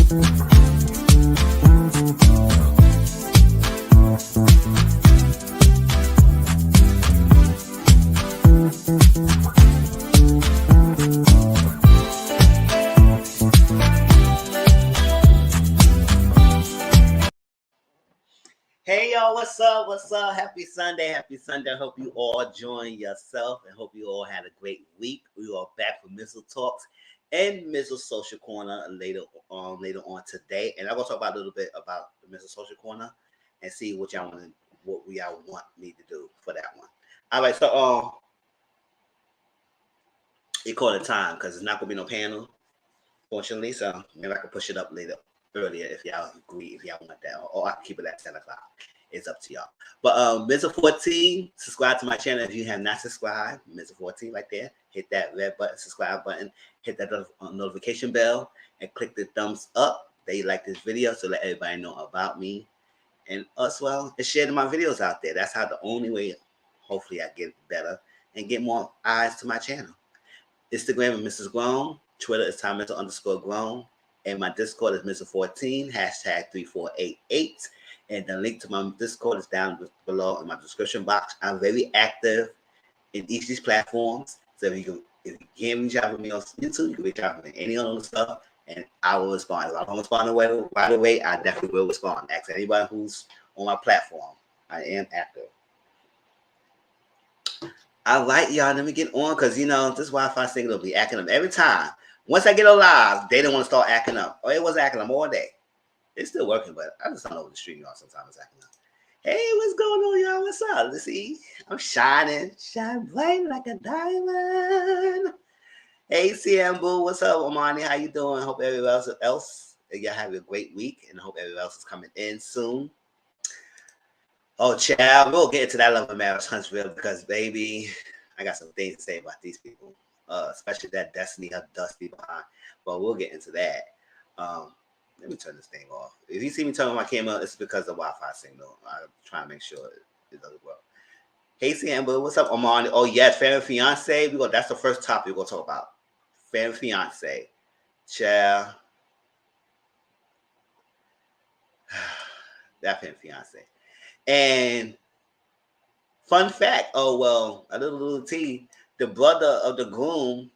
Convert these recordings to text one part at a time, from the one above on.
Hey y'all, what's up? What's up? Happy Sunday. Happy Sunday. I hope you all enjoying yourself and hope you all had a great week. We are back for Missile Talks and Missile Social Corner later on today. And I'm gonna talk about a little bit about the Missile Social Corner and see what y'all want me to do for that one. All right, so you call it time because it's not gonna be no panel, fortunately. So maybe I can push it up earlier if y'all agree, if y'all want that, or I can keep it at 10 o'clock. It's up to y'all. But Mr. 14, subscribe to my channel if you have not subscribed. Mr. 14 right there. Hit that red button, subscribe button, hit that notification bell, and click the thumbs up that you like this video so let everybody know about me and us well, and share my videos out there. That's how the only way, hopefully, I get better and get more eyes to my channel. Instagram is Mrs. Grown. Twitter is Time_Grown. And my Discord is Mr. 14, #3488. And the link to my Discord is down below in my description box. I'm very active in each of these platforms. So if you can't reach out with me on YouTube, you can reach out with me any other stuff, and I will respond. If I don't respond right away, I definitely will respond. Ask anybody who's on my platform. I am active. All right, y'all, let me get on because, this Wi-Fi signal will be acting up every time. Once I get alive, they don't want to start acting up. Oh, it was acting up all day. It's still working, but I just don't know what the stream, y'all. Sometimes it's acting up. Hey, what's going on, y'all? What's up? Let's see. I'm shine bright like a diamond. Hey, CM Boo, what's up, Omani? How you doing? Hope everybody else y'all have a great week, and I hope everybody else is coming in soon. Oh, child, we'll get into that Love and Marriage Huntsville because, baby, I got some things to say about these people. Especially that Destiny, her Dusty behind. But we'll get into that. Let me turn this thing off. If you see me turn my camera, it's because of the Wi-Fi signal. I'm trying to make sure it does well. Hey, Amber, what's up, Armand? Oh, yes, Fan Fiancé. That's the first topic we're going to talk about. Fan Fiancé. Child. That Fan Fiancé. And fun fact, a little tea. The brother of the groom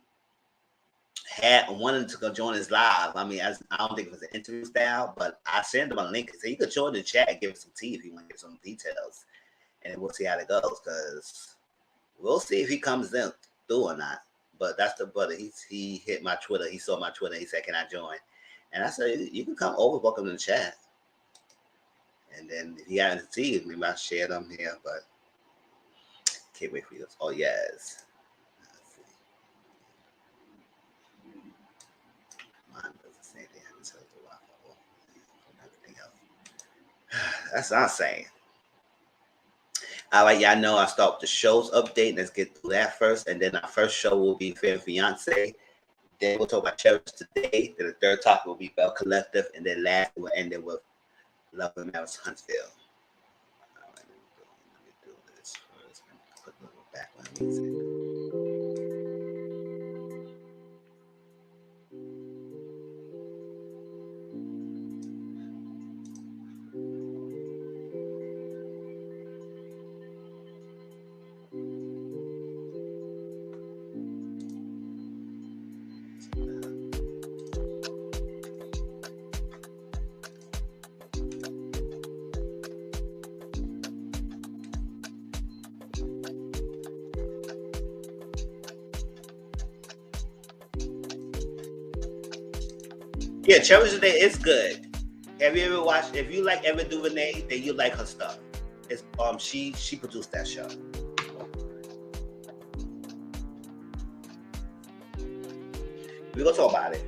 wanted to go join his live. I mean, I don't think it was an interview style, but I sent him a link and said you could join the chat and give him some tea if you want to get some details. And we'll see how it goes because we'll see if he comes in through or not. But that's the brother. He hit my Twitter. He saw my Twitter. He said, "Can I join?" And I said, "You can come over, welcome to the chat." And then if he got into tea, maybe I'll share them here, but can't wait for you. Oh, yes. That's what I'm saying. All right, y'all know I start with the show's update. Let's get through that first. And then our first show will be Fair Fiancé. Then we'll talk about Cherish today. Then the third topic will be Belle Collective. And then last we'll end it with Love and Marriage Huntsville. All right, let me do this first. Put a little background music. Yeah, Cherish Today is good. Have you ever watched? If you like Eva DuVernay, then you like her stuff. It's she produced that show. We're gonna talk about it.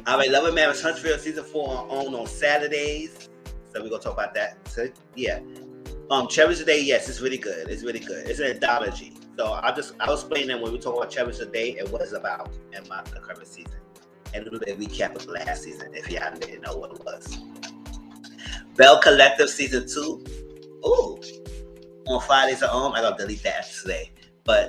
All right, Love and Marriage Huntsville season 4 on Saturdays. So we're gonna talk about that. So yeah. Cherish Today, yes, it's really good. It's really good. It's an anthology. So I'll explain that when we talk about Cherish Today and what it's about in the current season. And a little bit of recap of last season if y'all didn't know what it was. Belle Collective season 2. Ooh. On Fridays at home. I gotta delete that today. but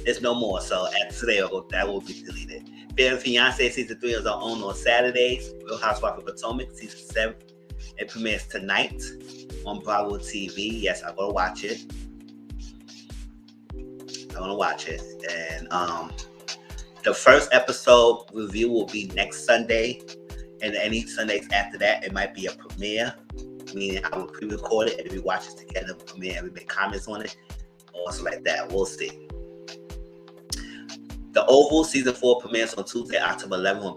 there's no more. So after today, that will be deleted. Fiancé season 3 is on Saturdays. Real Housewives of Potomac season 7. It premieres tonight on Bravo TV. Yes, I'm gonna watch it. And the first episode review will be next Sunday, and any Sundays after that, it might be a premiere. Meaning I will pre-record it and we watch it together, premiere, and we make comments on it, or something like that. We'll see. The Oval season 4 premieres on Tuesday, October 11th on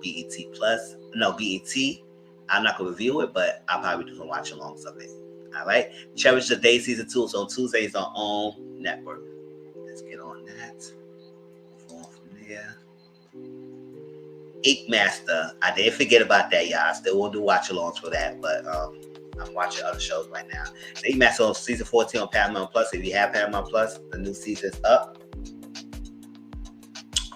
BET. I'm not gonna review it, but I'll probably do some watch alongs of it. All right. Cherish the Day season 2 is on Tuesdays on OWN Network. Let's get on that. Move on from there. Ink Master. I didn't forget about that, y'all. I still won't do watch alongs for that, but I'm watching other shows right now. The Ink Master on season 14 on Paramount Plus. If you have Paramount Plus, the new season's up.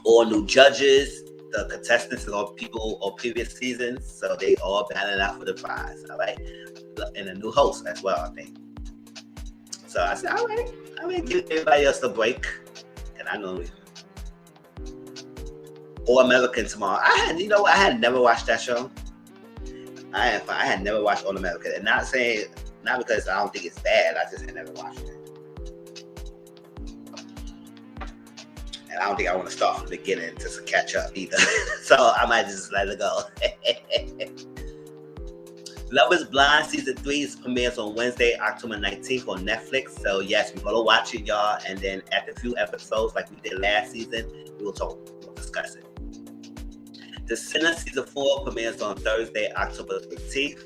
All new judges. The contestants are all people of previous seasons, so they all battling out for the prize. All right, and a new host as well, I think. So I said, all right, I'm gonna give everybody else a break, and I know All American tomorrow. I had never watched that show. I had never watched All American, and not because I don't think it's bad. I just had never watched it. And I don't think I want to start from the beginning just to catch up either. So I might just let it go. Love is Blind season 3 premieres on Wednesday, October 19th on Netflix. So yes, we're gonna watch it, y'all. And then after a few episodes, like we did last season, we'll discuss it. The Sinner season 4 premieres on Thursday, October 15th.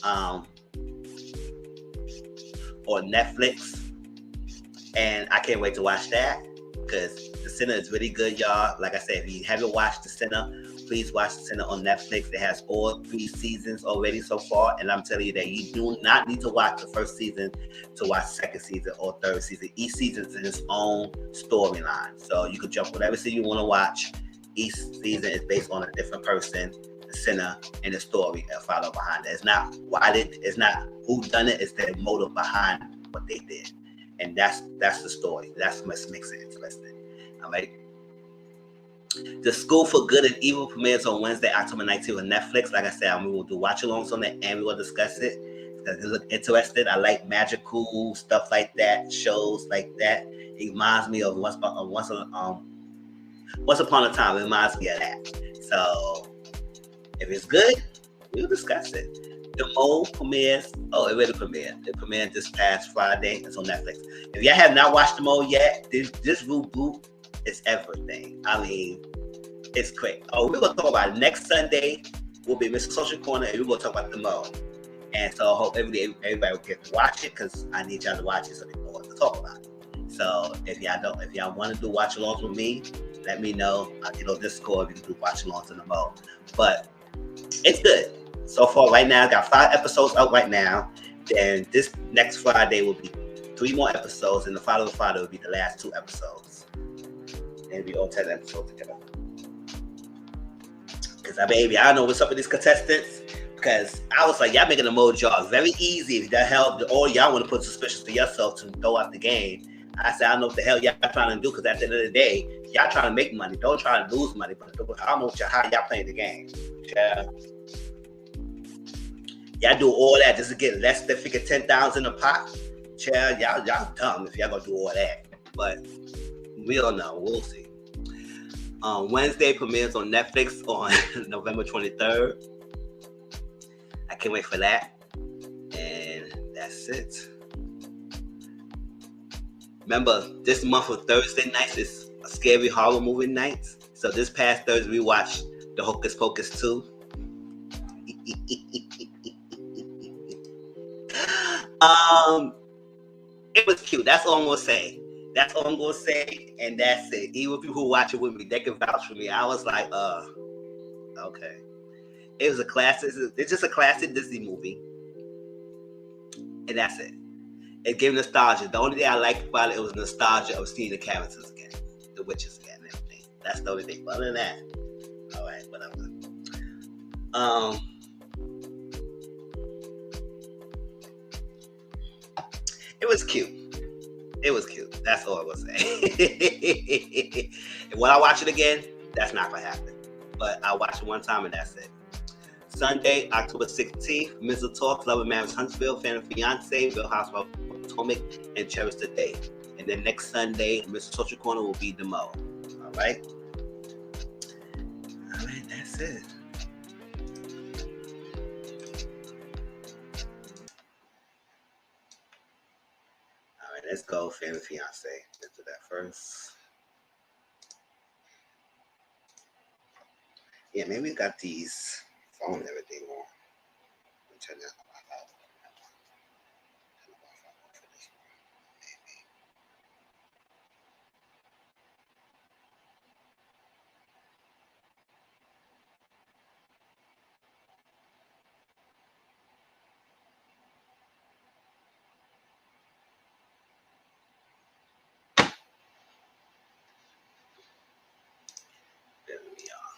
On Netflix. And I can't wait to watch that because The Sinner is really good, y'all. Like I said, if you haven't watched The Sinner, please watch The Sinner on Netflix. It has all 3 seasons already so far. And I'm telling you that you do not need to watch the first season to watch the second season or third season. Each season is its own storyline. So you can jump whatever season you want to watch. Each season is based on a different person, the sinner, and the story and follow behind it. It's not who done it, it's their motive behind what they did. And that's the story. That's what makes it interesting. All right. The School for Good and Evil premieres on Wednesday, October 19th on Netflix. Like I said, we will do watch-alongs on it, and we will discuss it. Because you look interested. I like magical stuff like that, shows like that. It reminds me of Once Upon a Time. It reminds me of that. So if it's good, we'll discuss it. The Mole premieres. It really premiered. It premiered this past Friday. It's on Netflix. If y'all have not watched The Mole yet, this reboot is everything. I mean, it's quick. We're going to talk about it next Sunday. Will be Mr. Social Corner, and we're going to talk about The Mole. And so I hope everybody will get to watch it because I need y'all to watch it so they know what to talk about. So if y'all want to do watch-alongs with me, let me know. I'll get on Discord. We can do watch-alongs in The Mole. But it's good. So far, right now, I got 5 episodes out right now. Then this next Friday will be 3 more episodes, and the following Friday will be the last 2 episodes. And we all 10 episodes together. Because I know what's up with these contestants. Because I was like, y'all making the Mole job very easy. The hell, all y'all want to put suspicions to yourself to throw out the game. I said, I don't know what the hell y'all trying to do. Because at the end of the day, y'all trying to make money. Don't try to lose money. But I don't know how y'all playing the game. Yeah. Y'all do all that just to get less than $10,000 in a pot. Child, y'all dumb if y'all gonna do all that. But we don't know. We'll see. Wednesday premieres on Netflix on November 23rd. I can't wait for that. And that's it. Remember, this month of Thursday nights is a scary horror movie night. So this past Thursday we watched the Hocus Pocus 2. It was cute. That's all I'm gonna say. And that's it. Even people who watch it with me, they can vouch for me. I was like, okay. It was a classic. It's just a classic Disney movie, and that's it. It gave nostalgia. The only thing I liked about it was nostalgia of seeing the characters again, the witches again, and everything. That's the only thing. But other than that, all right, whatever. It was cute. It was cute. That's all I was saying. And when I watch it again, that's not gonna happen. But I watched it one time and that's it. Sunday, October 16th, Mr. Talk, Love and Marriage Huntsville, Fan and Fiancé, Real Housewives of Potomac, and Cherish Today. And then next Sunday, Mr. Social Corner will be Demo. All right? All right, that's it. All right, let's go, Fan and Fiancé. Let's do that first. Yeah, maybe we got these phone and everything on. Turn that off. There we are.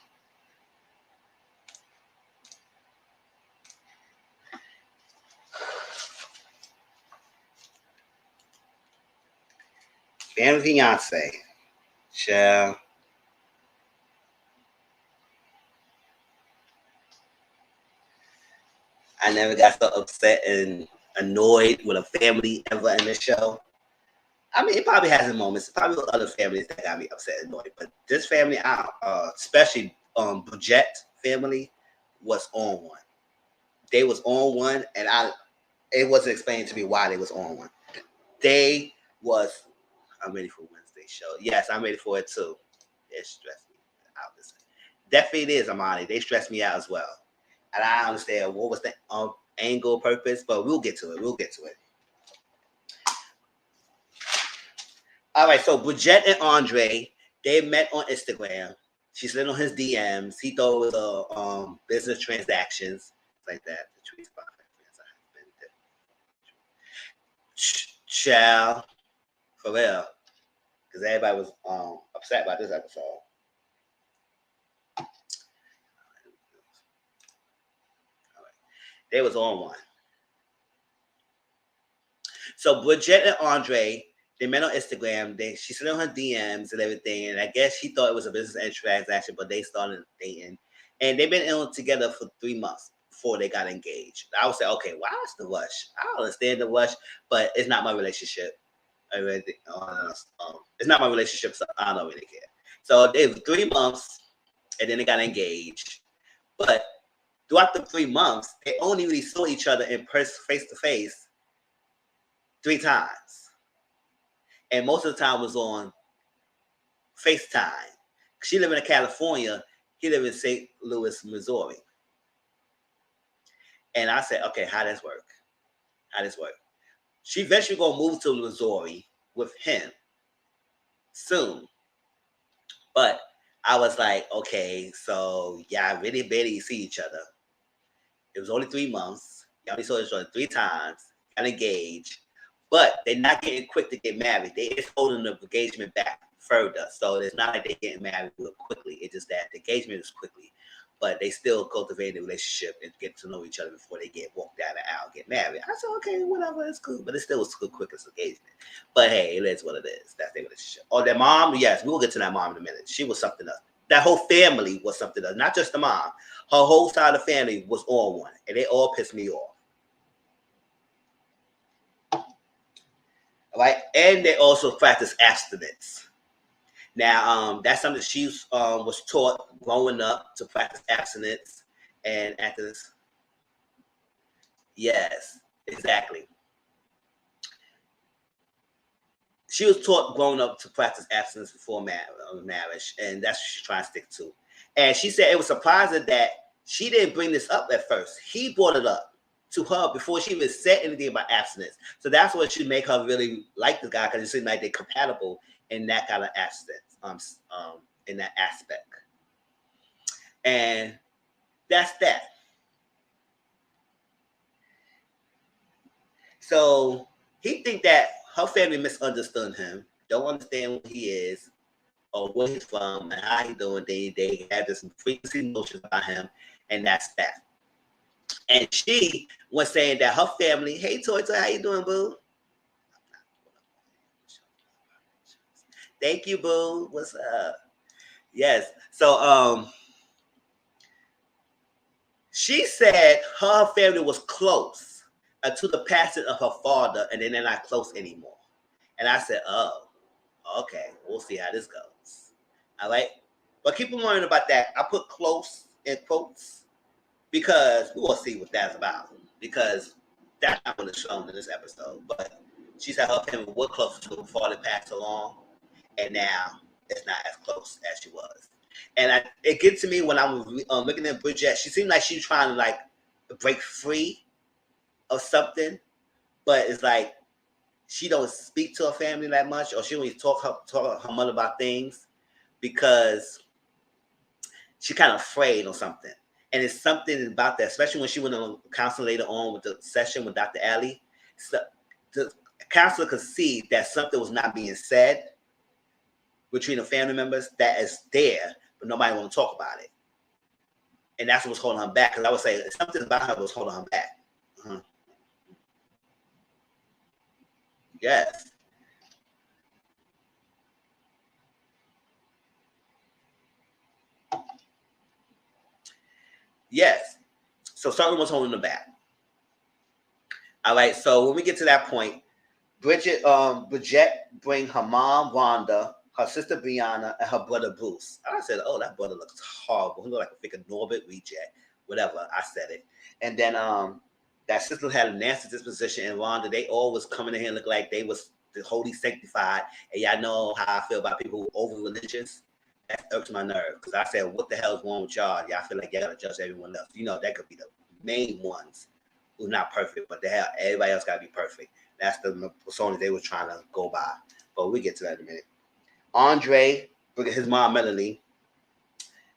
Fan and Fiancé. Shall. I never got so upset and annoyed with a family ever in the show. I mean, it probably has its moments. Probably other families that got me upset and annoyed. But this family, especially Budget family, was on one. They was on one, and it wasn't explained to me why they was on one. They was. I'm ready for Wednesday's show. Yes, I'm ready for it too. It stressed me out. Definitely it is, Amani. They stressed me out as well. And I understand what was the angle, purpose, but we'll get to it. We'll get to it. All right, so Bridget and Andre, they met on Instagram. She slid on his DMs. He thought it was a business transactions like that. The tweets about child, for real, because everybody was upset about this episode. They was on one. So Bridget and Andre, they met on Instagram. She sent on her DMs and everything, and I guess she thought it was a business transaction, but they started dating, and they've been in together for 3 months before they got engaged. I would say, okay, why is the rush? I don't understand the rush, but it's not my relationship. It's not my relationship, so I don't really care. So it was 3 months, and then they got engaged, but throughout the 3 months, they only really saw each other in person, face to face, 3 times. And most of the time was on FaceTime. She lived in California. He lived in St. Louis, Missouri. And I said, okay, how does this work? How does this work? She eventually going to move to Missouri with him soon. But I was like, okay, so y'all really barely see each other. It was only 3 months. Y'all only saw each other 3 times. Got engaged. But they're not getting quick to get married. They is holding the engagement back further. So it's not like they're getting married real quickly. It's just that the engagement is quickly. But they still cultivate a relationship and get to know each other before they get walked down the aisle and get married. I said, okay, whatever, it's cool. But it still was quick as engagement. But hey, it is what it is. That's their relationship. Oh, their mom, yes, we'll get to that mom in a minute. She was something else. That whole family was something else. Not just the mom. Her whole side of the family was on one. And they all pissed me off. Right, and they also practice abstinence. Now, that's something she was taught growing up to practice abstinence and after this. Yes, exactly. She was taught growing up to practice abstinence before marriage, and that's what she's trying to stick to. And she said it was surprising that she didn't bring this up at first. He brought it up to her before she even said anything about abstinence. So that's what should make her really like the guy, because it seems like they're compatible in that kind of abstinence, in that aspect. And that's that. So he think that her family misunderstood him, don't understand who he is or where he's from and how he's doing. They have this frequency notions about him, and that's that. And she was saying that her family, hey Toy, how you doing, boo? Thank you, boo. What's up? Yes. So she said her family was close until the passing of her father, and then they're not close anymore. And I said, oh, okay, we'll see how this goes. All right. But keep in mind about that. I put close in quotes because we will see what that's about. Because that's not what is shown in this episode. But she said her family was close to before they passed along, and now it's not as close as she was. And it gets to me when I was looking at Bridget. She seemed like she was trying to like break free of something, but it's like she don't speak to her family that much, or she don't even talk her mother about things because she kind of afraid or something. And it's something about that, especially when she went on counseling later on with the session with Dr. Alley. So the counselor could see that something was not being said between the family members that is there, but nobody want to talk about it. And that's what was holding her back. Because I would say something about her was holding her back. Uh-huh. Yes. Yes. So something was holding her back. All right. So when we get to that point, Bridget bring her mom, Rhonda, her sister, Brianna, and her brother, Bruce. And I said, oh, that brother looks horrible. He looked like a freaking Norbert reject. Whatever. I said it. And then that sister had a nasty disposition, and Rhonda, they always coming in here and look like they was the holy sanctified. And y'all know how I feel about people who are over religious. That irks my nerve. Because I said, what the hell is wrong with y'all? Y'all feel like y'all gotta judge everyone else. You know, that could be the main ones who's not perfect, but everybody else gotta be perfect. That's the persona they were trying to go by. But we get to that in a minute. Andre, his mom Melanie,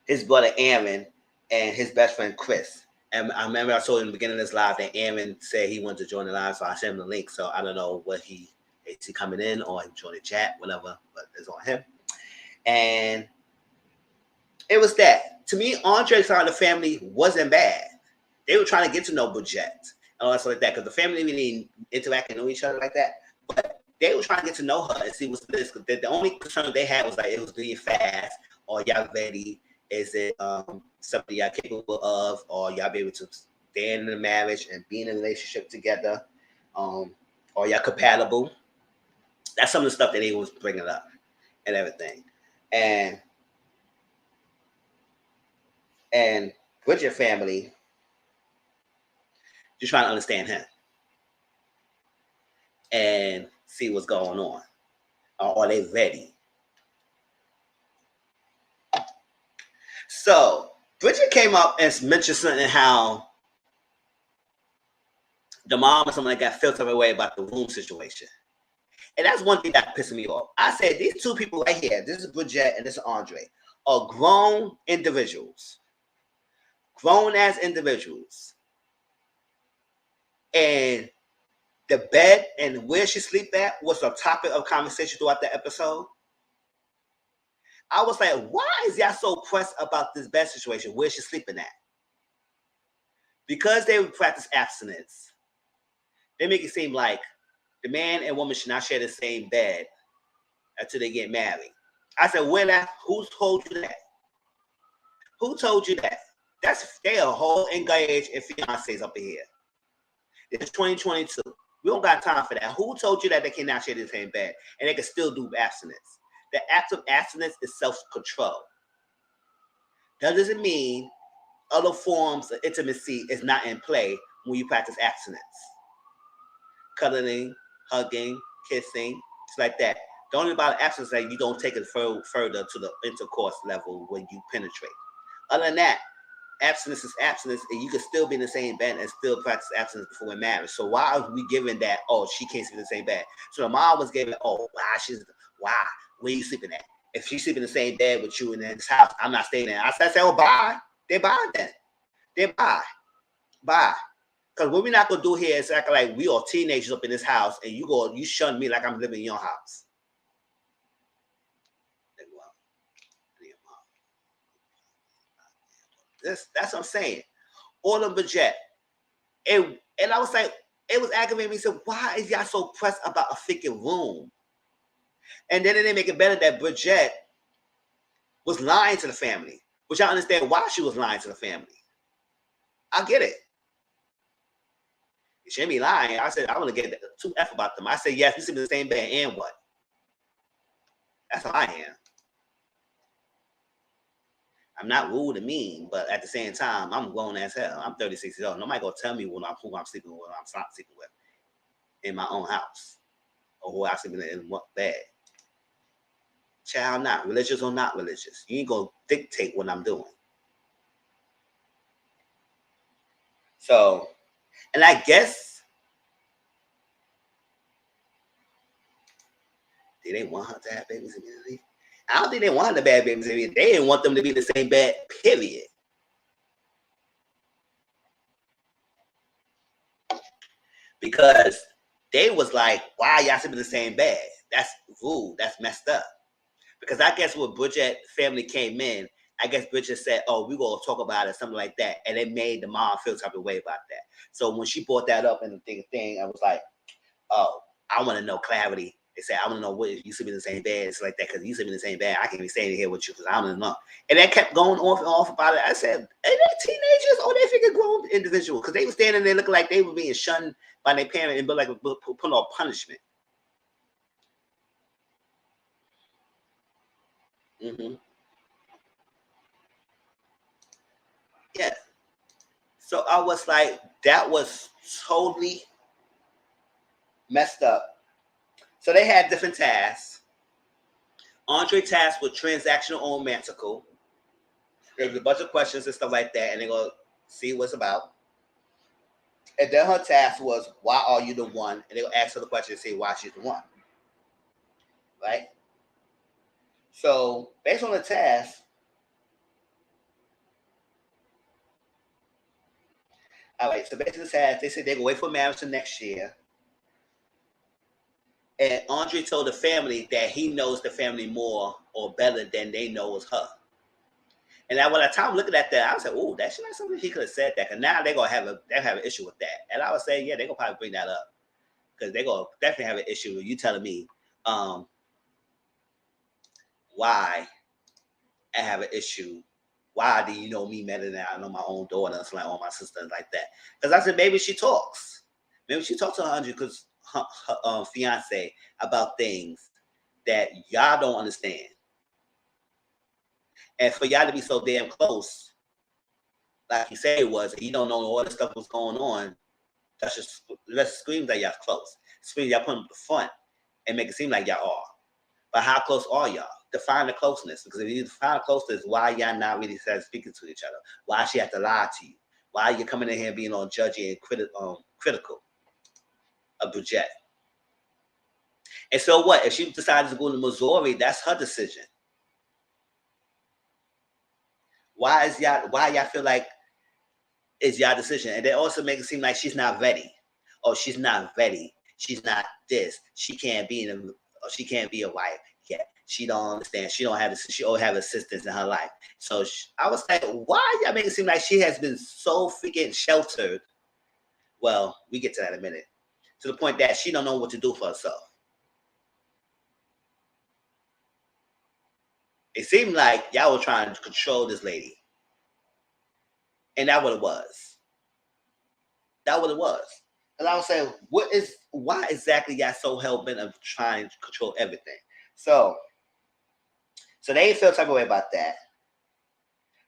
his brother Aaron, and his best friend Chris. And I remember I told you in the beginning of this live that Aaron said he wanted to join the live, so I sent him the link. So I don't know what is he coming in or he joined the chat, whatever, but it's on him. And it was that. To me, Andre's side of the family wasn't bad. They were trying to get to know Bridget and all that stuff like that, because the family didn't really interact and know each other like that. But they were trying to get to know her and see what's this. Because the only concern they had was like it was being fast, or y'all ready. Is it something y'all capable of, or y'all be able to stand in a marriage and be in a relationship together, or y'all compatible? That's some of the stuff that they was bringing up and everything. And Bridget family just trying to understand him and see what's going on. Are they ready? So Bridget came up and mentioned something how the mom or something like that felt some way about the room situation. And that's one thing that pissed me off. I said, these two people right here, this is Bridget and this is Andre, are grown individuals. Grown as individuals. And the bed and where she sleep at was a topic of conversation throughout the episode. I was like, why is y'all so pressed about this bed situation? Where she's sleeping at? Because they would practice abstinence, they make it seem like the man and woman should not share the same bed until they get married. I said, who told you that? Who told you that? They are whole engaged and fiancés up in here. It's 2022. We don't got time for that. Who told you that they cannot share the same bed and they can still do abstinence? The act of abstinence is self-control. That doesn't mean other forms of intimacy is not in play when you practice abstinence. Cuddling, hugging, kissing, it's like that. The only about abstinence is like you don't take it further to the intercourse level when you penetrate. Other than that, abstinence is abstinence, and you can still be in the same bed and still practice abstinence before we're married. So why are we giving that? Oh, she can't sleep in the same bed. So the mom was giving, oh, why? Where you sleeping at? If she's sleeping in the same bed with you in this house, I'm not staying there. I said, oh, bye. They buy then. They buy. Because what we're not gonna do here is act like we are teenagers up in this house, and you shun me like I'm living in your house. That's what I'm saying. All the budget. And I was like, it was aggravating me. Said, why is y'all so pressed about a freaking room? And then they didn't make it better that Bridget was lying to the family, which I understand why she was lying to the family. I get it. She be lying. I said, I want to get 2F about them. I said, yes, we sleep in the same bed, and what? That's how I am. I'm not rude and mean, but at the same time, I'm grown as hell. I'm 36 years old. Nobody gonna tell me who I'm sleeping with, what I'm not sleeping with in my own house, or who I'm sleeping in what bed. Child, not religious or not religious. You ain't gonna dictate what I'm doing. So, and I guess did they want her to have babies immediately? I don't think they wanted the bad babies immediately. They didn't want them to be the same bed, period. Because they was like, why y'all sleeping in the same bed? That's rude. That's messed up. Because I guess when Bridget family came in, I guess Bridget said, oh, we're going to talk about it, something like that. And it made the mom feel type of way about that. So when she brought that up in the thing, I was like, oh, I want to know clarity. They said, I want to know what if you sleep in the same bed. It's like that because you sleep in the same bed. I can't be staying here with you because I don't know. And that kept going off and off about it. I said, are they teenagers or they figure grown individuals? Because they were standing there looking like they were being shunned by their parent and like put on punishment. Mm-hmm. Yeah. So I was like, that was totally messed up. So they had different tasks. Andre task was transactional or romantical. There's a bunch of questions and stuff like that, and they're going to see what's about. And then her task was, why are you the one? And they'll ask her the question and say why she's the one. Right? So based on the task, all right, so basically the task, they said they're going to wait for marriage to next year. And Andre told the family that he knows the family more or better than they know is her. And when I time looking at that, I was like, oh, that's not something he could have said that. Because now they're going to have an issue with that. And I was saying, yeah, they're going to probably bring that up. Because they're going to definitely have an issue with you telling me why I have an issue. Why do you know me better than I know my own daughter and like all my sisters like that? Because I said, maybe she talks. Maybe she talks to her because her fiance about things that y'all don't understand. And for y'all to be so damn close, like you say it was, and you don't know all the stuff was going on, that screams that y'all close. Screams y'all put them up the front and make it seem like y'all are. But how close are y'all? Define the closeness. Because if you define closeness, why y'all not really speaking to each other? Why she have to lie to you? Why you coming in here being all judgy and critical of Bridget? And so what? If she decides to go to Missouri, that's her decision. Why y'all feel like it's y'all decision? And they also make it seem like she's not ready. Oh, she's not ready. She's not this. She can't be she can't be a wife. Yeah, she don't understand. She don't have assistance in her life. So I was like, why y'all make it seem like she has been so freaking sheltered? Well, we get to that in a minute. To the point that she don't know what to do for herself. It seemed like y'all were trying to control this lady. And that's what it was. That's what it was. And I was saying, why exactly y'all so hell-bent of trying to control everything? So they feel type of way about that.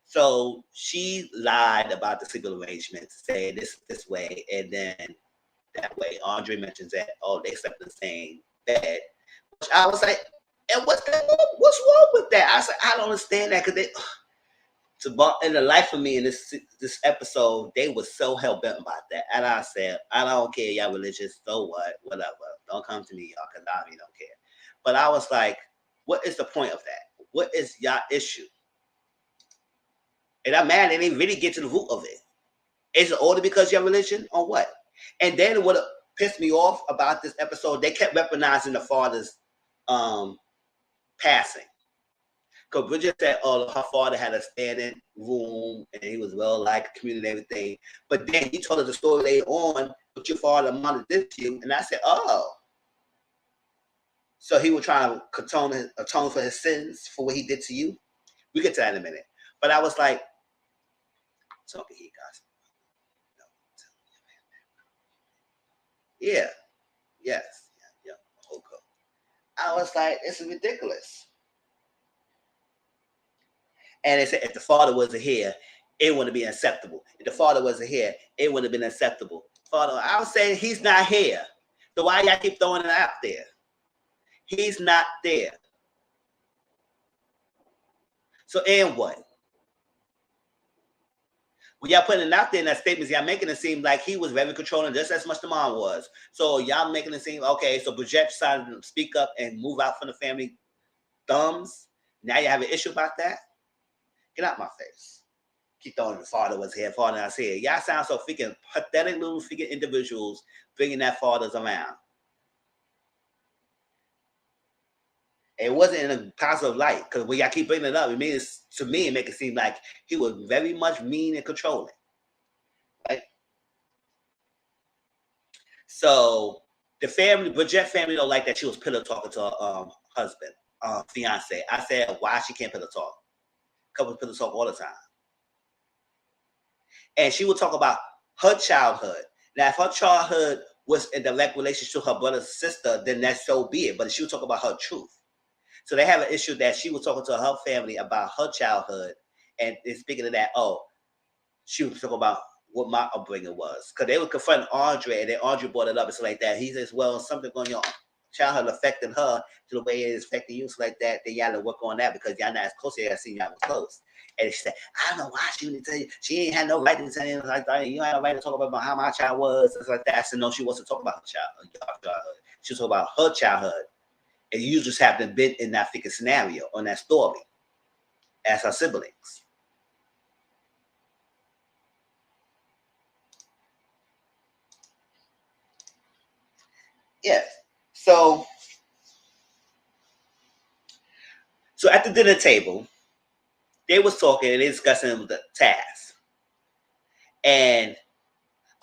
So she lied about the sleeping arrangement to say this way, and then that way Andre mentions that, oh, they slept in the same bed. Which I was like, and what's wrong with that? I said, I don't understand that because in the life of me in this episode, they were so hell bent about that. And I said, I don't care, y'all religious, so what? Whatever. Don't come to me, y'all, because I really don't care. But I was like, what is the point of that? What is y'all issue? And I'm mad they didn't really get to the root of it. Is it only because you're religion or what? And then what pissed me off about this episode, they kept weaponizing the father's passing. Because Bridget said, oh, her father had a standing room and he was well-liked, community and everything. But then he told us the story later on, but your father mother did to you. And I said, oh. So he was trying to atone for his sins for what he did to you. We get to that in a minute. But I was like, talking here, guys. Yeah. Yes. Yeah. Okay. I was like, this is ridiculous. And they said if the father wasn't here, it wouldn't be acceptable. If the father wasn't here, it wouldn't have been acceptable. Father, I was saying he's not here. So why y'all keep throwing it out there? He's not there. So and what? When y'all putting it out there in that statement, y'all making it seem like he was very controlling just as much the mom was. So y'all making it seem, okay, so Bridget decided to speak up and move out from the family thumbs. Now you have an issue about that? Get out my face. Keep throwing the father was here, father was here. Y'all sound so freaking pathetic little freaking individuals bringing that fathers around. It wasn't in a positive light because when y'all keep bringing it up, it means to me, it make it seem like he was very much mean and controlling. Right? So the family, Bridget family don't like that she was pillow talking to her husband, fiance. I said, why she can't pillow talk? Couples pillow talk all the time. And she would talk about her childhood. Now, if her childhood was in direct relationship to her brother and sister, then that's so be it. But she would talk about her truth. So they have an issue that she was talking to her family about her childhood. And speaking of that, she was talking about what my upbringing was. Because they were confronting Andre, and then Andre brought it up. It's like that. He says, well, something on your childhood affecting her to the way it is affecting you. So like that, then y'all to work on that because y'all not as close as y'all seen y'all was close. And she said, I don't know why she wouldn't tell you. She ain't had no right to tell you like that. You ain't no right to talk about how my child was. It's like that. I said, no, she wants to talk about her childhood. She was talking about her childhood. And you just have to be in that freaking scenario, on that story, as her siblings. Yes. So at the dinner table, they was talking and they discussing the task. And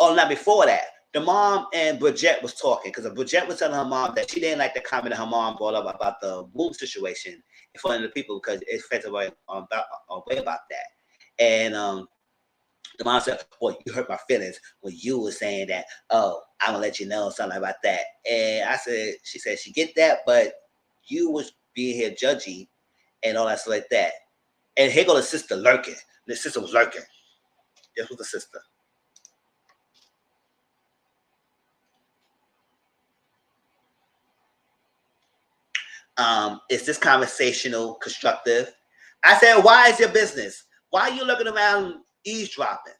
not before that, the mom and Bridget was talking because Bridget was telling her mom that she didn't like the comment that her mom brought up about the womb situation in front of the people because it felt a way about that. And the mom said, well, you hurt my feelings when you were saying that, I'm going to let you know something about that. And she said, she get that, but you was being here judgy and all that stuff like that. And here go the sister lurking. The sister was lurking. This was the sister. Is this conversational, constructive? I said, why is your business? Why are you looking around eavesdropping?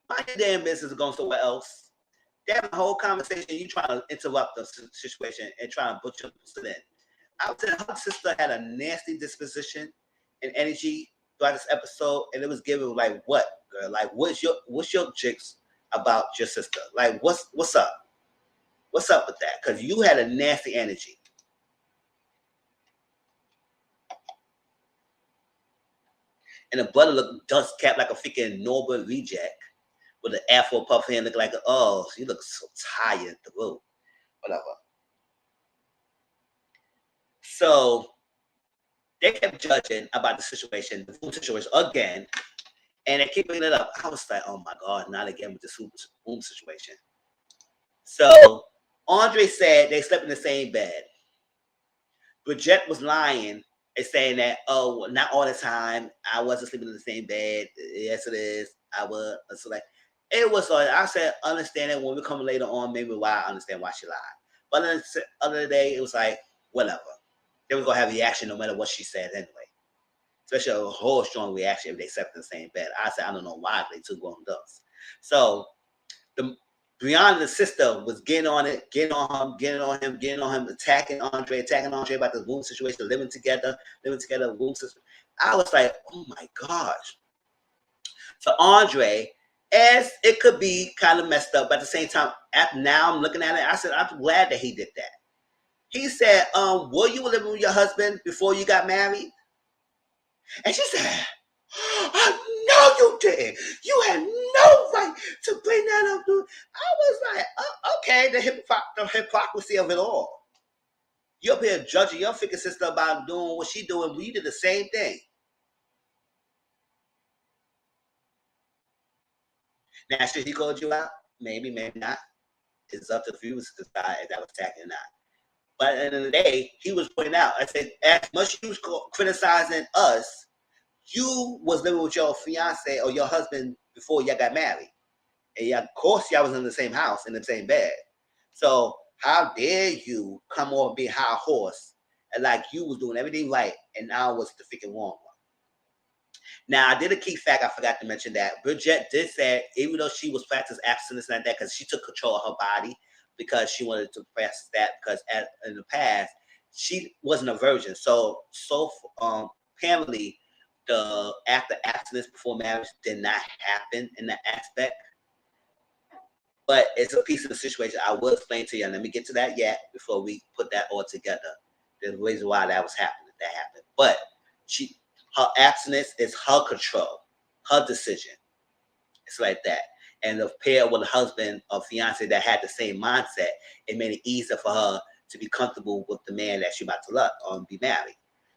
Why your damn business is going somewhere else? They have a whole conversation. You trying to interrupt the situation and trying to put your foot in. I would say her sister had a nasty disposition and energy throughout this episode, and it was given like, what, girl? Like, what's your jigs about your sister? Like, what's up? What's up with that? Because you had a nasty energy. And the brother looked dust capped like a freaking Norbert reject with an afro puff hand looking like, she looks so tired through. Whatever. So they kept judging about the situation, the food situation again, and they keep bringing it up. I was like, oh my God, not again with this food situation. So Andre said they slept in the same bed. Bridget was lying and saying that, not all the time. I wasn't sleeping in the same bed. Yes, it is. I was. So like, it was like, I said, understand it when we come later on, maybe why I understand why she lied. But then the other day, it was like, whatever. They were going to have a reaction no matter what she said anyway. Especially a whole strong reaction if they slept in the same bed. I said, I don't know why they two grown adults. So Brianna's sister was getting on it, getting on him, attacking Andre about the womb situation, living together, womb situation. I was like, oh my gosh. So Andre, as it could be kind of messed up, but at the same time, now I'm looking at it, I said, I'm glad that he did that. He said, were you living with your husband before you got married? And she said, No, you didn't. You had no right to bring that up, dude. I was like, okay, the hypocrisy of it all. You're up here judging your freaking sister about doing what she doing. We did the same thing. Now, should he called you out? Maybe, maybe not. It's up to the viewers to decide if that was tacky or not. But at the end of the day, he was pointing out, I said, as much as you was criticizing us, you was living with your fiance or your husband before y'all got married. And of course, y'all was in the same house, in the same bed. So how dare you come over being high horse and like you was doing everything right and now was the freaking wrong one. Now, I did a key fact. I forgot to mention that Bridget did say, even though she was practicing abstinence like that, because she took control of her body because she wanted to practice that, because in the past, she wasn't a virgin. So apparently, the act of abstinence before marriage did not happen in that aspect. But it's a piece of the situation I will explain to you. And let me get to that yet before we put that all together. There's reason why that was happening. That happened. But her abstinence is her control, her decision. It's like that. And the pair with a husband or fiance that had the same mindset, it made it easier for her to be comfortable with the man that she's about to love or be married.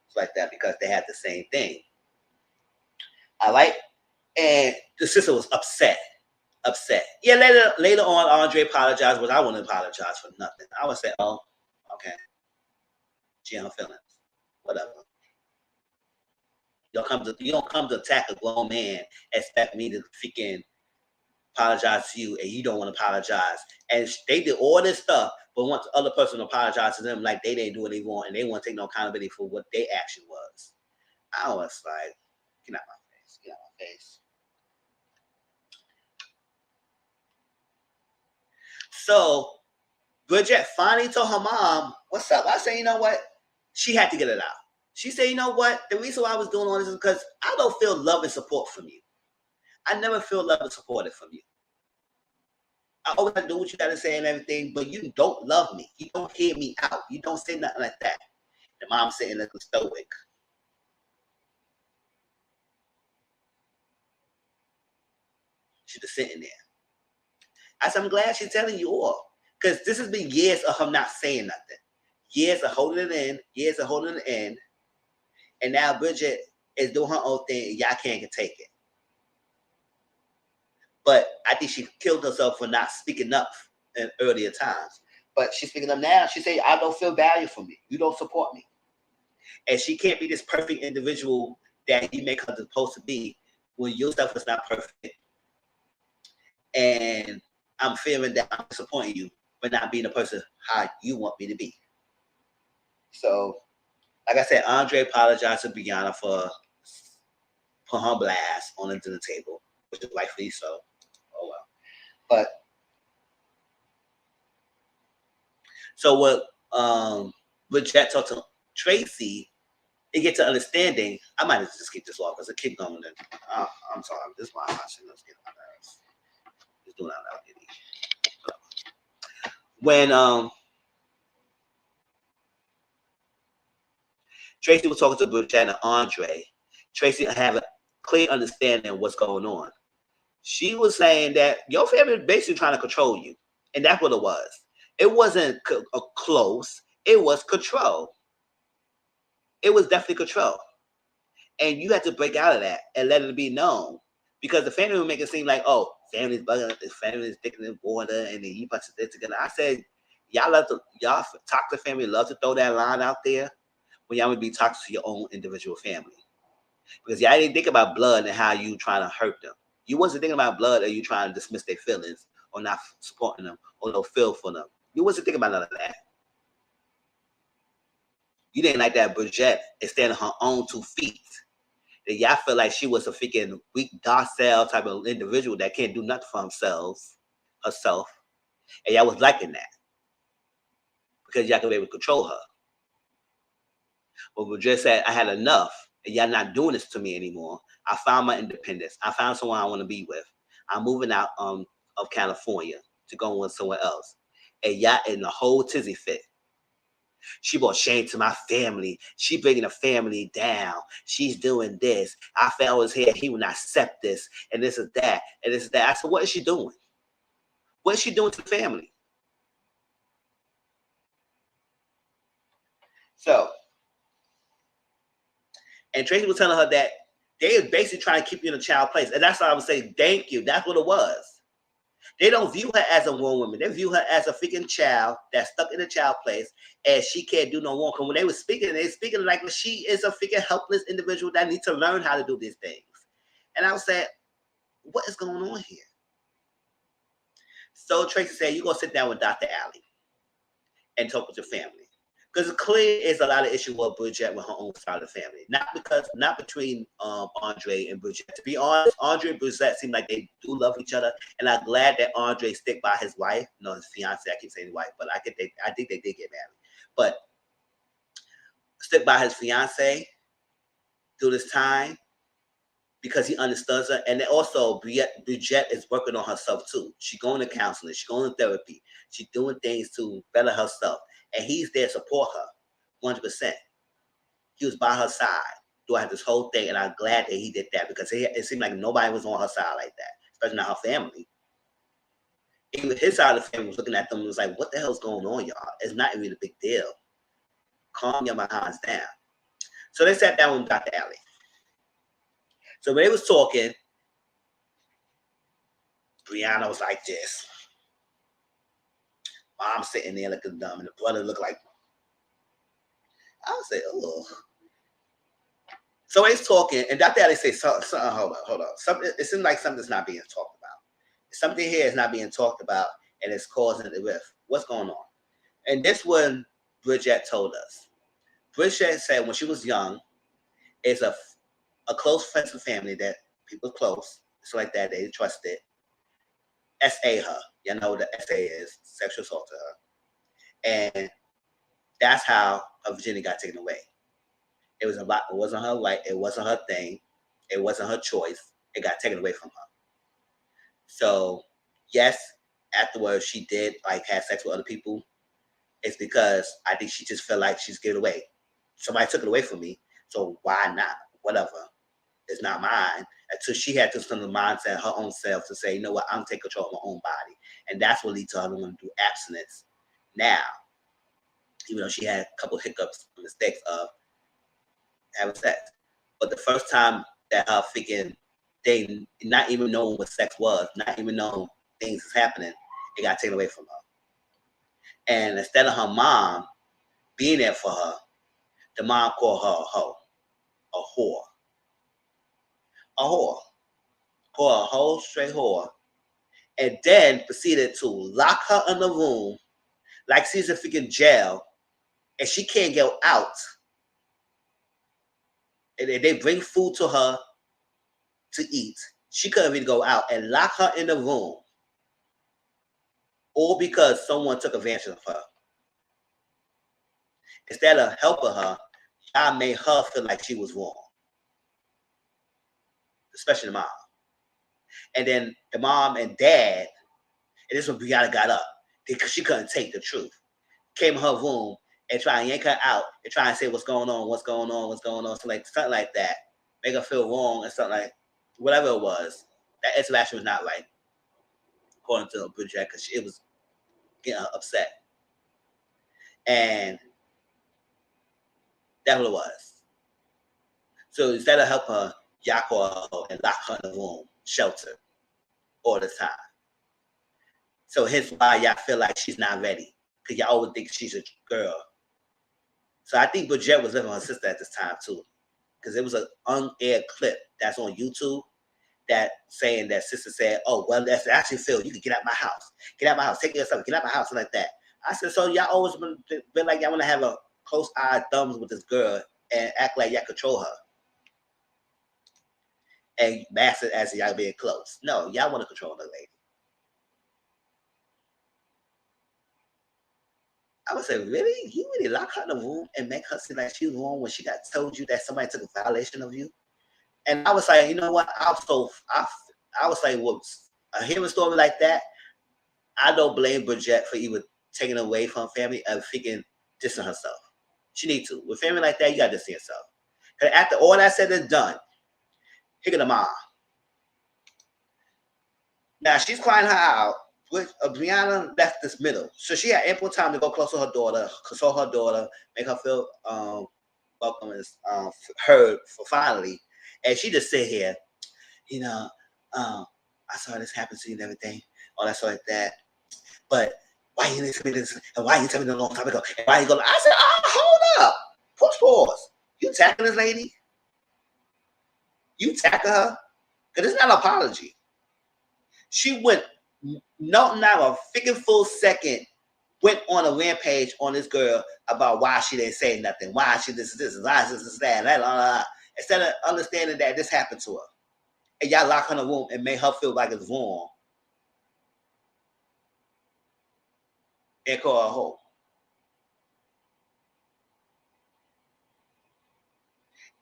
It's like that because they had the same thing. All right. And the sister was upset. Yeah, later on, Andre apologized, but I wouldn't apologize for nothing. I would say, oh, okay. She and her feelings. Whatever. You don't come to attack a grown man, expect me to freaking apologize to you, and you don't want to apologize. And they did all this stuff, but want the other person to apologize to them like they didn't do what they want, and they want to take no accountability for what their action was. I was like, get out my face. Get out my face. So Bridget finally told her mom, what's up? I said, you know what? She had to get it out. She said, you know what? The reason why I was doing all this is because I don't feel love and support from you. I never feel love and supported from you. I always do what you got to say and everything, but you don't love me. You don't hear me out. You don't say nothing like that. The mom sitting like a stoic. She's just sitting there. I said, I'm glad she's telling you all. Because this has been years of her not saying nothing. Years of holding it in. Years of holding it in. And now Bridget is doing her own thing and y'all can't take it. But I think she killed herself for not speaking up in earlier times. But she's speaking up now. She said, I don't feel value from you. You don't support me. And she can't be this perfect individual that you make her supposed to be when your stuff is not perfect. And I'm feeling that I'm disappointing you for not being the person how you want me to be. So, like I said, Andre apologized to Brianna for putting her blast on into the table, which is rightfully so. Oh well. But so what Bridget talked to Tracy, they get to understanding. I might just keep this off because I keep going. I'm sorry. This is why I'm not saying let's get on nerves. Just doing that now. When Tracy was talking to Bridget and Andre, Tracy had a clear understanding of what's going on. She was saying that your family is basically trying to control you. And that's what it was. It wasn't close. It was control. It was definitely control. And you had to break out of that and let it be known. Because the family would make it seem like, oh, family's bugging, the family's sticking in water, and then you bunch of this together. I said, y'all toxic family love to throw that line out there when y'all would be toxic to your own individual family. Because y'all didn't think about blood and how you trying to hurt them. You wasn't thinking about blood or you trying to dismiss their feelings or not supporting them or no feel for them. You wasn't thinking about none of that. You didn't like that Bridget is standing on her own 2 feet. That y'all feel like she was a freaking weak, docile type of individual that can't do nothing for herself. And y'all was liking that. Because y'all could be able to control her. But Bridget said, I had enough. And y'all not doing this to me anymore. I found my independence. I found someone I want to be with. I'm moving out of California to go with someone else. And y'all in the whole tizzy fit. She brought shame to my family. She bringing the family down. She's doing this. I felt his head. He would not accept this. And this is that. And this is that. I said, what is she doing? What is she doing to the family? So, and Tracy was telling her that they are basically trying to keep you in a child place. And that's why I would say, thank you. That's what it was. They don't view her as a grown woman. They view her as a freaking child that's stuck in a child place and she can't do no wrong. Because when they were speaking, they were speaking like she is a freaking helpless individual that needs to learn how to do these things. And I was saying, what is going on here? So Tracy said, you're going to sit down with Dr. Allie and talk with your family. Because clearly is a lot of issue with Bridget with her own side of the family. Not between Andre and Bridget. To be honest, Andre and Bridget seem like they do love each other. And I'm glad that Andre stick by his wife. No, his fiance. I keep saying wife, but I think they did get married. But stick by his fiance through this time because he understands her. And then also Bridget is working on herself too. She's going to counseling. She's going to therapy. She's doing things to better herself. And he's there to support her 100%. He was by her side throughout this whole thing. And I'm glad that he did that because it seemed like nobody was on her side like that, especially not her family. Even his side of the family was looking at them and was like, what the hell's going on, y'all? It's not really a big deal. Calm your minds down. So they sat down with Dr. Allie. So when they was talking, Brianna was like this. Mom sitting there looking dumb, and the brother looked like, I would say, oh. So he's talking, and Dr. Allie says, hold on. It seems like something's not being talked about. Something here is not being talked about, and it's causing the rift. What's going on? And this one, Bridget told us. Bridget said when she was young, it's a close friends and family that people close, it's like that, they trusted, SA her. You know what the SA is, sexual assault to her. And that's how her virginity got taken away. It wasn't her right, it wasn't her thing, it wasn't her choice. It got taken away from her. So yes, afterwards she did like have sex with other people. It's because I think she just felt like she's given away. Somebody took it away from me, so why not? Whatever. It's not mine. Until she had to spend the mindset, her own self, to say, you know what, I'm taking control of my own body. And that's what leads to her wanting to do abstinence now. Even though she had a couple hiccups, mistakes of having sex. But the first time that her freaking they not even knowing what sex was, not even knowing things is happening, it got taken away from her. And instead of her mom being there for her, the mom called her a hoe, a whore. A whore. Called her a whole straight whore. And then proceeded to lock her in the room like she's in freaking jail and she can't get out. And they bring food to her to eat. She couldn't even go out and lock her in the room. All because someone took advantage of her. Instead of helping her, y'all made her feel like she was wrong. Especially the mom. And then the mom and dad, and this when Brianna got up, because she couldn't take the truth. Came in her room and try and yank her out and try and say what's going on, something like that. Make her feel wrong and something like, whatever it was. That interaction was not right, according to Bridget, because it was getting her upset. And that's what it was. So instead of helping her, y'all call her and lock her in the room, shelter, all the time. So hence why y'all feel like she's not ready, because y'all always think she's a girl. So I think Bridget was living with her sister at this time too, because it was an unaired clip that's on YouTube that saying that sister said, "Oh well, that's actually Phil. You can get out my house, take care of something, get out my house," and like that. I said, so y'all always been like y'all want to have a close eye thumbs with this girl and act like y'all control her. And master as y'all being close. No, y'all want to control the lady. I would say, really? You really lock her in the room and make her seem like she was wrong when she got told you that somebody took a violation of you? And I was like, you know what? I was like, well, hearing a story like that, I don't blame Bridget for even taking away from family and freaking dissing herself. She need to. With family like that, you got to diss yourself. Because after all that said and done, here go the mom. Now, she's crying her out. Brianna left this middle. So she had ample time to go close to her daughter, console her daughter, make her feel welcome and heard for finally. And she just sit here, you know, I saw this happen to you and everything, all that sort of like that. But why you didn't tell me this? And why you tell me a long time ago? And why you go? I said, hold up. Pause. You tackling this lady? You tackle her? Because it's not an apology. She went, not a freaking full second, went on a rampage on this girl about why she didn't say nothing, why she this, why this, that, instead of understanding that this happened to her. And y'all lock her in a room and made her feel like it's wrong. And call her a hoe.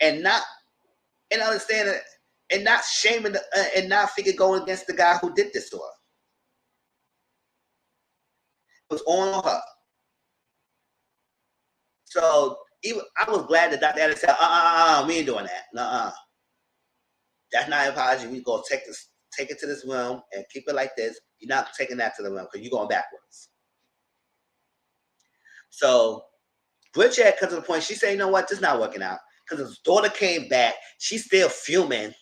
And not, and understanding, and not shaming, and not figure going against the guy who did this to her. It was on her. So even I was glad that Dr. Adams said, we ain't doing that. That's not an apology. We go take it to this room and keep it like this. You're not taking that to the room because you're going backwards. So Bridget comes to the point, she said, you know what, this is not working out. Because his daughter came back, she's still fuming.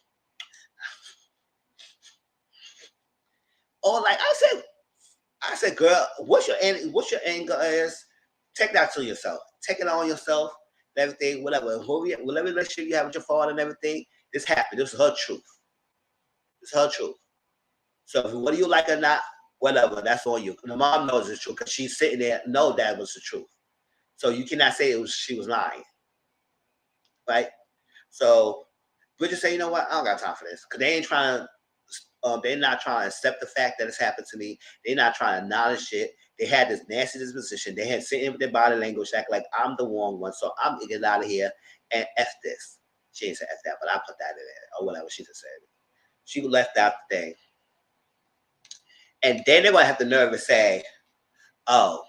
Oh, like I said, girl, what's your anger is? Take that to yourself. Take it on yourself, everything, whatever. Whatever relationship you have with your father and everything, this happened. This is her truth. It's her truth. So whether you like it or not, whatever, that's on you. The mom knows it's true because she's sitting there, know that was the truth. So you cannot say she was lying. Right? So Bridget say, you know what? I don't got time for this. Because they're not trying to accept the fact that it's happened to me. They're not trying to acknowledge it. They had this nasty disposition. They had sitting with their body language, act like I'm the wrong one. So I'm gonna get out of here and F this. She didn't say F that, but I put that in there or whatever she just said. She left out the thing. And then they're gonna have the nerve to say, oh,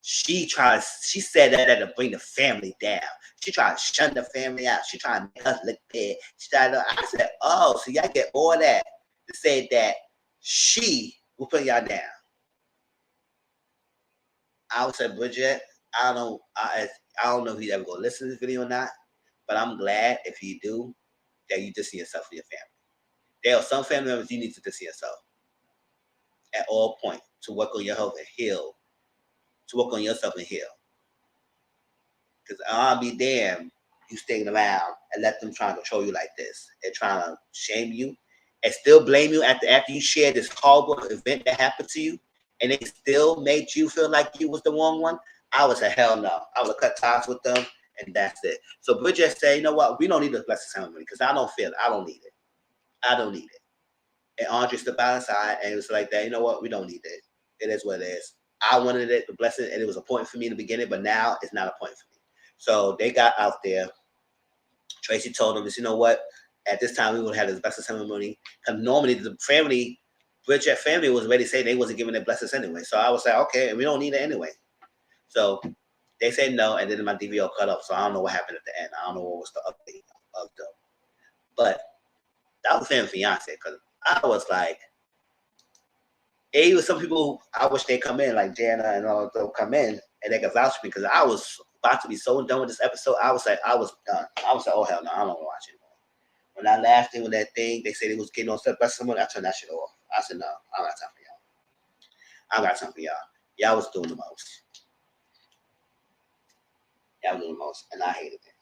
she said that to bring the family down. She tried to shut the family out. She tried to make us look bad. I said, oh, so y'all get all that to say that she will put y'all down. I would say, Bridget, I don't know if you ever go listen to this video or not, but I'm glad if you do that you distance yourself from your family. There are some family members you need to distance yourself at all points to work on your health and heal. To work on yourself and heal. Because I'll be damned you staying around and let them try to control you like this and trying to shame you and still blame you after you shared this horrible event that happened to you and they still made you feel like you was the wrong one. I would say, hell no. I would cut ties with them and that's it. So Bridget said, you know what? We don't need this blessing ceremony because I don't feel it. I don't need it. I don't need it. And Andre stepped outside and it was like that. You know what? We don't need it. It is what it is. I wanted it, the blessing, and it was a point for me in the beginning, but now it's not a point for me. So they got out there. Tracy told them, you know what? At this time, we would have this blessing ceremony. Because normally the family, Bridget family was ready to say they wasn't giving their blessings anyway. So I was like, okay, and we don't need it anyway. So they said no, and then my DVO cut off. So I don't know what happened at the end. I don't know what was the update of them. But that was family fiance because I was like, even some people, I wish they come in, like Jana and all they'll come in and they can vouch for me because I was about to be so done with this episode. I was like, I was done. I was like, oh hell no, I don't want to watch it anymore. When I laughed in with that thing, they said it was getting on stuff by someone. I turned that shit off. I said, no, I don't got time for y'all. I got time for y'all. Y'all was doing the most. Y'all was doing the most, and I hated it.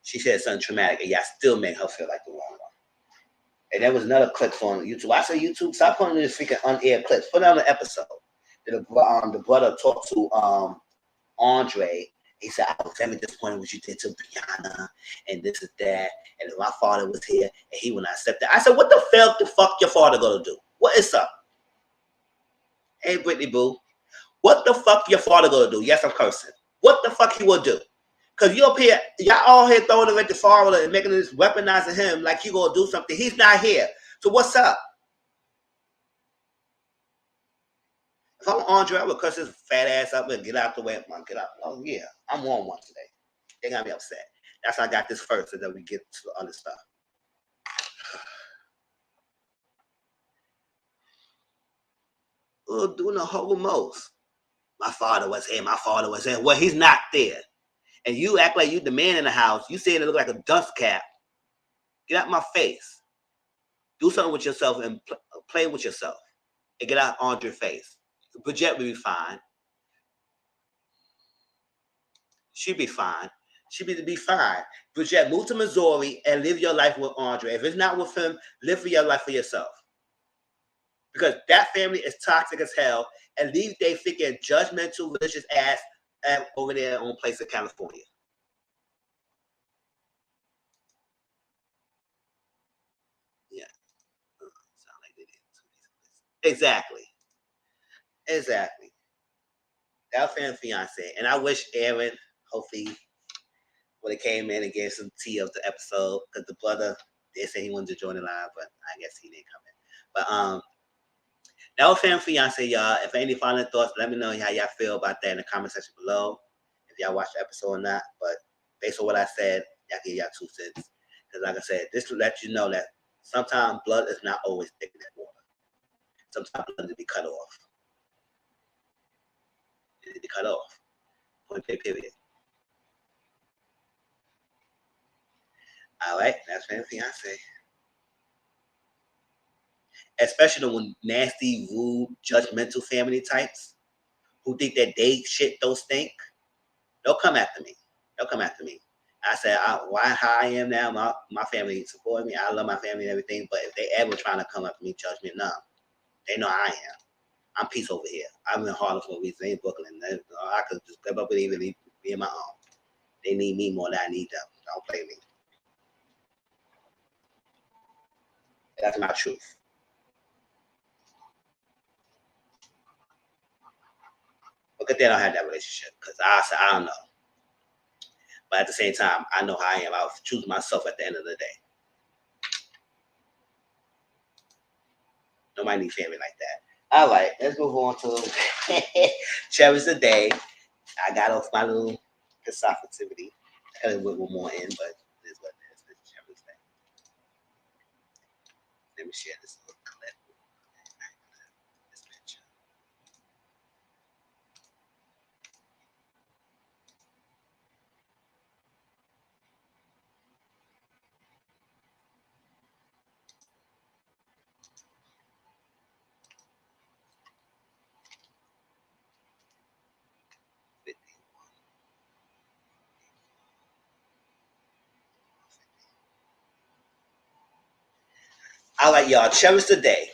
She said something traumatic, and y'all still made her feel like the wrong one. And there was another clip on YouTube. I said, YouTube, stop putting these freaking unaired clips. Put it on the episode. The brother talked to Andre. He said, I was very disappointed what you did to Brianna and this is that. And my father was here and he would not accept that. I said, what the fuck your father gonna do? What is up? Hey, Brittany Boo. What the fuck your father gonna do? Yes, I'm cursing. What the fuck he will do? Because you up here, y'all all here throwing him at the father and making this weaponizing him like he gonna do something. He's not here. So what's up? If I'm Andre, I would cuss his fat ass up and get out the way. Get out. Oh yeah, I'm on one today. They're gonna be upset. That's why I got this first, and then we get to the other stuff. Doing the whole most. My father was here. My father was here. Well, he's not there. And you act like you the man in the house. You say it look like a dust cap. Get out my face. Do something with yourself and play with yourself. And get out on your face. Bridget will be fine. She'd be fine. She'd be fine. Bridget, move to Missouri and live your life with Andre. If it's not with him, live for your life for yourself. Because that family is toxic as hell. And leave they freaking judgmental, religious ass over there on place in California. Yeah. Sound like they did. Exactly. That fan fiance. And I wish Aaron, hopefully, would have came in and gave some tea of the episode. Because the brother did say he wanted to join the line, but I guess he didn't come in. But that was fan fiance, y'all. If any final thoughts, let me know how y'all feel about that in the comment section below. If y'all watched the episode or not. But based on what I said, y'all give y'all 2 cents. Because like I said, this will let you know that sometimes blood is not always thicker than water. Sometimes blood needs to be cut off. It needs to be cut off. Point period. All right, that's fan fiance. Especially the nasty, rude, judgmental family types who think that they shit don't stink. They'll come after me. I said, how I am now, my family support me. I love my family and everything. But if they ever trying to come after me, judge me, no. They know I am. I'm peace over here. I'm in Harlem for a reason. They in Brooklyn. I could just give up with even be in my own. They need me more than I need them. Don't play me. That's my truth. Because they don't have that relationship. Because I don't know. But at the same time, I know how I am. I'll choose myself at the end of the day. Nobody needs family like that. All right, let's move on to Cherish the Day. I got off my little consecutivity. I had to put one more in, but it is what it is. It's Cherish Day. Let me share this little clip. This picture. All right, y'all. Cherish the Day.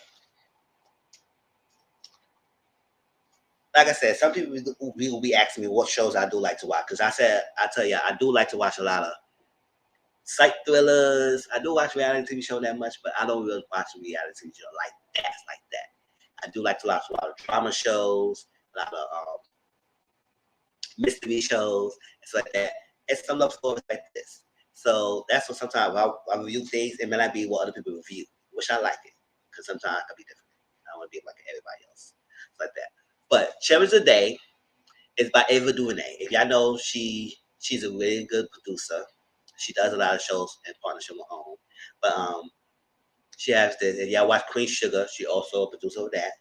Like I said, some people will be asking me what shows I do like to watch. Because I tell you, I do like to watch a lot of psych thrillers. I do watch reality TV show that much, but I don't really watch reality TV show like that. I do like to watch a lot of drama shows, a lot of mystery shows, and stuff like that. And some love stories like this. So that's what sometimes I review things. It may not be what other people review, which I like it. Because sometimes I can be different. I don't want to be like everybody else. It's like that. But Cherish the Day is by Ava DuVernay. If y'all know, she's a really good producer. She does a lot of shows in partnership with her own. But she has this. If y'all watch Queen Sugar, she also a producer of that.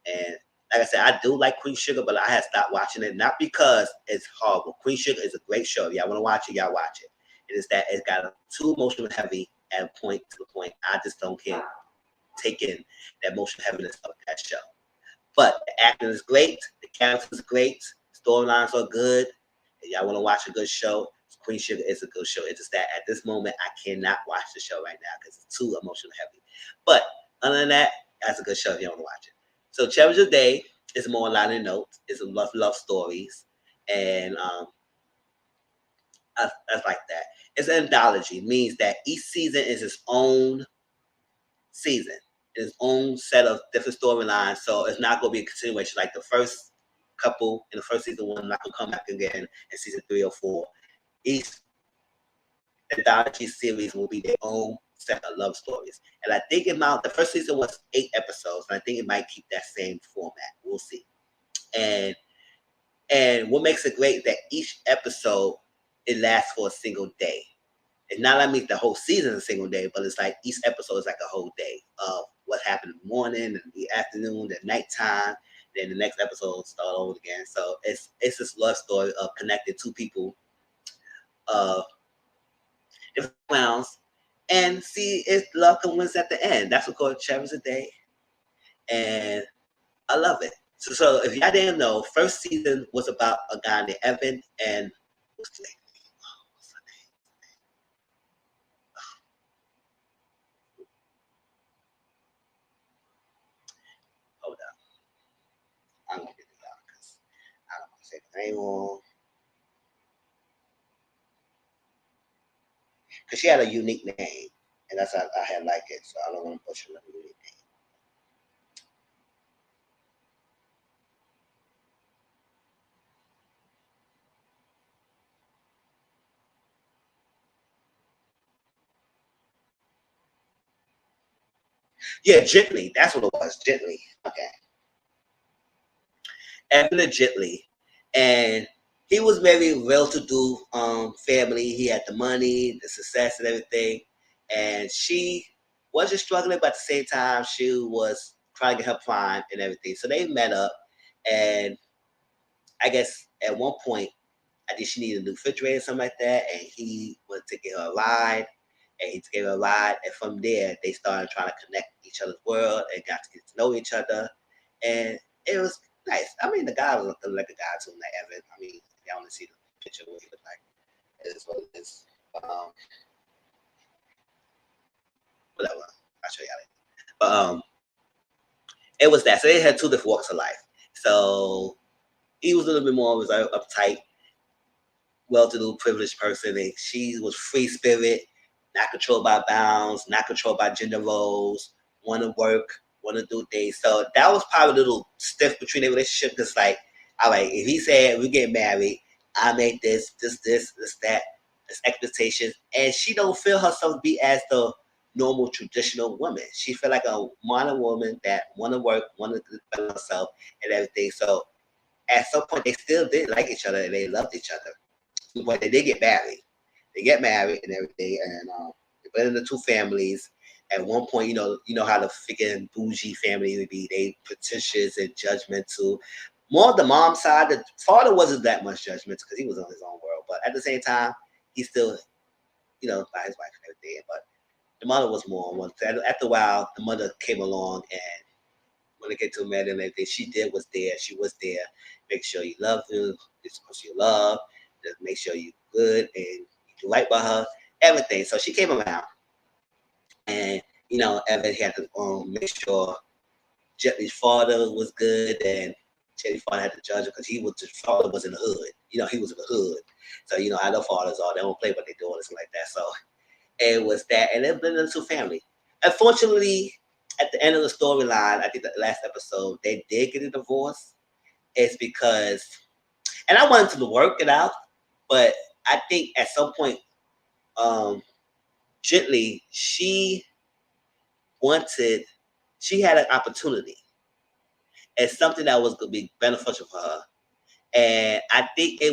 And like I said, I do like Queen Sugar, but I had stopped watching it. Not because it's horrible. Queen Sugar is a great show. If y'all want to watch it, y'all watch it. It is that it's got too emotional heavy at a point to the point I just don't care take in that emotional heaviness of that show. But the acting is great, the characters are great, storylines are good. If y'all want to watch a good show, Queen Sugar is a good show. It's just that at this moment, I cannot watch the show right now because it's too emotional heavy. But other than that, that's a good show if you want to watch it. So Cherish the Day is more lighter notes. It's a love stories. And I like that. It's an anthology. It means that each season is its own season, its own set of different storylines. So it's not going to be a continuation like the first couple in the first season one, not going to come back again in season 3 or 4. Each anthology series will be their own set of love stories. And I think the first season was 8 episodes, and I think it might keep that same format. We'll see. And what makes it great is that each episode, it lasts for a single day. It's not like the whole season is a single day, but it's like each episode is like a whole day of what happened in the morning, and the afternoon, the nighttime. Then the next episode start over again. So it's this love story of connecting two people, different clowns, and see if love can win at the end. That's what called Cherish a Day, and I love it. So if y'all didn't know, first season was about a guy named Evan and what's the name? Hold up. I'm gonna get it out because I don't want to say the name wrong. Because she had a unique name, and that's how I had like it. So I don't want to butcher another unique name. Yeah, Gently. That's what it was. Gently. Okay. Evan Gently, and he was very well-to-do family. He had the money, the success, and everything. And she wasn't struggling, but at the same time, she was trying to get her prime and everything. So they met up, and I guess at one point, I think she needed a new refrigerator or something like that, and he was taking her a ride, and he gave her a ride, and from there, they started trying to connect each other's world and got to get to know each other, and it was nice. I mean, the guy was looking like a guy too, like Evan. I mean, y'all want to see the picture of what he looked like. It is what it is. Um, Whatever. I'll show y'all later. But it was that. So they had two different walks of life. So he was a little bit more was uptight, well-to-do, privileged person, and she was free spirit, not controlled by bounds, not controlled by gender roles, want to work, want to do things. So that was probably a little stiff between their relationship. Because like, all right, if he said we get married, I make this, that, this expectations, and she don't feel herself to be as the normal traditional woman. She feel like a modern woman that want to work, want to develop herself and everything. So at some point, they still did like each other and they loved each other. But they did get married. They get married and everything, and they put in the two families. At one point, you know how the freaking bougie family would be. They pretentious and judgmental. More the mom side. The father wasn't that much judgmental because he was on his own world. But at the same time, he still, by his wife and everything. But the mother was more on one. After a while, the mother came along, and when it came to marriage and everything, she did was there. She was there. Make sure you love her. This person you love. Just make sure you good and you do right by her. Everything. So she came around, and Evan had to make sure Jetly's father was good, and Jetly's father had to judge him because his father was in the hood. He was in the hood. So how their fathers are. They don't play what they do or something like that. So it was that, and it blended into family. Unfortunately, at the end of the storyline, I think the last episode, they did get a divorce. It's because, and I wanted to work it out, but I think at some point, Gently, she had an opportunity and something that was going to be beneficial for her. And I think he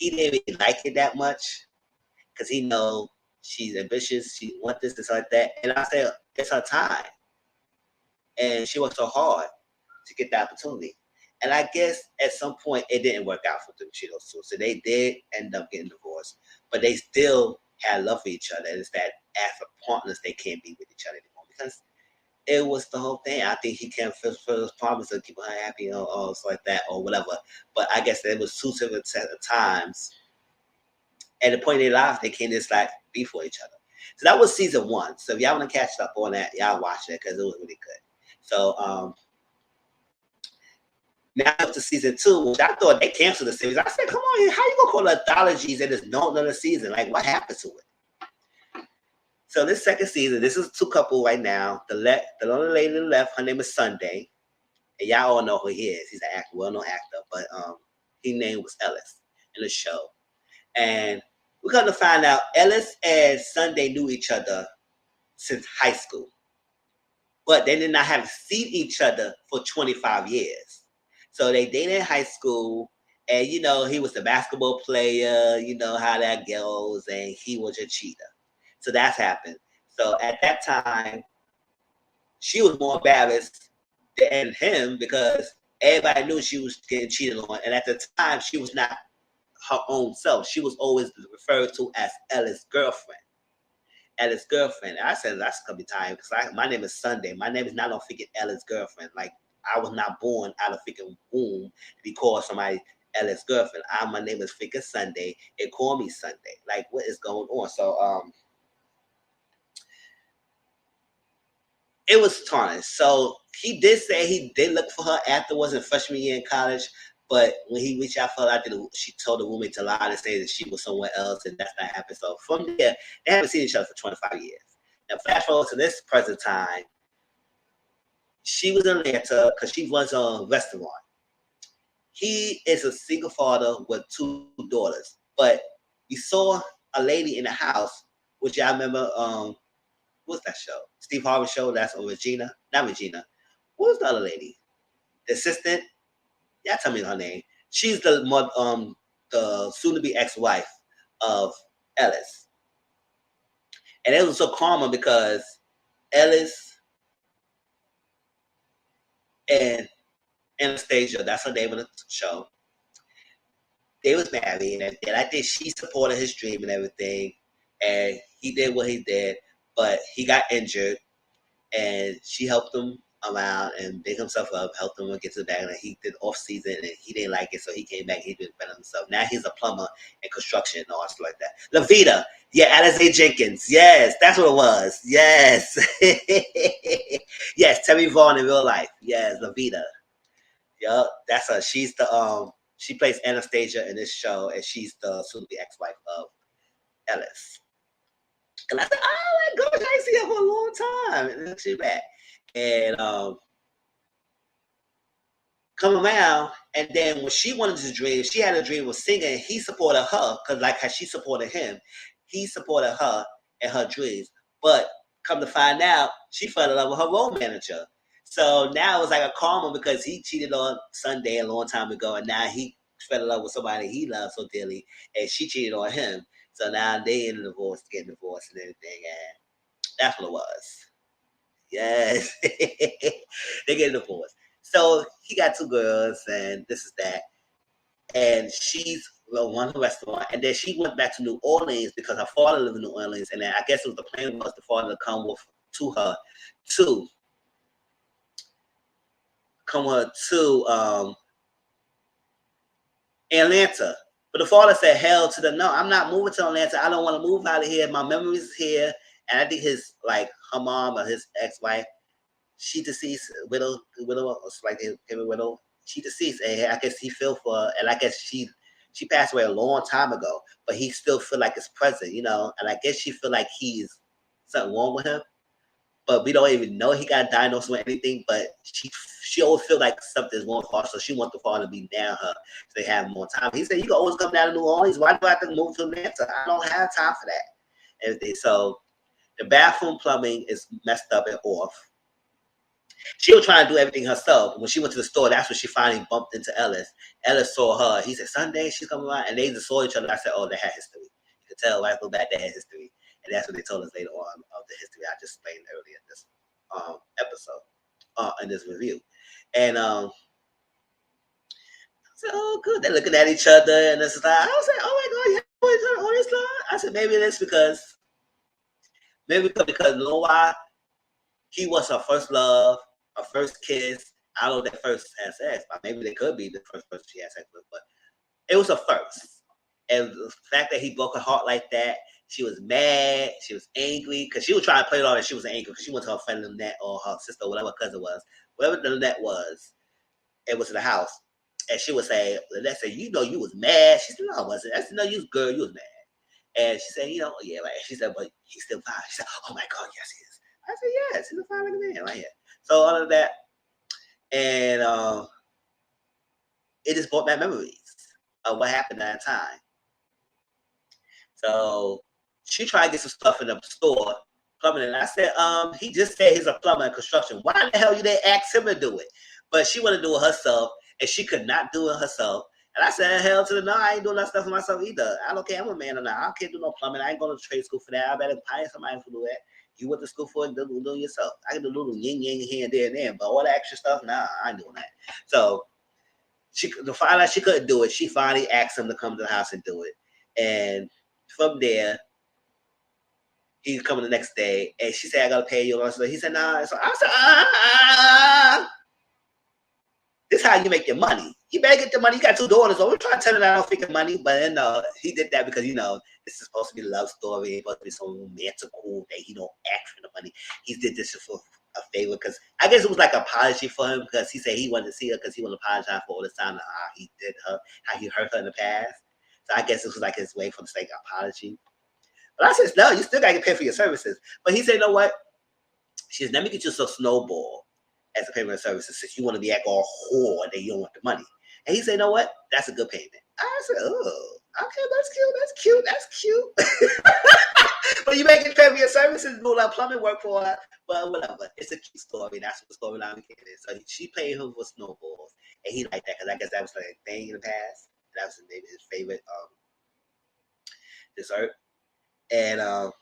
didn't really like it that much because he know she's ambitious, she wants this, like that. And I said, it's her time. And she worked so hard to get the opportunity. And I guess at some point it didn't work out for them, those two. So they did end up getting divorced, but they still had love for each other. And it's that as partners, they can't be with each other anymore because it was the whole thing. I think he can't fulfill his promise to keep her happy or stuff like that or whatever. But I guess it was two different times. At the point in their lives, they can't just like be for each other. So that was season 1. So if y'all want to catch up on that, y'all watch it because it was really good. So now up to season 2, which I thought they canceled the series. I said, come on, how you gonna call it anthologies and there's no another season? Like, what happened to it? So this second season, this is two couple right now. The only lady to the left, her name is Sunday. And y'all all know who he is. He's an actor, well-known actor, but his name was Ellis in the show. And we're gonna find out Ellis and Sunday knew each other since high school. But they did not have seen each other for 25 years. So they dated in high school, and you know, he was the basketball player, you know how that goes, and he was a cheater. So that's happened. So at that time, she was more embarrassed than him because everybody knew she was getting cheated on. And at the time, she was not her own self. She was always referred to as Ella's girlfriend. Ella's girlfriend. I said that's gonna be time because my name is Sunday. My name is not on freaking Ella's girlfriend. Like I was not born out of freaking womb to be called somebody Ella's girlfriend. My name is freaking Sunday. They call me Sunday. Like what is going on? So it was tarnished. So he did say he did look for her afterwards in freshman year in college. But when he reached out for her, she told the roommate to lie and say that she was somewhere else, and that's not happened. So from there, they haven't seen each other for 25 years. Now, fast forward to this present time, she was in Atlanta because she runs a restaurant. He is a single father with 2 daughters. But you saw a lady in the house, which I remember, what's that show? Steve Harvey show, that's on Regina. Not Regina. What was the other lady? The assistant? Yeah, tell me her name. She's the soon-to-be ex-wife of Ellis. And it was so common because Ellis and Anastasia, that's her name of the show, they was married, and I think she supported his dream and everything, and he did what he did, but he got injured, and she helped him around and big himself up, helped him get to the back, and he did off season, and he didn't like it, so he came back, he did better himself. Now he's a plumber and construction and all stuff like that. Lavita, yeah, Alize Jenkins, yes, that's what it was, yes. Yes, Terry Vaughn in real life, yes, Lavita. Yep, that's her. She's the she plays Anastasia in this show, and she's the soon-to-be ex-wife of Ellis. And I said, "Oh my gosh, I ain't seen her for a long time." And then she's back, and come around. And then when she wanted to dream, she had a dream of singing. He supported her because, like how she supported him, he supported her and her dreams. But come to find out, she fell in love with her role manager. So now it's like a karma because he cheated on Sunday a long time ago, and now he fell in love with somebody he loves so dearly, and she cheated on him. So now they in a divorce, getting divorced and everything, and that's what it was. Yes, they get divorced. So he got 2 girls, and this is that, and she's run the restaurant, and then she went back to New Orleans because her father lived in New Orleans, and then I guess it was the plan was the father to come to her to Atlanta. But the father said, hell to the no, I'm not moving to Atlanta. I don't want to move out of here. My memories is here. And I think her mom or his ex-wife, she deceased, widow, like him a widow. She deceased, and I guess he feel for her, and I guess she passed away a long time ago, but he still feel like it's present, you know, and I guess she feel like he's something wrong with him. But we don't even know he got diagnosed with anything. But she always feel like something's wrong with her, so she wants the father to be near her so they have more time. He said, "You can always come down to New Orleans. Why do I have to move to Atlanta? I don't have time for that." Everything. So the bathroom plumbing is messed up and off. She was trying to do everything herself. When she went to the store, that's when she finally bumped into Ellis. Ellis saw her. He said, "Sunday, she's coming around," and they just saw each other. I said, "Oh, they had history." You could tell right from back they had history. And that's what they told us later on of the history I just explained earlier in this episode, in this review. And I said, "Oh, good." They're looking at each other, and it's like, I was like, "Oh my God, yeah, on this line." I said, maybe it's because you know why? He was her first love, her first kiss. I don't know if that first had sex, but maybe they could be the first person she had sex with, but it was a first. And the fact that he broke her heart like that, she was mad, she was angry, because she was trying to play it off that she was angry because she went to her friend Lynette or her sister, whatever her cousin was, whatever the Lynette was, it was in the house. And she would say, Lynette said, "You know you was mad." She said, "No, I wasn't." I said, "No, you was girl, you was mad." And she said, "You know, yeah, right." She said, "But he's still fine." She said, "Oh my God, yes, he is." I said, "Yes, he's a fine looking man right here." So all of that, and it just brought back memories of what happened at that time. So she tried to get some stuff in the store, plumbing, and I said, he just said he's a plumber in construction. Why the hell you didn't ask him to do it? But she wanted to do it herself, and she could not do it herself. And I said, hell to the no, I ain't doing that stuff for myself either. I don't care, I'm a man or not. I can't do no plumbing. I ain't going to trade school for that. I better hire somebody to do that. You went to school for it, do it yourself. I can do a little yin yang here and there and there, but all the extra stuff, nah, I ain't doing that. So to find out she couldn't do it, she finally asked him to come to the house and do it. And from there, he's coming the next day, and she said, I gotta pay you. So he said, nah. So I said, this is how you make your money. You better get the money. You got 2 daughters. So we're trying to tell her that I don't think money, but then he did that because this is supposed to be a love story. It's supposed to be so romantical that he don't ask for the money. He did this for a favor because I guess it was like an apology for him because he said he wanted to see her because he wanted to apologize for all the time how he did her, how he hurt her in the past. So I guess it was like his way for the sake of apology. But I said, no, you still got to get paid for your services. But he said, you know what? She said, let me get you some Snowball as a payment of services since you want to be like all whore and then you don't want the money. And he said, you know what? That's a good payment. I said, oh, okay, that's cute. But you make it pay for your services, do a lot of plumbing work for her, but whatever. It's a cute story. That's what the storyline became. So she paid him for snowballs, and he liked that because I guess that was like a thing in the past. That was maybe his favorite dessert. And all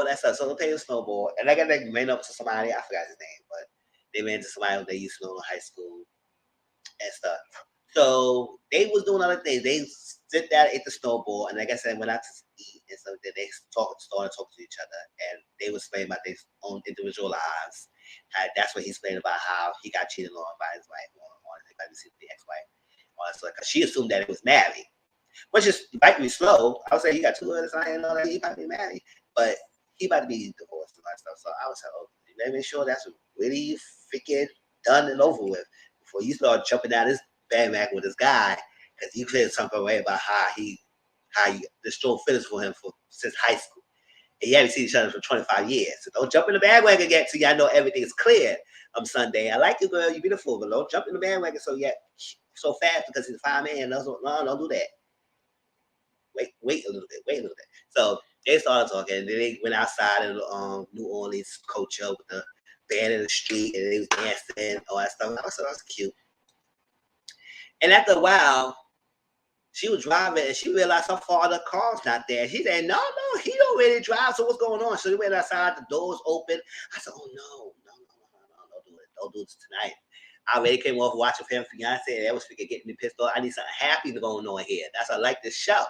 that stuff. So they paid him snowball, and I got they ran up to somebody. I forgot his name, but they ran to somebody they used to know in high school and stuff. So they was doing other things. They sit down, ate the snowball, and like I said, went out to eat, and so then they started talking to each other, and they was explaining about their own individual lives. That's what he explained about how he got cheated on by his wife, or the ex-wife. So, because she assumed that it was married, which is might be slow. I would say he got 2 others. I didn't know that he might be married, but he about to be divorced and all that stuff. So I was like, oh, let me make sure that's really freaking done and over with before you start jumping down this bandwagon with this guy, because you cleared something away about how you destroyed feelings for him since high school. And you haven't seen each other for 25 years. So don't jump in the bandwagon again till y'all know everything is clear on Sunday. I like you, girl. You're beautiful, but don't jump in the bandwagon so fast because he's a fine man. No, don't do that. Wait a little bit. So they started talking, and then they went outside in New Orleans culture with the band in the street, and they was dancing, all that stuff. I said, that's cute. And after a while, she was driving, and she realized her father's car's not there. She said, no, he don't really drive, so what's going on? So they went outside, the doors open. I said, oh, no, don't do this tonight. I already came off watching Fiancé, and that was getting me pissed off. I need something happy going on here. That's why I like this show.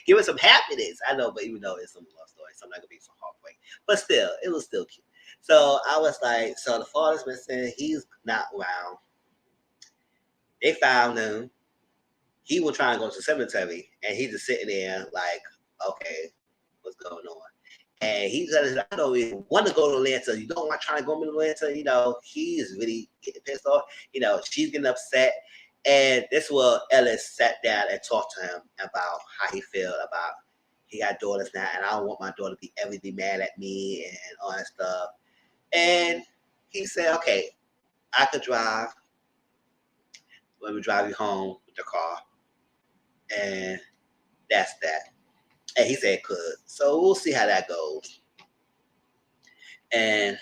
Give us some happiness. I know, but even though it's some love story, so I'm not going to be some heartbreak. But still, it was still cute. So I was like, so the father's missing. He's not around. They found him. He was trying to go to the cemetery, and he's just sitting there like, okay, what's going on? And he said, I don't even want to go to Atlanta. You don't want trying to go to Atlanta. He's really getting pissed off. She's getting upset. And this is where Ellis sat down and talked to him about how he felt about he got daughters now, and I don't want my daughter to be mad at me and all that stuff. And he said, okay, I could drive. Let me drive you home with the car. And that's that. And he said could. So we'll see how that goes. And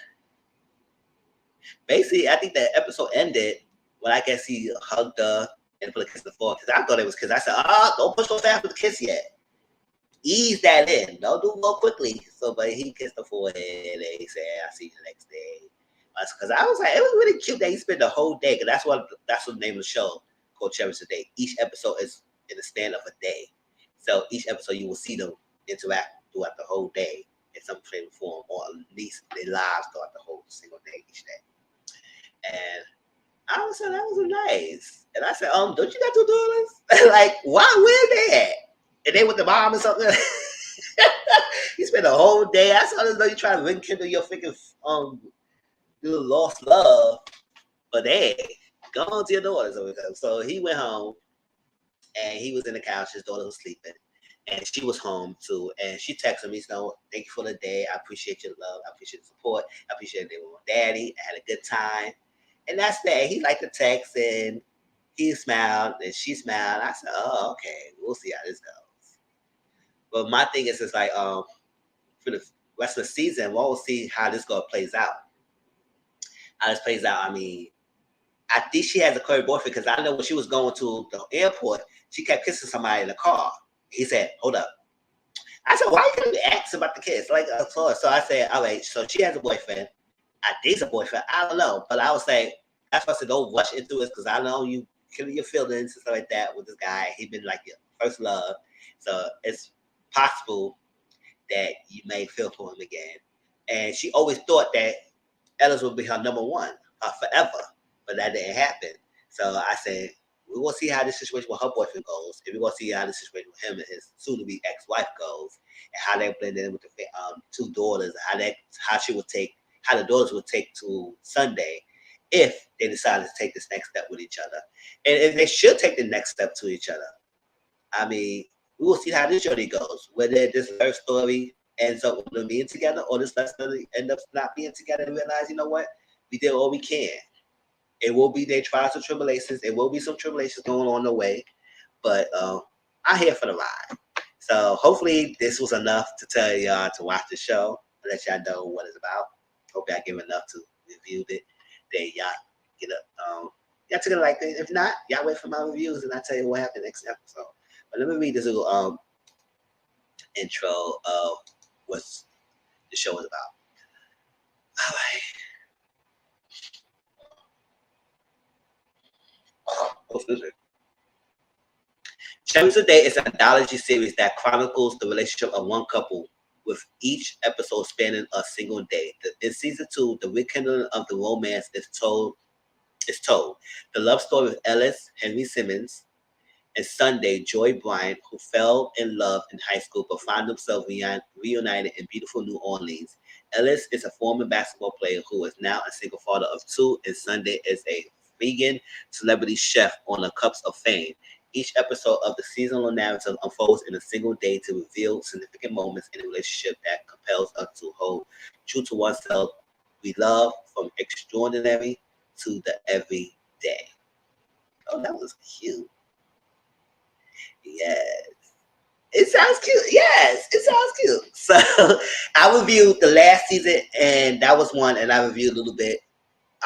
basically, I think that episode ended when I guess he hugged her and put a kiss on the forehead. Because I thought it was kiss. I said, don't push so fast with the kiss yet. Ease that in. Don't do it more quickly. So, but he kissed the forehead and he said, I'll see you the next day. Because I was like, it was really cute that he spent the whole day. Because that's what the name of the show called Cherish the Day. Each episode is in the span of a day. So each episode you will see them interact throughout the whole day in some shape or form, or at least their lives throughout the whole single day each day. And I was saying that was nice. And I said, don't you got 2 daughters? Like, where they at? And they with the mom or something? You spent the whole day. I saw this though you try to rekindle your freaking your lost love. But hey, go on to your daughters over there. So he went home. And he was in the couch. His daughter was sleeping. And she was home too. And she texted me, thank you for the day. I appreciate your love. I appreciate the support. I appreciate it with my daddy. I had a good time. And that's that. He liked the text and he smiled and she smiled. I said, oh, okay. We'll see how this goes. But my thing is, it's like, for the rest of the season, we'll see how this plays out. how this plays out. I mean, I think she has a current boyfriend because I know when she was going to the airport, she kept kissing somebody in the car. He said, "Hold up." I said, "Why you gonna ask about the kiss?" Like, so I said, "All right." So she has a boyfriend. I think it's a boyfriend. I don't know, but I was like, that's why I said don't rush into it because I know you killing your feelings and stuff like that with this guy. He been like your first love, so it's possible that you may feel for him again. And she always thought that Ellis would be her number one forever, but that didn't happen. So I said, we will see how this situation with her boyfriend goes, and we're gonna see how the situation with him and his soon-to-be ex-wife goes, and how they blend in with the two daughters, how the daughters would take to Sunday if they decided to take this next step with each other, and if they should take the next step to each other. I mean, we will see how this journey goes. Whether this love story ends up with them being together, or this love story ends up not being together, and realize, you know what, we did all we can. It will be their trials and tribulations. There will be some tribulations going on the way, but I'm here for the ride. So hopefully this was enough to tell y'all to watch the show, and let y'all know what it's about. Hope I give enough to review it. Then y'all get a y'all took it like that. If not, y'all wait for my reviews, and I'll tell you what happened next episode. But let me read this little intro of what the show is about. All right. Cherish Today is an anthology series that chronicles the relationship of one couple, with each episode spanning a single day. In season 2, the rekindling of the romance is told. The love story of Ellis Henry Simmons and Sunday Joy Bryant, who fell in love in high school but found themselves reunited in beautiful New Orleans. Ellis is a former basketball player who is now a single father of 2, and Sunday is a vegan celebrity chef on the Cups of Fame. Each episode of the seasonal narrative unfolds in a single day to reveal significant moments in a relationship that compels us to hold true to oneself. We love from extraordinary to the everyday. Oh, that was cute. Yes. It sounds cute. Yes, it sounds cute. So I reviewed the last season, and that was one, and I reviewed a little bit.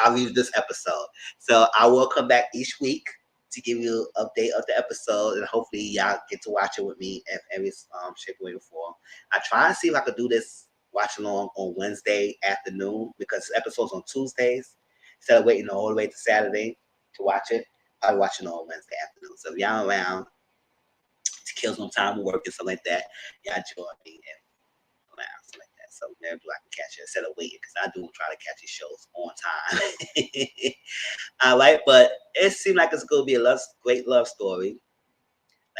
I reviewed this episode. So I will come back each week to give you an update of the episode, and hopefully y'all get to watch it with me in every shape, way, or form. I try to see if I could do this watch along on Wednesday afternoon because episodes on Tuesdays. Instead of waiting all the way to Saturday to watch it, I'll watch it on Wednesday afternoon. So if y'all around to kill some time of work and stuff like that, y'all join me and around stuff like that. So maybe I can catch it instead of waiting because I do try to catch these shows on time. All right, but it seemed like it's going to be a great love story.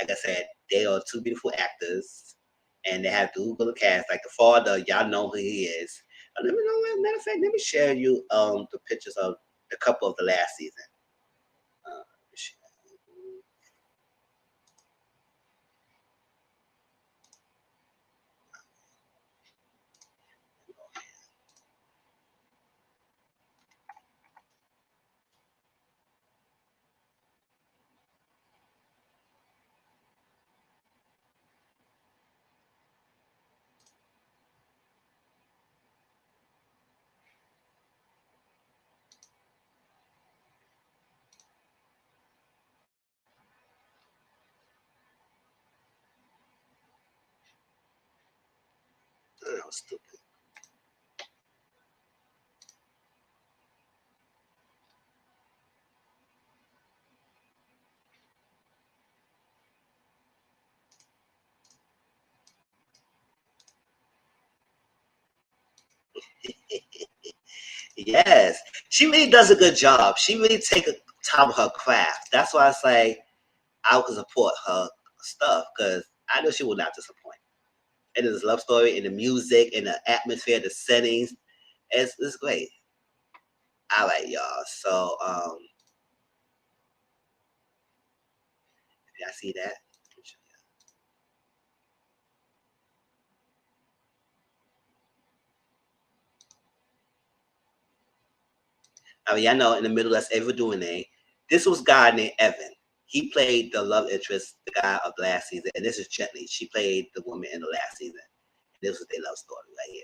Like I said, they are two beautiful actors, and they have the Google cast. Like the father, y'all know who he is. Let me know. Matter of fact, let me share you the pictures of the couple of the last season. That was stupid. Yes, she really does a good job. She really take a time of her craft. That's why I say I would support her stuff because I know she will not disappoint. It is a love story in the music, in the atmosphere, the settings. It's great. All right, y'all. So y'all see that? I mean, y'all know in the middle that's ever doing a. This was a guy named Evan. He played the love interest, the guy of last season, and this is Gently. She played the woman in the last season. And this was their love story right here.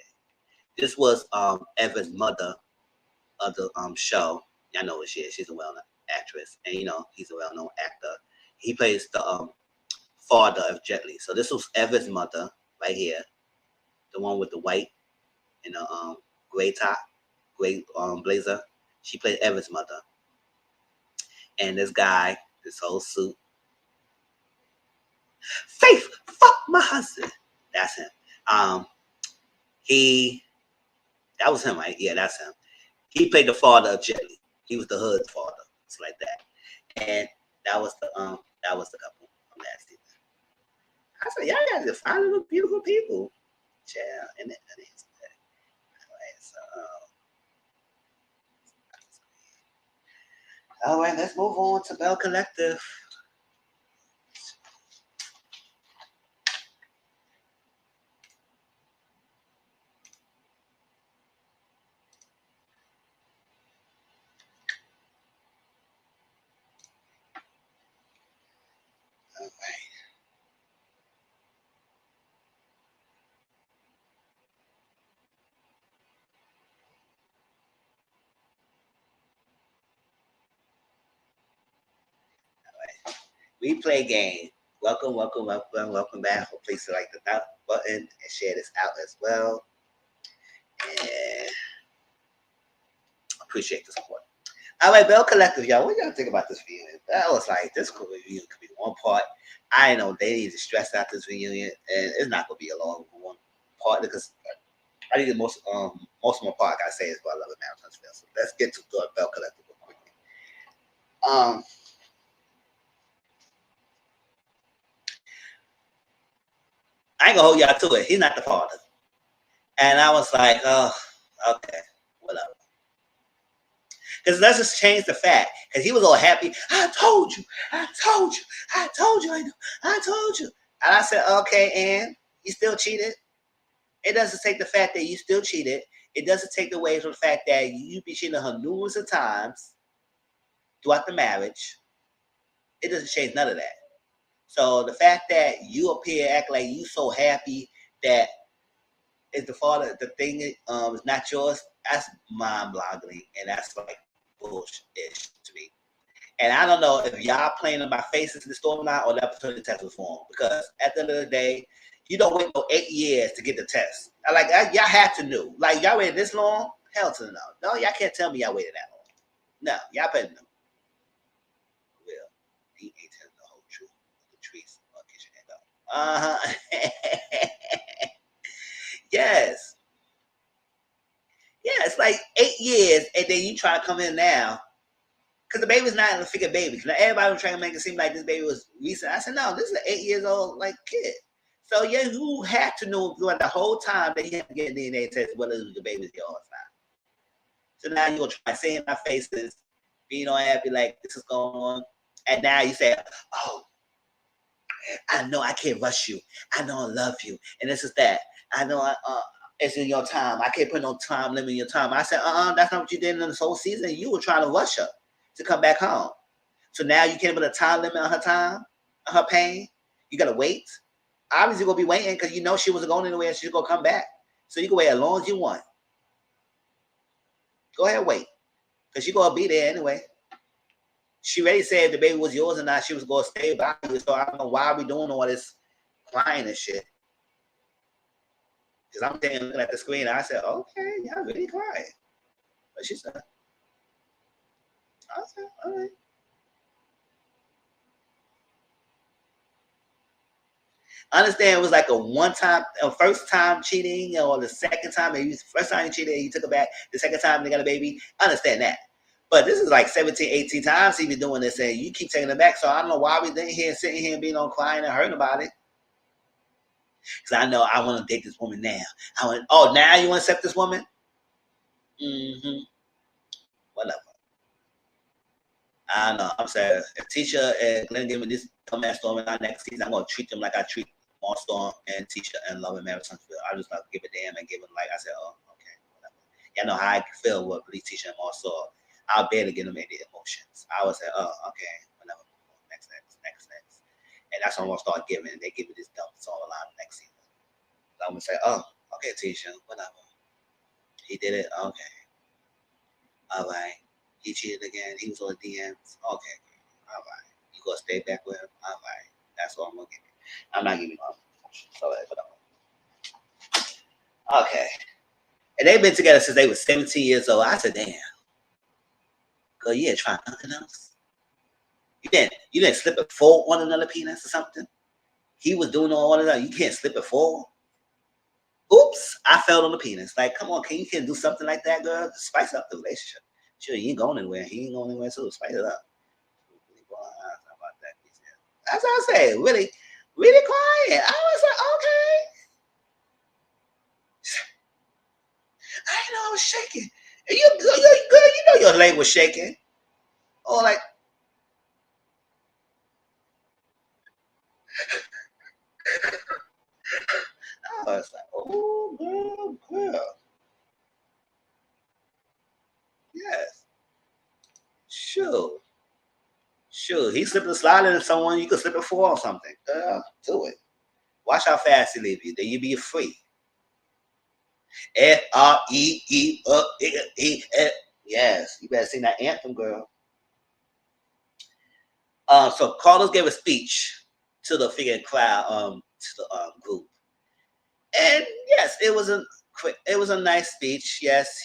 This was Evan's mother of the show. I know what she is. She's a well-known actress, and he's a well-known actor. He plays the father of Jet Li. So this was Ever's mother right here, the one with the white and the gray top, gray blazer. She played Ever's mother, and this guy, this whole suit. Faith, fuck my husband. That's him. That was him, right? Yeah, that's him. He played the father of Jet Li. He was the hood's father. It's like that. And that was the couple from last season. I said, y'all guys are fine little beautiful people. Child. And all right, let's move on to Belle Collective. All right. Replay game. Welcome back. Hopefully you like the button and share this out as well. And appreciate the support. All right, Belle Collective, y'all. What y'all think about this reunion? That was like, this reunion could be one part. I know they need to stress out this reunion, and it's not gonna be a long one part because I think the most of my part I gotta say is about Love and Marriage. So let's get to the Belle Collective real quickly. I ain't gonna hold y'all to it. He's not the father. And I was like, oh, okay, whatever. Because let's just change the fact. Because he was all happy. I told you. I told you. I told you. I told you. And I said, okay, and you still cheated? It doesn't take the fact that you still cheated. It doesn't take away from the fact that you be cheating her numerous of times throughout the marriage. It doesn't change none of that. So the fact that you appear act like you so happy that is the father, the thing is not yours, that's mind-boggling, and that's like bullshit to me. And I don't know if y'all playing in my faces in the store or not, or that paternity test was wrong. Because at the end of the day, you don't wait for 8 years to get the test. Y'all had to know. Like, y'all waited this long? Hell to the no. No, y'all can't tell me y'all waited that long. No, y'all better know. Well, he ain't telling the whole truth. The trees on kitchen end up. Yes. Yeah, it's like 8 years, and then you try to come in now. Because the baby's not a figure baby. Now, everybody was trying to make it seem like this baby was recent. I said, no, this is an 8 years old like kid. So yeah, you had to know throughout the whole time that you had to get a DNA test whether the baby's yours or not. So now you're gonna try saying our faces, being all happy like this is going on, and now you say, oh, I know I can't rush you. I know I love you, and this is that. I know it's in your time. I can't put no time limit in your time. I said, that's not what you did in this whole season. You were trying to rush her to come back home. So now you can't put a time limit on her time, on her pain. You gotta wait. Obviously, you're gonna be waiting because you know she wasn't going anywhere and she's gonna come back. So you can wait as long as you want. Go ahead and wait. Because she's gonna be there anyway. She already said if the baby was yours or not, she was gonna stay by you. So I don't know why we doing all this crying and shit. Because I'm standing looking at the screen and I said, okay, y'all really crying. But she said, I said, all right. I understand it was like a first time cheating, or the second time, maybe the first time you cheated and you took it back, the second time they got a baby. I understand that. But this is like 17, 18 times he been doing this and you keep taking it back. So I don't know why we sitting here and being on crying and hurting about it. Because I know I want to date this woman now. Now you want to accept this woman? Mm-hmm. Whatever. I don't know. I'm saying if Tisha and Glenn give me this dumbass story next season, I'm gonna treat them like I treat Marstorm and Tisha and Love and Marriage Huntsville. I just like give a damn and give it like I said, oh, okay, whatever. Y'all know how I feel with Tisha and Marstorm. I'll barely get them any emotions. I would say, oh, okay, whatever. Next. And that's what I'm gonna start giving. They give me this dumb song line next season. So I'm gonna say, oh, okay, Tisha, whatever. He did it, okay. All right. He cheated again. He was on DMs. Okay. All right. You gonna stay back with him? All right. That's what I'm gonna give you. I'm not giving you all. So okay. And they've been together since they were 17 years old. I said, damn, girl, you ain't trying nothing else. You didn't slip a four on another penis or something. He was doing all of that. You can't slip a four. Oops, I fell on the penis. Like, come on, you can do something like that, girl. Spice up the relationship. Sure, you ain't going anywhere. He ain't going anywhere too. Spice it up. That's what I say. Really, really quiet. I was like, okay. I didn't know I was shaking. And you good, you know your leg was shaking. Or like, I was like, oh, girl. Yes. Sure. Sure. He slipped and sliding into someone, you could slip and fall or something. Girl, do it. Watch how fast he leave you. Then you be free. F-R-E-E-E-F. Yes. You better sing that anthem, girl. So Carlos gave a speech to the figure crowd, to the group. And yes, it was a nice speech. Yes,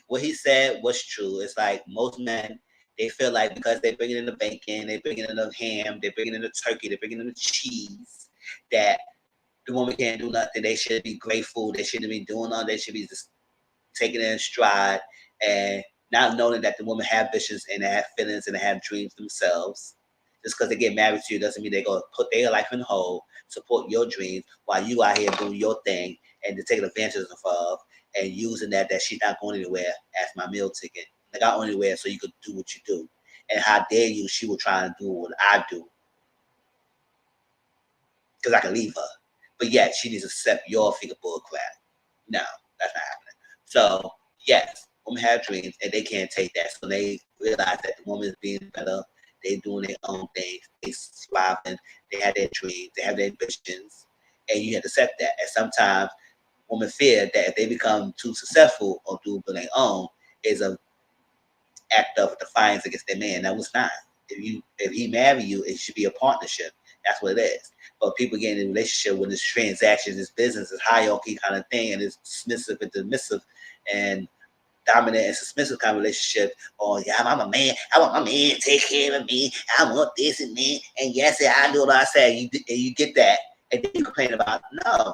what he said was true. It's like most men, they feel like because they're bringing in the bacon, they're bringing in the ham, they're bringing in the turkey, they're bringing in the cheese, that the woman can't do nothing. They should be grateful. They shouldn't be doing all. They should be just taking it in stride and not knowing that the women have visions and they have feelings and they have dreams themselves. Just because they get married to you doesn't mean they're going to put their life in hold, support your dreams while you out here doing your thing and to take advantage of and using that she's not going anywhere as my meal ticket. Like I only wear so you could do what you do. And how dare you, she will try and do what I do because I can leave her. But yet she needs to accept your figure bull crap. No, that's not happening. So yes, women have dreams and they can't take that. So they realize that the woman is being better. They're doing their own things. They surviving. They have their dreams. They have their ambitions, and you have to accept that. And sometimes women fear that if they become too successful or do their own, is a act of defiance against their man. That was not. If he marry you, it should be a partnership. That's what it is. But people get in a relationship when it's transactions, it's business, it's hierarchy kind of thing, and it's submissive and submissive and dominant and submissive kind of relationship. Or yeah, I'm a man. I want my man to take care of me. I want this and that. And yes, I do what I say. You get that, and then you complain about it. No.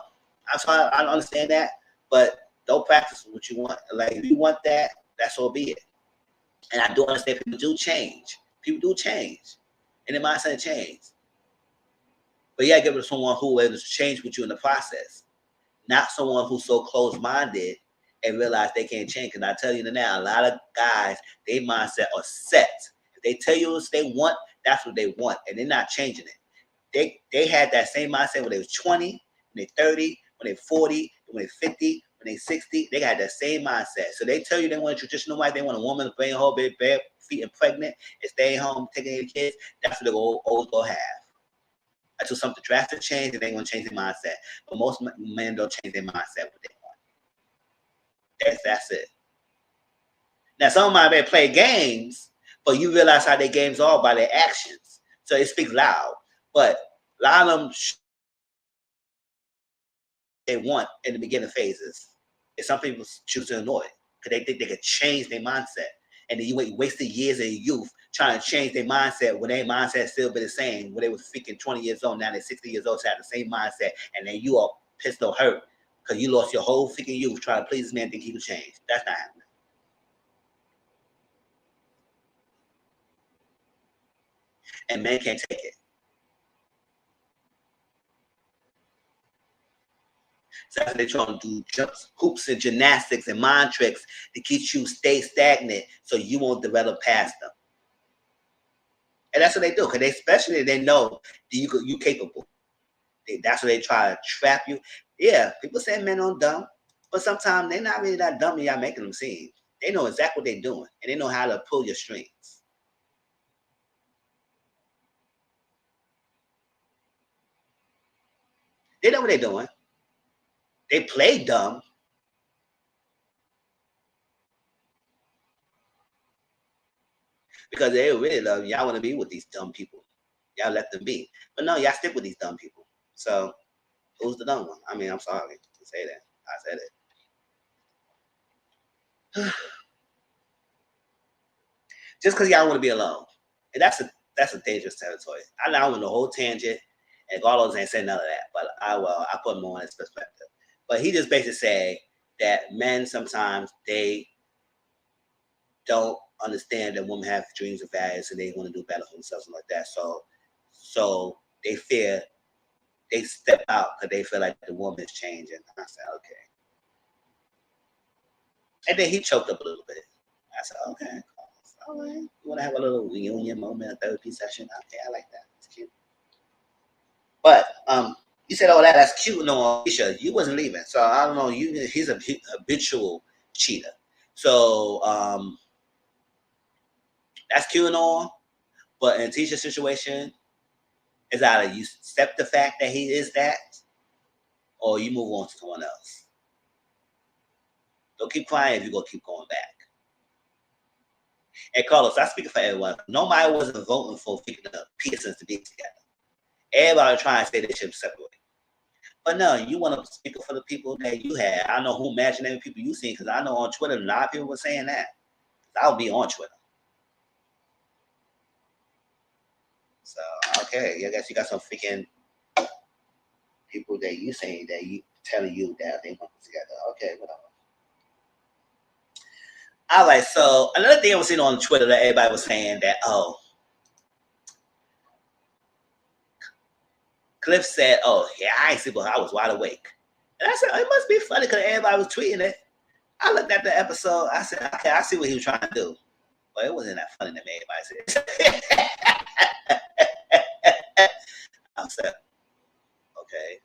I'm sorry, I don't understand that, but don't practice what you want. Like if you want that, that's all be it. And I do understand people do change. People do change, and their mindset change. But yeah, give it to someone who will change with you in the process, not someone who's so close-minded and realize they can't change. Because I tell you now, a lot of guys, their mindset are set. If they tell you what they want, that's what they want, and they're not changing it. They had that same mindset when they was 20, when they 30, when they 40, when they 50, when they 60. They got that same mindset. So they tell you they want a traditional wife, they want a woman to bring home bare feet and pregnant and staying home, taking care of kids. That's what they're always going to have. Until something drastic change, and they're going to change their mindset. But most men don't change their mindset what they want. That's it. Now, some might play games, but you realize how their games are by their actions. So it speaks loud. But a lot of them they want in the beginning phases. And some people choose to ignore it because they think they could change their mindset. And then you wasted years of youth trying to change their mindset when their mindset still been the same. When they was freaking 20 years old, now they're 60 years old, so have the same mindset. And then you are pissed or hurt because you lost your whole freaking youth trying to please this man, think he would change. That's not happening. And men can't take it. So that's what they're trying to do jumps, hoops, and gymnastics and mind tricks to keep you stay stagnant so you won't develop past them. And that's what they do, because especially they know that you capable. That's what they try to trap you. Yeah, people say men are dumb, but sometimes they're not really that dumb. Y'all making them seem. They know exactly what they're doing, and they know how to pull your strings. They know what they're doing. They play dumb. because they really love you. Y'all want to be with these dumb people. Y'all let them be. But no, y'all stick with these dumb people. So who's the dumb one? I mean, I'm sorry to say that. I said it. Just because y'all want to be alone. And that's a dangerous territory. I know I went the whole tangent, and Carlos ain't said none of that, but I put more on his perspective. But he just basically said that men sometimes they don't understand that women have dreams and values and they want to do better for themselves and like that. So they fear, they step out because they feel like the woman is changing. I said, okay. And then he choked up a little bit. I said, okay. All right. You want to have a little reunion moment, a therapy session? Okay, I like that. It's cute. But you said, "Oh, that's cute." No, Alicia, you wasn't leaving, so I don't know. He's a habitual cheater. So that's cute and all, but in Tisha's situation, it's either you accept the fact that he is that, or you move on to someone else. Don't keep crying if you're gonna keep going back. And Carlos, I speak for everyone. Nobody wasn't voting for the Petersons to be together. Everybody trying to say they should separate. But no, you want to speak for the people that you had. I know who imaginary people you seen, because I know on Twitter a lot of people were saying that. I would be on Twitter. So okay, I guess you got some freaking people that you saying that you telling you that they want together. Okay, whatever. All right, so another thing I was seeing on Twitter that everybody was saying that, oh, Cliff said, oh, yeah, I ain't sleep, but I was wide awake. And I said, oh, it must be funny because everybody was tweeting it. I looked at the episode. I said, okay, I see what he was trying to do. But it wasn't that funny to me. Everybody said. I said, okay.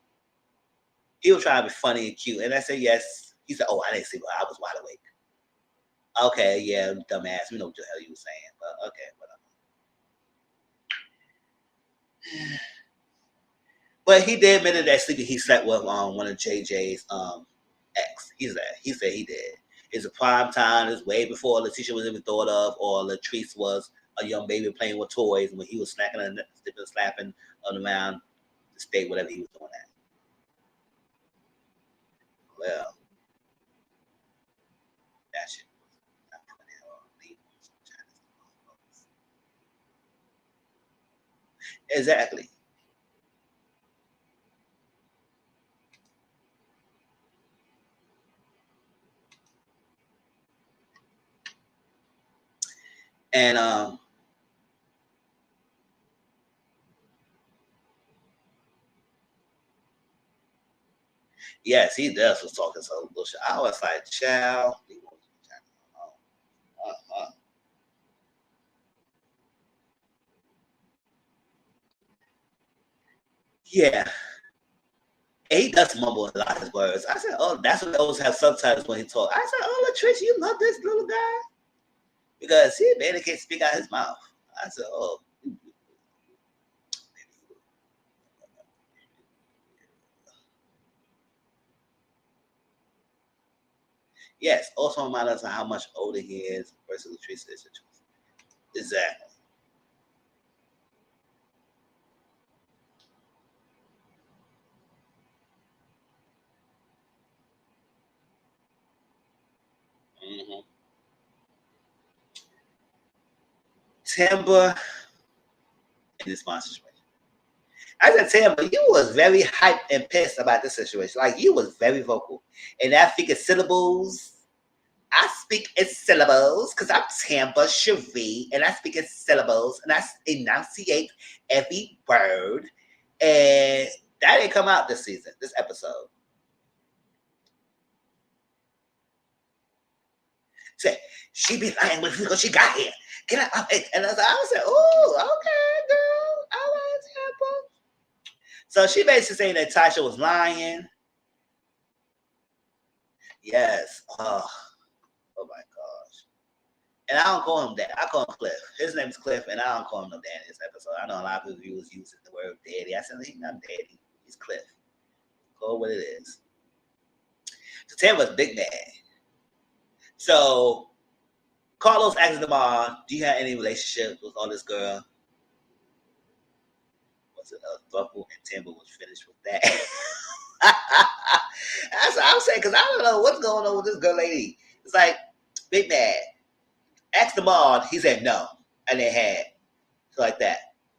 He was trying to be funny and cute. And I said, yes. He said, oh, I didn't sleep, but I was wide awake. Okay, yeah, dumbass. We know what the hell you were saying. But okay, whatever. But he did admit that he slept with one of JJ's ex. He said he did. It's a prime time. It's way before Letitia was even thought of, or Latrice was a young baby playing with toys when he was smacking and slapping around the state, whatever he was doing that. Well, that shit was not funny at all. Exactly. And yes, he does was talking so bullshit. I was like, child. Yeah. And he does mumble a lot of his words. I said, oh, that's what those have subtitles when he talk. I said, oh, Latrice, you love this little guy? Because he barely can't speak out his mouth. I said, oh. Yes, also remind us of how much older he is versus Latrice is. Exactly. Mm-hmm. Timber in this monster situation. I said, Timber, you was very hyped and pissed about this situation. Like, you was very vocal. And that figure syllables, I speak in syllables because I'm Tampa Cherie and I speak in syllables and I enunciate every word. And that didn't come out this season, this episode. Say, she be lying with me because she got here. Get out. And I said, oh, okay, girl. All right, Tampa. So she basically saying that Tasha was lying. Yes. Oh my gosh. And I don't call him that. I call him Cliff. His name is Cliff, and I don't call him no daddy this episode. I know a lot of people was using the word daddy. I said, he's not daddy. He's Cliff. Call what it is. So Tampa's big man. So Carlos asked Demar, do you have any relationship with all this girl? Was it a throuple? And Timber was finished with that. That's what I'm saying, because I don't know what's going on with this girl lady. It's like, Big Mad. Asked Demar, he said no. And they had. So like that.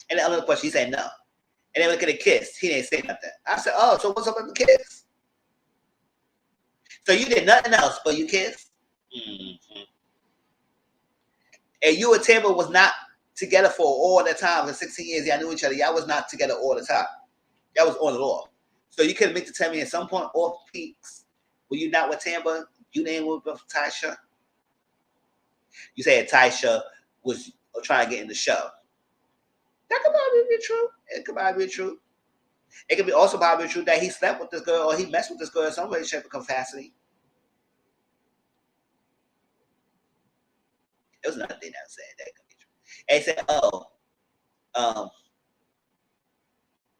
And the other question, he said no. And then we look at a kiss. He didn't say nothing. I said, oh, so what's up with the kiss? So you did nothing else but you kissed? Mm-hmm. And you and Timber was not together for all the time. For 16 years, y'all knew each other. Y'all was not together all the time. Y'all was on and off. So you could admit to tell me at some point off peaks, were you not with Timber? You didn't with Tasha? You said Tasha was trying to get in the show. That could probably be true. It could probably be true. It could be also probably true that he slept with this girl or he messed with this girl in some way, shape, or capacity. It was another thing that was saying that could be true. And he said, oh,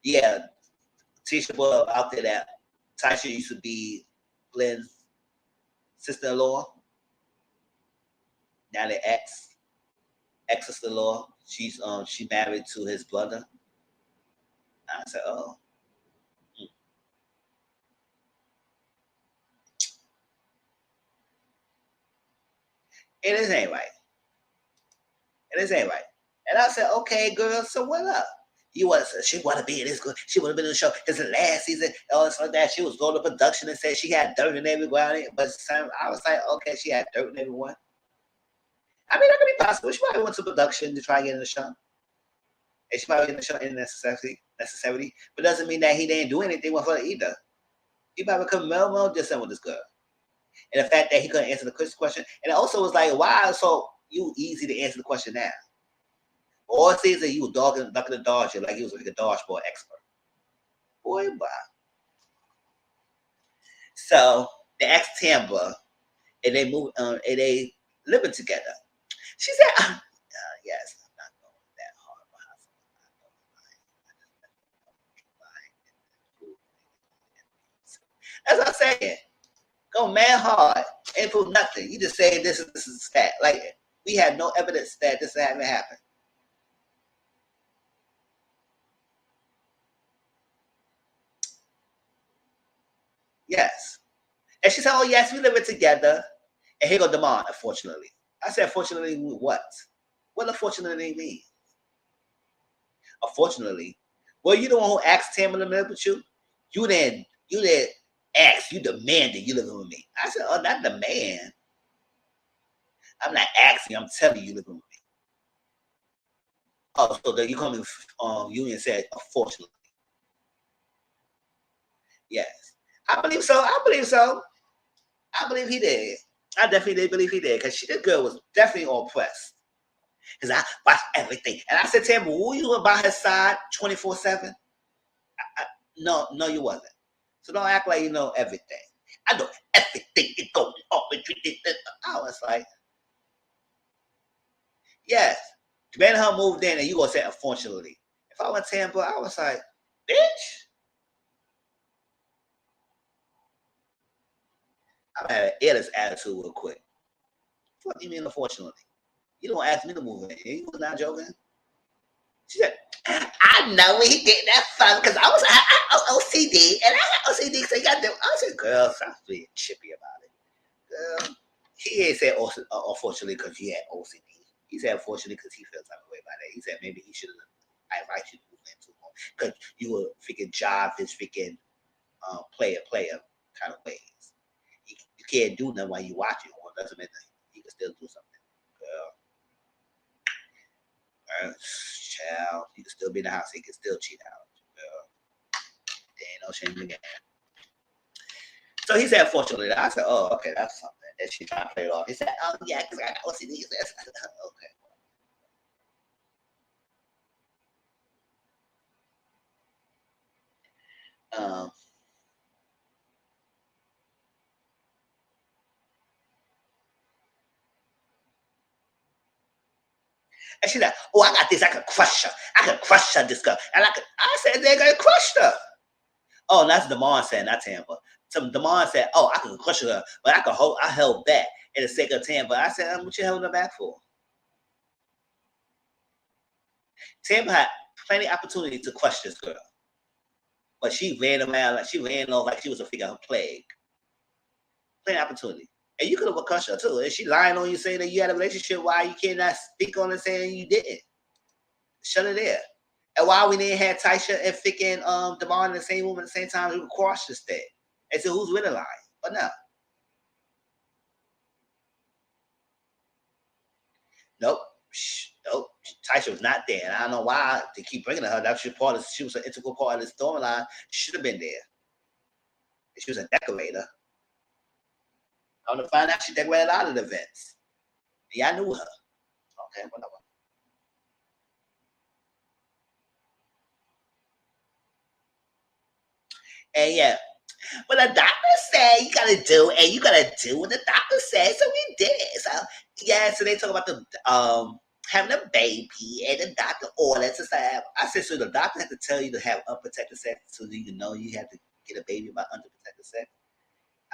yeah, Tisha Boy out there that Tasha used to be Glenn's sister-in-law. Now they're ex-sister-in-law. She's she married to his brother. I said, oh. It is ain't right. It is ain't right. And I said, okay, girl, so what up? She want to be in this good. She would have been in the show. It's the last season. All this like that. She was going to production and said she had dirt in everywhere. But I was like, okay, she had dirt in everyone. I mean, that could be possible. She probably went to production to try to get in the show. And she probably in the show in necessity. But doesn't mean that he didn't do anything with her either. He probably couldn't well just with this girl. And the fact that he couldn't answer the question. And it also was like, why so you easy to answer the question now? All season you were ducking the dodge like he was like a dodgeball expert. Boy, wow. So they asked Tampa, and they moved and they living together. She said, yes, I'm not going that hard behind. As I'm saying, go man hard and prove nothing. You just say this is a stat. Like we have no evidence that this hasn't happened. Yes. And she said, oh, yes, we live it together. And here go Demond, unfortunately. I said, unfortunately, what? What unfortunately mean? Unfortunately. Well, you the one who asked Tamara to live with you. You didn't ask. You demanded you live with me. I said, oh, not demand. I'm not asking. I'm telling you live with me. Oh, so that you come in union said, unfortunately. Yes. I believe so. I believe he did. I definitely did believe he did because this girl was definitely oppressed. Because I watched everything. And I said to him, were you by his side 24/7? No, you wasn't. So don't act like you know everything. I know everything is going on. I was like, yes. Benham moved in and you gonna say unfortunately. If I went to Tampa, I was like, bitch. I had an airless attitude real quick. What do you mean, unfortunately? You don't ask me to move in. You was not joking. She said, I know where he getting that from because I was OCD and I got OCD so you got them. I said, girl, stop being chippy about it. Girl, he ain't said unfortunately because he had OCD. He said unfortunately because he felt type of way about that. He said maybe he should have invited you to move in too long because you were freaking job his freaking player kind of ways. You can't do nothing while you watching. Or it doesn't mean that you can still do something. Child, you can still be in the house. He can still cheat out. There ain't no shame in the game. So he said, fortunately, I said, oh, okay, that's something. And she tried to play it off. He said, oh, yeah, because I got OCD. Okay. And she's like, oh, I got this. I can crush her. I can crush her, this girl. And I said, they're going to crush her. Oh, that's Demar saying, not Tampa. Some Damon said, "Oh, I could crush her, but I held back in the sake of Tam." But I said, "What you holding her back for?" Tam had plenty of opportunity to crush this girl, but she ran around like she ran off like she was a figure of plague. Plenty of opportunity. And you could have crushed her too. Is she lying on you saying that you had a relationship? Why you cannot speak on it saying you didn't? Shut it there. And why we didn't have Taisha and Fick and Devon in the same room at the same time, we would cross this thing. And so who's really lying? But no. Nope. Nope. Taisha was not there. And I don't know why they keep bringing her. That she was an integral part of the storyline. She should have been there. She was a decorator. I want to find out she decorated a lot of the events. Yeah, I knew her. Okay, whatever. And yeah, but the doctor said you gotta do, and you gotta do what the doctor said. So we did. So yeah, so they talk about the having a baby, and the doctor orders to say. I said, so the doctor had to tell you to have unprotected sex, so you know you have to get a baby by unprotected sex.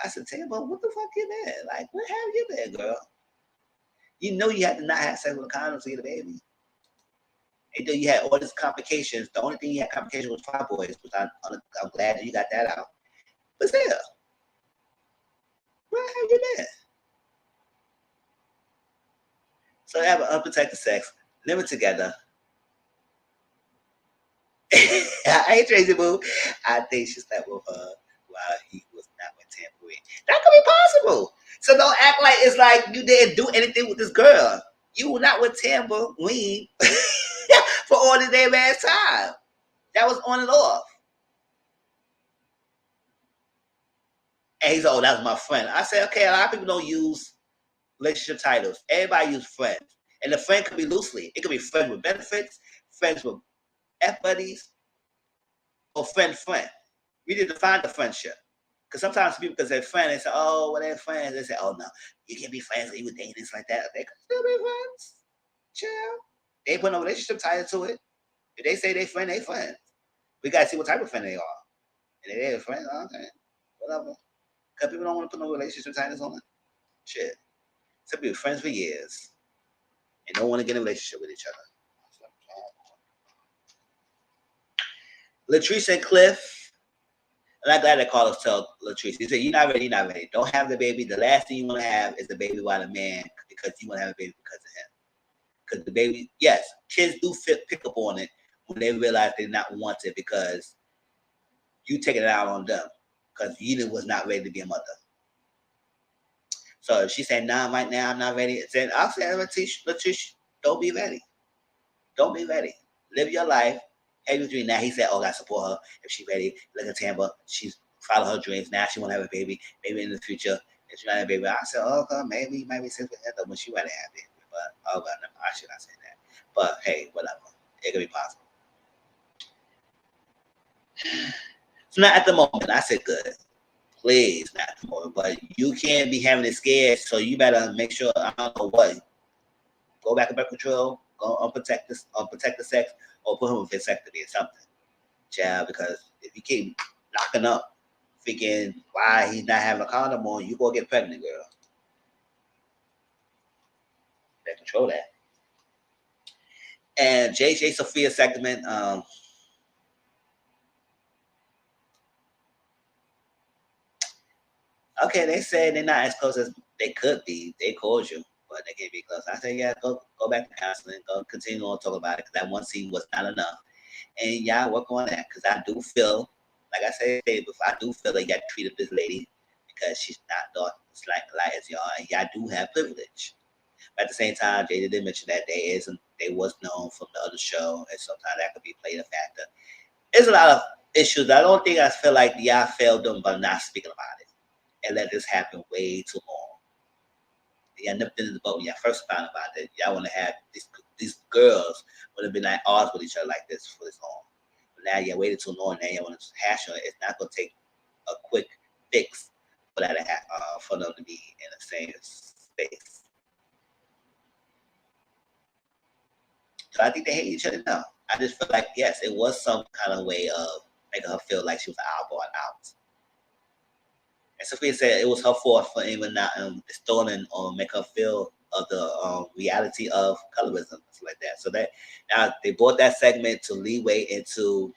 I said, Tam, but what the fuck you been? Like, what have you been, girl? You know you had to not have sex with a condom to get a baby. And then you had all these complications. The only thing you had complications was fibroids, which I'm glad that you got that out. But still, where have you been? So they have an unprotected sex, living together. I ain't Tracy Boo. I think she slept with her while he was not with Tambourine. That could be possible. So don't act like it's like you didn't do anything with this girl. You were not with Tambourine for all this damn ass time. That was on and off. And he's, oh, that was my friend. I said, okay, a lot of people don't use relationship titles. Everybody use friends. And the friend could be loosely. It could be friends with benefits, friends with F buddies, or friend. We need to define the friendship. Because sometimes people, because they're friends, they say, oh, well, they're friends. They say, oh, no, you can't be friends with dating this like that. They could still be friends. Chill. They ain't put no relationship title to it. If they say they friend, they friends. We got to see what type of friend they are. And if they're friends, okay, whatever. Because people don't want to put no relationship titles on it. Shit. Some people friends for years and don't want to get in a relationship with each other. Latrice and Cliff, and I'm glad they call us tell Latrice. He said, you're not ready, you're not ready. Don't have the baby. The last thing you want to have is the baby by the man because you want to have a baby because of him. Because the baby, yes, kids do pick up on it when they realize they're not wanted because you taking it out on them because you was not ready to be a mother. So if she said, nah, right now I'm not ready, then I'll say, Latrice, don't be ready. Don't be ready. Live your life. Have your dream. Now he said, oh, I support her. If she's ready, look at Tampa. She's follow her dreams. Now she want to have a baby. Maybe in the future, if she want to have a baby. I said, oh, okay, maybe you might be since with Heather when she want to have a baby. But, oh, God, no, I should not say that. But, hey, whatever. It could be possible. So not at the moment. I said good. Please, not at the moment. But you can't be having it scared, so you better make sure, I don't know what. Go back to birth control, go unprotect the sex, or put him with vasectomy or something. Child, because if you keep knocking up, thinking why he's not having a condom on, you gonna get pregnant, girl. Better control that. And JJ Sophia segment, okay, they say they're not as close as they could be. They called you, but they can't be close. I said, yeah, go back to counseling, go continue on talk about it because that one scene was not enough. And y'all work on that because I do feel, like I said before, I do feel like y'all treated this lady because she's not thought like as y'all, and y'all do have privilege. But at the same time, Jada did mention that they was known from the other show, and sometimes that could be played a factor. There's a lot of issues. I don't think I feel like y'all failed them by not speaking about it and let this happen way too long. Y'all nipped into the boat when y'all first found about it. Y'all want to have these girls would have been at odds with each other like this for this long. But now you waited too long. Now you want to hash on it. It's not going to take a quick fix for that to happen, for them to be in the same space. So I think they hate each other now. I just feel like yes, it was some kind of way of making her feel like she was an oddball out. And Sophia said it was her fault for even not installing or make her feel of the reality of colorism and stuff like that. So that now they brought that segment to leeway into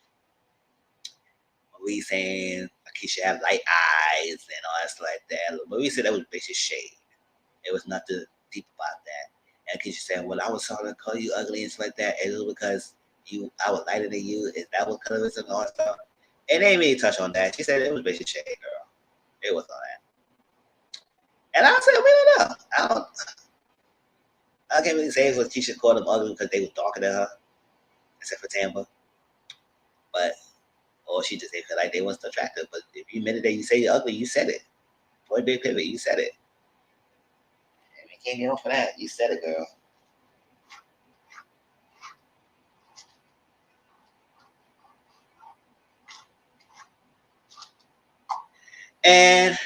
Marie saying Keisha had light eyes and all that stuff like that. Marie said that was basically shade. It was nothing deep about that. And Keisha said, "Well, I was sorry to call you ugly and stuff like that. And it was because I was lighter than you. Is that what colorism and all that stuff?" And they didn't really touch on that. She said it was basically shade, girl. It was all that. And I said, we don't know. I can't really say it was Keisha called them ugly because they were darker than her, except for Tampa. But or she just didn't feel like they wasn't attractive. But if you admitted that you say you're ugly, you said it. Point big pivot, you said it. And we can't get on for that. You said it, girl. And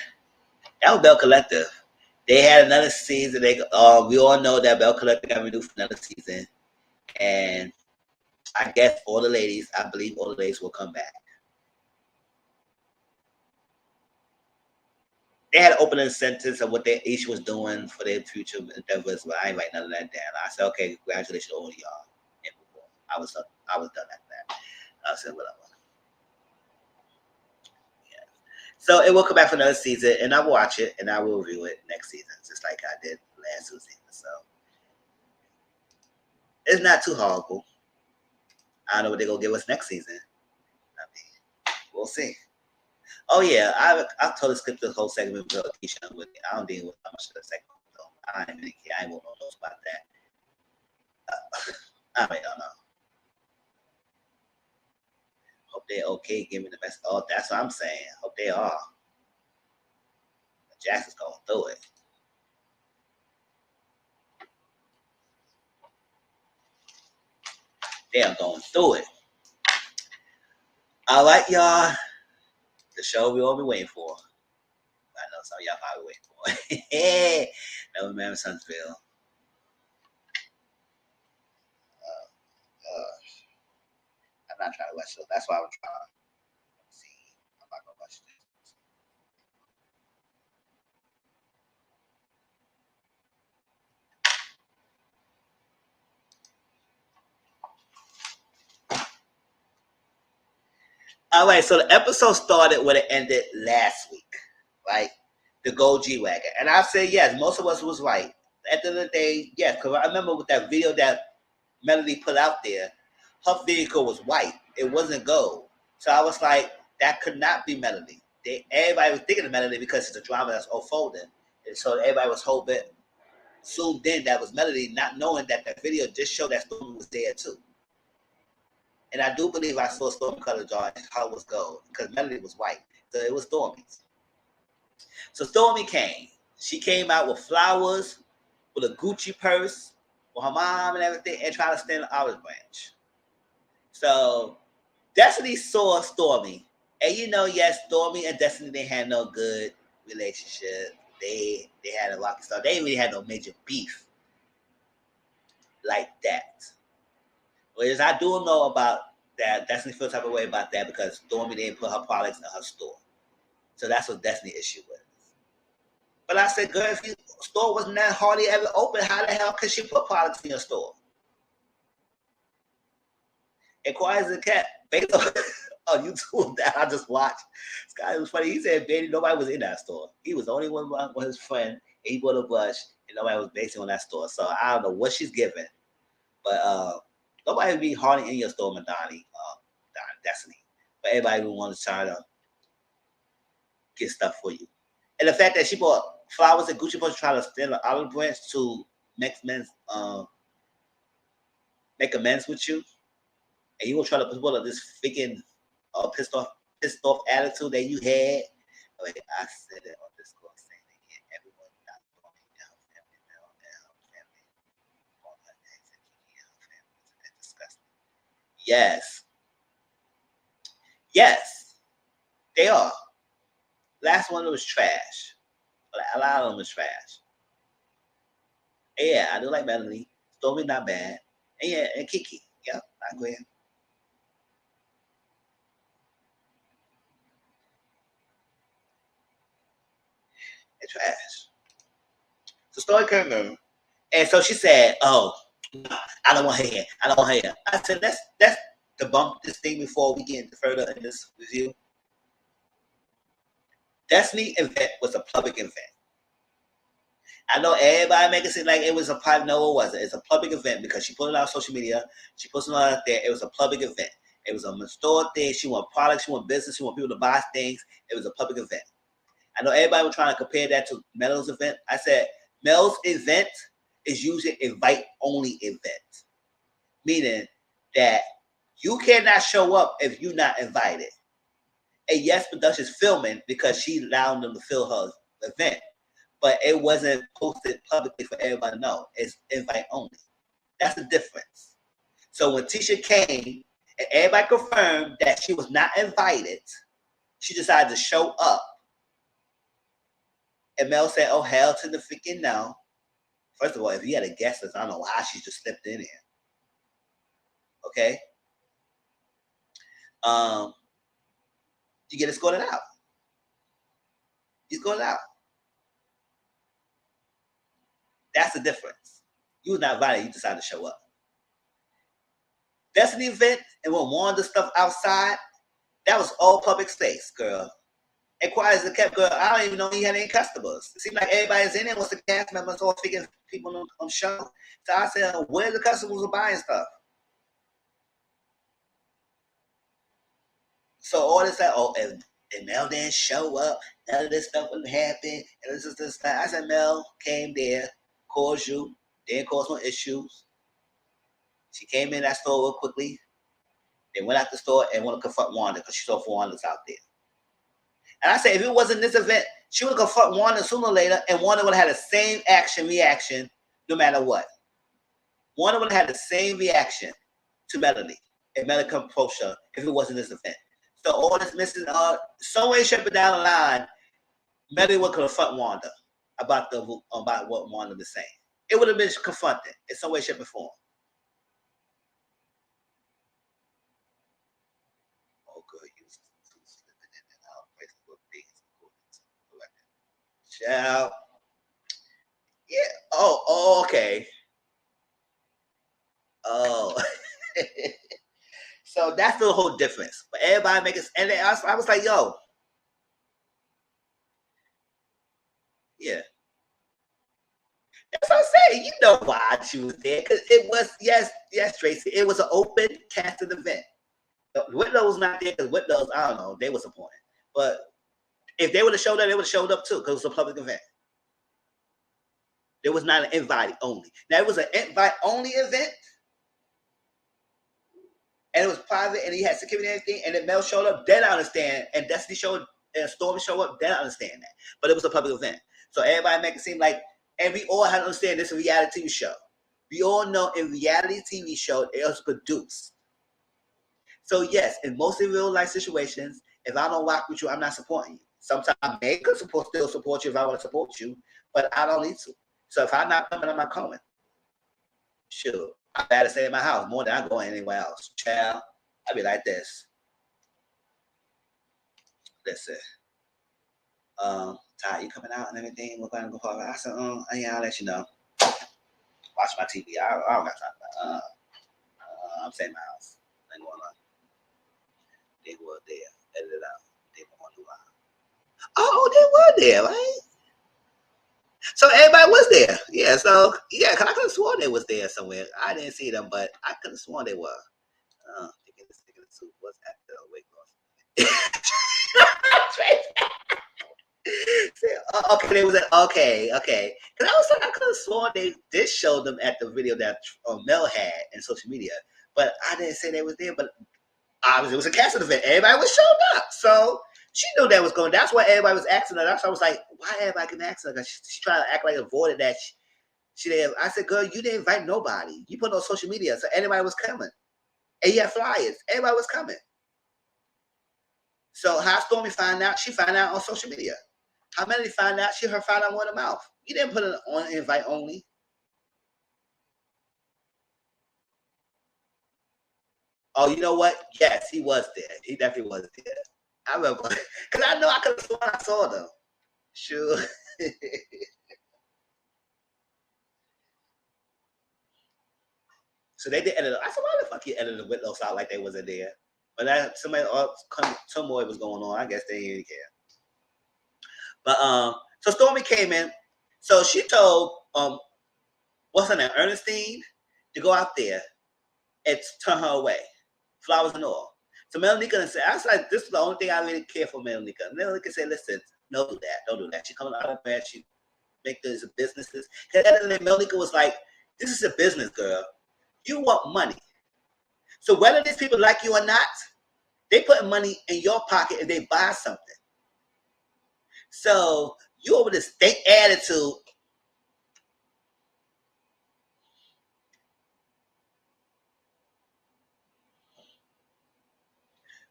that was Belle Collective. They had another season. We all know that Belle Collective got renewed for another season. And I guess I believe all the ladies will come back. They had an opening sentence of what they each was doing for their future endeavors, but I ain't write none of that down. I said, okay, congratulations to all of y'all. I was done after that. I said, whatever. Yeah. So it will come back for another season, and I will watch it, and I will review it next season, just like I did last two seasons. So it's not too horrible. I don't know what they're gonna give us next season. I mean, we'll see. Oh yeah, I totally skipped the whole segment with Keisha. I don't deal with how much of the segment. So I ain't really care. I ain't want no notes about that. I mean, I don't know. Hope they're okay. Give me the best. Oh, that's what I'm saying. Hope they are. Jackson's going through it. They are going through it. All right, y'all. The show we all been waiting for. I know some of y'all probably waiting for. No, man, Sunville. I'm not trying to watch it. That's why I'm trying. Let me see. I'm not gonna watch this. All right, so the episode started when it ended last week, right? The Gold G-Wagon. And I said, yes, most of us was right. At the end of the day, yes, because I remember with that video that Melody put out there, her vehicle was white. It wasn't gold. So I was like, that could not be Melody. Everybody was thinking of Melody because it's a drama that's unfolding. And so everybody was hoping, assumed then that was Melody, not knowing that that video just showed that Stormy was there too. And I do believe I saw Stormy color jar and her was gold because Melody was white. So it was Stormy's. So Stormy came. She came out with flowers, with a Gucci purse, with her mom and everything, and tried to stand an olive branch. So Destiny saw Stormy. And you know, yes, Stormy and Destiny, they had no good relationship. They had a rocky start. They didn't really have no major beef like that. Whereas I do know about that. Destiny feels type of way about that because Stormy didn't put her products in her store. So that's what Destiny issue was. But I said, girl, if your store wasn't that hardly ever open, how the hell could she put products in your store? And quiet as a cat, based on YouTube that I just watched. This guy was funny. He said, baby, nobody was in that store. He was the only one with his friend, and he bought a brush, and nobody was basing on that store. So I don't know what she's giving. But nobody would be hardly in your store, Madani, Destiny. But everybody would want to try to get stuff for you. And the fact that she bought flowers and Gucci Boots trying to steal an olive branch to make amends with you, and you will try to put this freaking pissed off attitude that you had. Like I said it on this course, saying it again. Everyone not going to her family, all her ex and Kiki and her family. That's disgusting. Yes, they are. Last one was trash. A lot of them was trash. And yeah, I do like Melanie. Stormy not bad. And yeah, and Kiki. Yeah, I agree. It's trash. So story came in, and so she said, "Oh, I don't want her here. I don't want her here." I said, "Let's debunk this thing before we get into further in this review." Destiny event was a public event. I know everybody make it seem like it was a private. No, it wasn't. It's a public event because she put it out on social media. She posted it out there. It was a public event. It was a store thing. She want products. She want business. She want people to buy things. It was a public event. I know everybody was trying to compare that to Mel's event. I said Mel's event is usually invite-only event, meaning that you cannot show up if you're not invited. And yes, Production's filming because she allowed them to film her event, but it wasn't posted publicly for everybody to know. It's invite only. That's the difference. So when Tisha came and everybody confirmed that she was not invited, she decided to show up. And Mel said, "Oh, hell to the freaking no." First of all, if you had a guest list, I don't know why she just slipped in here. Okay? You get escorted out. You escorted out. That's the difference. You was not invited, you decided to show up. Destiny event and when Wanda stuff outside, that was all public space, girl. And quiet as it kept, girl, I don't even know he had any customers. It seemed like everybody's in there was the cast members all figuring people on show. So I said, where the customers are buying stuff? So all this like, oh, and Mel didn't show up, none of this stuff would happen. And this. I said, Mel came there, caused you, didn't cause no issues. She came in that store real quickly. They went out the store and want to confront Wanda because she saw Wanda's out there. And I said, if it wasn't this event, she would have confronted Wanda sooner or later, and Wanda would have had the same reaction, no matter what. Wanda would have had the same reaction to Melanie and Melanie approached her if it wasn't this event. So all this missing, some way, shape, or down the line, Melanie would confront Wanda about what Wanda was saying. It would have been confronted in some way, shape, or form. Oh, good, you slipping in and out. Facebook things. Child. Yeah. Oh, okay. Oh. So that's the whole difference. But everybody make it, and I was like, yo. Yeah. That's what I'm saying. You know why she was there. Because it was, yes, Tracy, it was an open casted event. The Whitlow was not there because Whitlow's, I don't know, they were supporting. But if they would have showed up, they would have showed up too because it was a public event. There was not an invite only. Now, it was an invite only event. And it was private, and he had security and everything, and then Mel showed up, then I understand. And Destiny showed up, and Stormy showed up, then I understand that. But it was a public event. So everybody make it seem like, and we all had to understand this is a reality TV show. We all know in reality TV show, it was produced. So yes, in most of real life situations, if I don't rock with you, I'm not supporting you. Sometimes I may still support you if I want to support you, but I don't need to. So if I'm not coming, I'm not coming. Sure. I better stay in my house more than I go anywhere else. Child, I be like this. Listen. Ty, you coming out and everything? We're gonna go for it. I said, yeah, I'll let you know. Watch my TV. I don't got time. I'm staying in my house. Ain't going on. They were there. Edit it out. They were on the line. Oh, they were there, right? So everybody was there. Yeah, so yeah, because I could have sworn they was there somewhere. I didn't see them, but I could have sworn they were. What's after the weight loss? Okay, they was like, okay. Because I could have sworn they did show them at the video that Mel had in social media, but I didn't say they was there. But obviously, it was a casting event. Everybody was showing up, so she knew that was going. That's why everybody was asking her. That's why I was like, why everybody can ask her? Because she tried to act like avoided that. She didn't. I said, girl, you didn't invite nobody. You put on social media, so anybody was coming. And you had flyers. Everybody was coming. So how Stormy find out? She found out on social media. How Melanie find out? She found out word of mouth. You didn't put it on invite only. Oh, you know what? Yes, he was there. He definitely was there. I remember. Because I know I could have sworn I saw them. Sure. So they did edit. I said, why the fuck you edited the Whitlocks out like they wasn't there? But that somebody turmoil was going on. I guess they didn't care. But so Stormy came in. So she told what's her name, Ernestine, to go out there and turn her away, flowers and all. So Melanika said, I was like, this is the only thing I really care for Melanika. Melanika said, listen, don't do that, don't do that. She coming out of bed, she make those businesses. Because at the end of the day, Melanika was like, this is a business, girl. You want money. So whether these people like you or not, they put money in your pocket and they buy something. So you over this state attitude.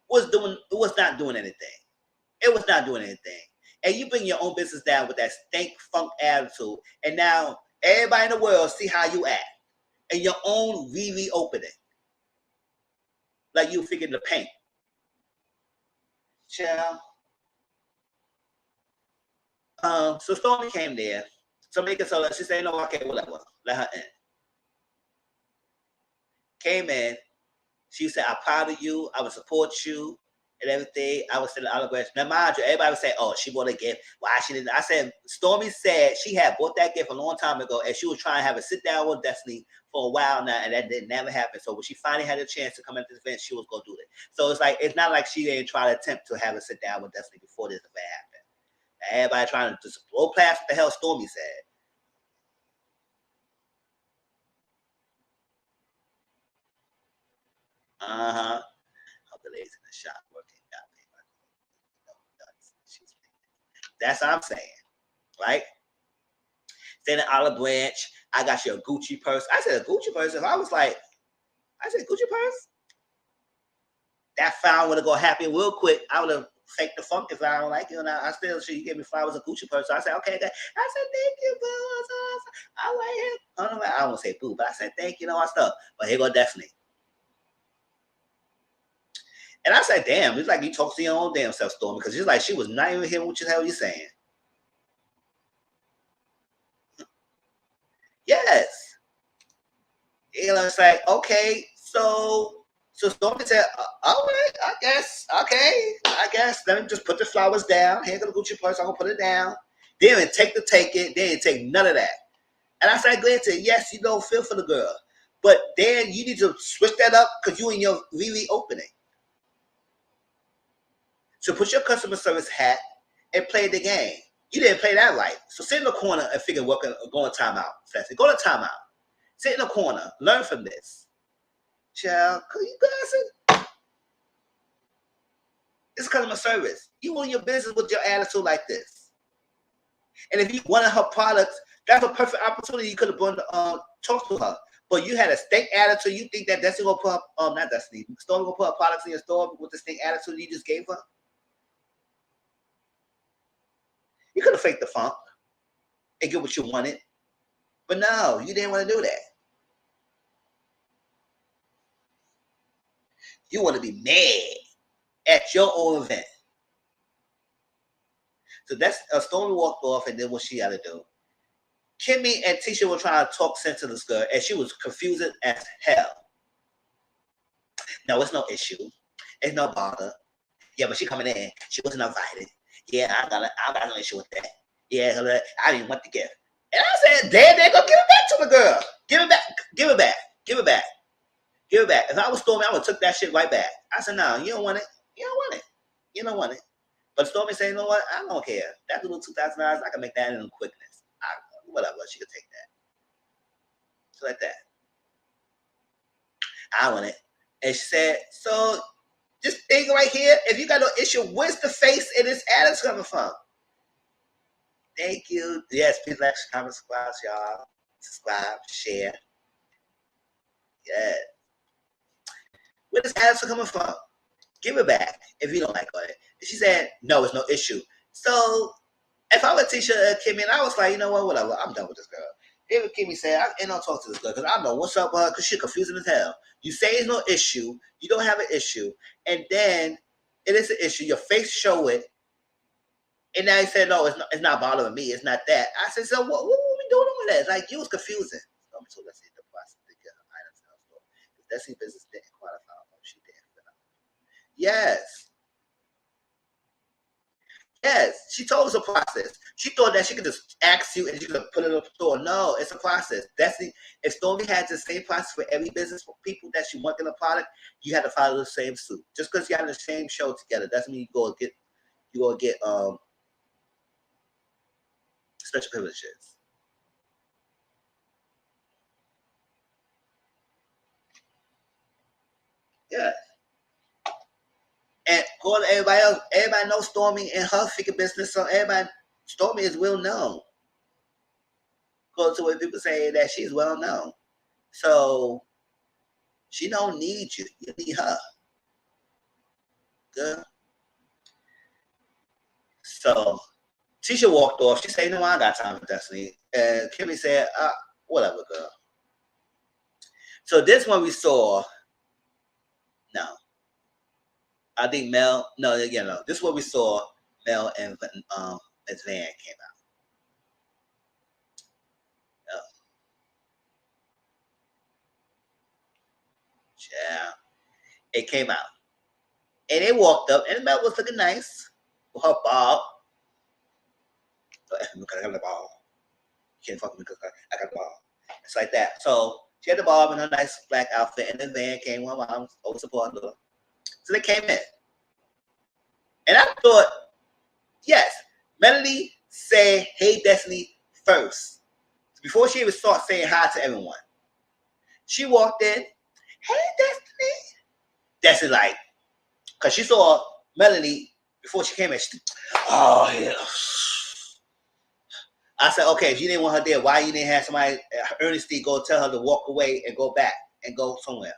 Was not doing anything. It was not doing anything. And you bring your own business down with that stank funk attitude. And now everybody in the world see how you act. And your own opening. Like you figured the paint. Child. So Stormy came there. Somebody could tell her, she said, no, okay, whatever. Let her in. Came in. She said, I'm proud of you. I will support you and everything. I was sending olive branch. Now, mind you, everybody would say, oh, she bought a gift. Why she didn't? I said, Stormy said she had bought that gift a long time ago and she was trying to have a sit down with Destiny for a while now, and that didn't never happen. So when she finally had a chance to come into this event, she was going to do it. So it's like, it's not like she didn't try to attempt to have a sit down with Destiny before this event happened. Now, everybody trying to just blow past what the hell Stormy said. Uh-huh. How the ladies in the shop working. That's what I'm saying, right? Then an olive branch. I got you a Gucci purse. I said a Gucci purse. If I was like, I said Gucci purse. That file would have gone happy real quick. I would have faked the funk if I don't like it. And I still should you gave me flowers a Gucci purse. So I said, okay. I said, thank you, boo. I like it. I won't say boo, but I said thank you, all stuff. But here go Daphne. And I said, damn, it's like you talk to your own damn self, Stormy, because it's like she was not even hearing what the hell you're saying. Yes. You know, it's like, okay, so Stormy said, all right, I guess, okay, I guess. Let me just put the flowers down. Here go the Gucci purse, I'm going to put it down. They didn't take it. They didn't take none of that. And I said, granted, yes, you don't feel for the girl. But then you need to switch that up because you in your really opening. So put your customer service hat and play the game. You didn't play that right. So sit in the corner and figure what go in timeout. Go to timeout. Sit in the corner. Learn from this. Child, you guys, it's customer service. You own your business with your attitude like this. And if you wanted her products, that's a perfect opportunity. You could have gone to talk to her. But you had a stink attitude. You think that Destiny gonna put up, not Destiny, Stormy gonna put her products in your store with the stink attitude you just gave her? You could have faked the funk and get what you wanted. But no, you didn't want to do that. You want to be mad at your own event. So that's Stormy walked off, and then what she had to do. Kimmy and Tisha were trying to talk sense to this girl, and she was confusing as hell. No, it's no issue. It's no bother. Yeah, but she coming in. She wasn't invited. Yeah, I got no issue with that. Yeah, I didn't want the gift. And I said, damn, they're going to give it back to the girl. Give it back. Give it back. Give it back. Give it back. If I was Stormy, I would have took that shit right back. I said, no, you don't want it. You don't want it. You don't want it. But Stormy said, you know what? I don't care. That little $2,000, I can make that in quickness. Whatever, she could take that. So like that. I want it. And she said, so this thing right here, if you got no issue, where's the face and this attitude coming from? Thank you. Yes, please like, comment, subscribe, y'all. Subscribe, share. Yeah. Where this attitude coming from? Give it back if you don't like it. And she said, no, it's no issue. So if I were Tisha and Kimmy, and I was like, you know what, whatever, I'm done with this girl. Even Kimmy said, I ain't no talk to this girl because I know what's up with her because she's confusing as hell. You say it's no issue, you don't have an issue, and then it is an issue. Your face show it, And now he said, no, it's not bothering me. It's not that. I said, so what were we doing with that? It's like, you was confusing. So let's see the process to get items in our store. That's the business didn't qualify. She didn't fill out. Yes. Yes. She told us a process. She thought that she could just ask you and she could put it in the store. No, it's a process. If Stormy had the same process for every business for people that she wanted in a product, you had to follow the same suit. Just because you have the same show together doesn't mean you go get special privileges. Yeah. And going to everybody else, everybody knows Stormy and her figure business, so Stormy is well known. Go to what people say that she's well known. So she don't need you. You need her. Good. So Tisha walked off. She said, no, I got time for Destiny. And Kimmy said, whatever, girl. So this one we saw. No. I think Mel, no, this is what we saw. Mel and Van came out. Yeah. It came out. And they walked up, and Mel was looking nice with her bob. I got the bob. You can't fuck with me because I got the bob. It's like that. So she had the bob in her nice black outfit, and then Van came with her mom, over supporting her. So they came in. And I thought, yes, Melody said, hey, Destiny, first. Before she even started saying hi to everyone. She walked in, hey, Destiny. Destiny, like, because she saw Melody before she came in. Oh, yeah. I said, okay, if you didn't want her there, why you didn't have somebody, Ernestine, go tell her to walk away and go back and go somewhere?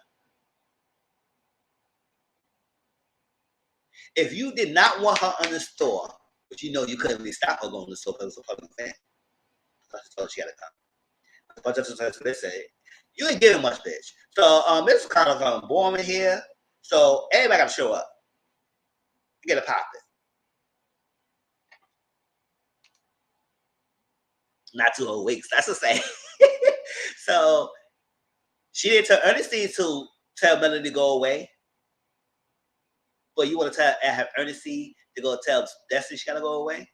If you did not want her in the store, but you know you couldn't really stop her going to the store because it was a public event. So she had to come. But they say, you ain't giving much, bitch. So this is kind of boring here. So everybody got to show up. Get a poppin'. Not 2 whole weeks. That's the same. So she didn't tell Ernestine to tell Melody to go away. But you want to have Ernestine to go tell Destiny she got to go away?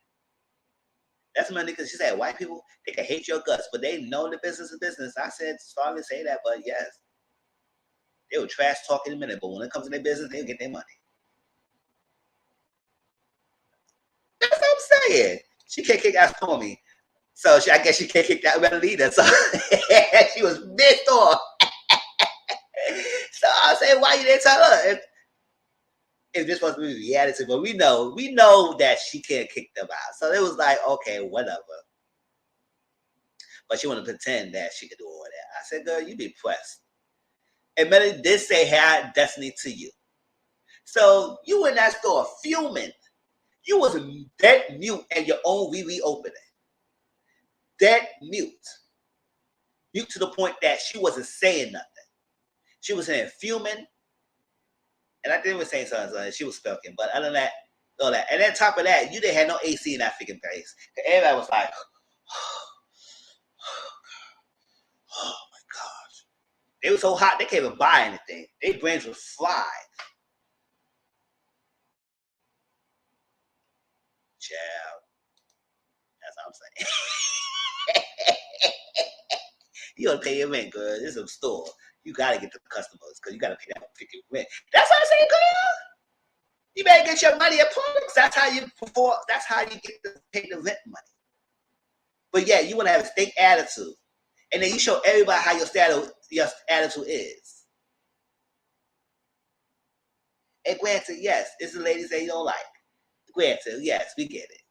That's my nigga. She said, white people, they can hate your guts, but they know the business is business. I said, sorry to say that, but yes. They will trash talk in a minute, but when it comes to their business, they'll get their money. That's what I'm saying. She can't kick out Stormy. So I guess she can't kick that Melody. So she was pissed off. So I said, why you didn't tell her? If this was really reality, but we know that she can't kick them out. So it was like, okay, whatever. But she wanted to pretend that she could do all that. I said, girl, you be pressed. And Melody did say, hey, Destiny to you. So you in that store fuming. You was dead mute at your own wee opening. Dead mute. Mute to the point that she wasn't saying nothing. She was saying fuming. And I didn't even say something. She was speaking. But other than that, all that. And then on top of that, you didn't have no AC in that freaking place. Everybody was like, oh my gosh. They were so hot, they can't even buy anything. Their brains were fried. Child. That's what I'm saying. You gotta pay your rent, girl. This is a store. You gotta get the customers because you gotta pay that freaking rent. That's what I'm saying, girl. You better get your money at Publix. That's how you perform. That's how you get to pay the rent money. But yeah, you want to have a stink attitude, and then you show everybody how your attitude is. And granted, yes, it's the ladies that you don't like. Granted, yes, we get it.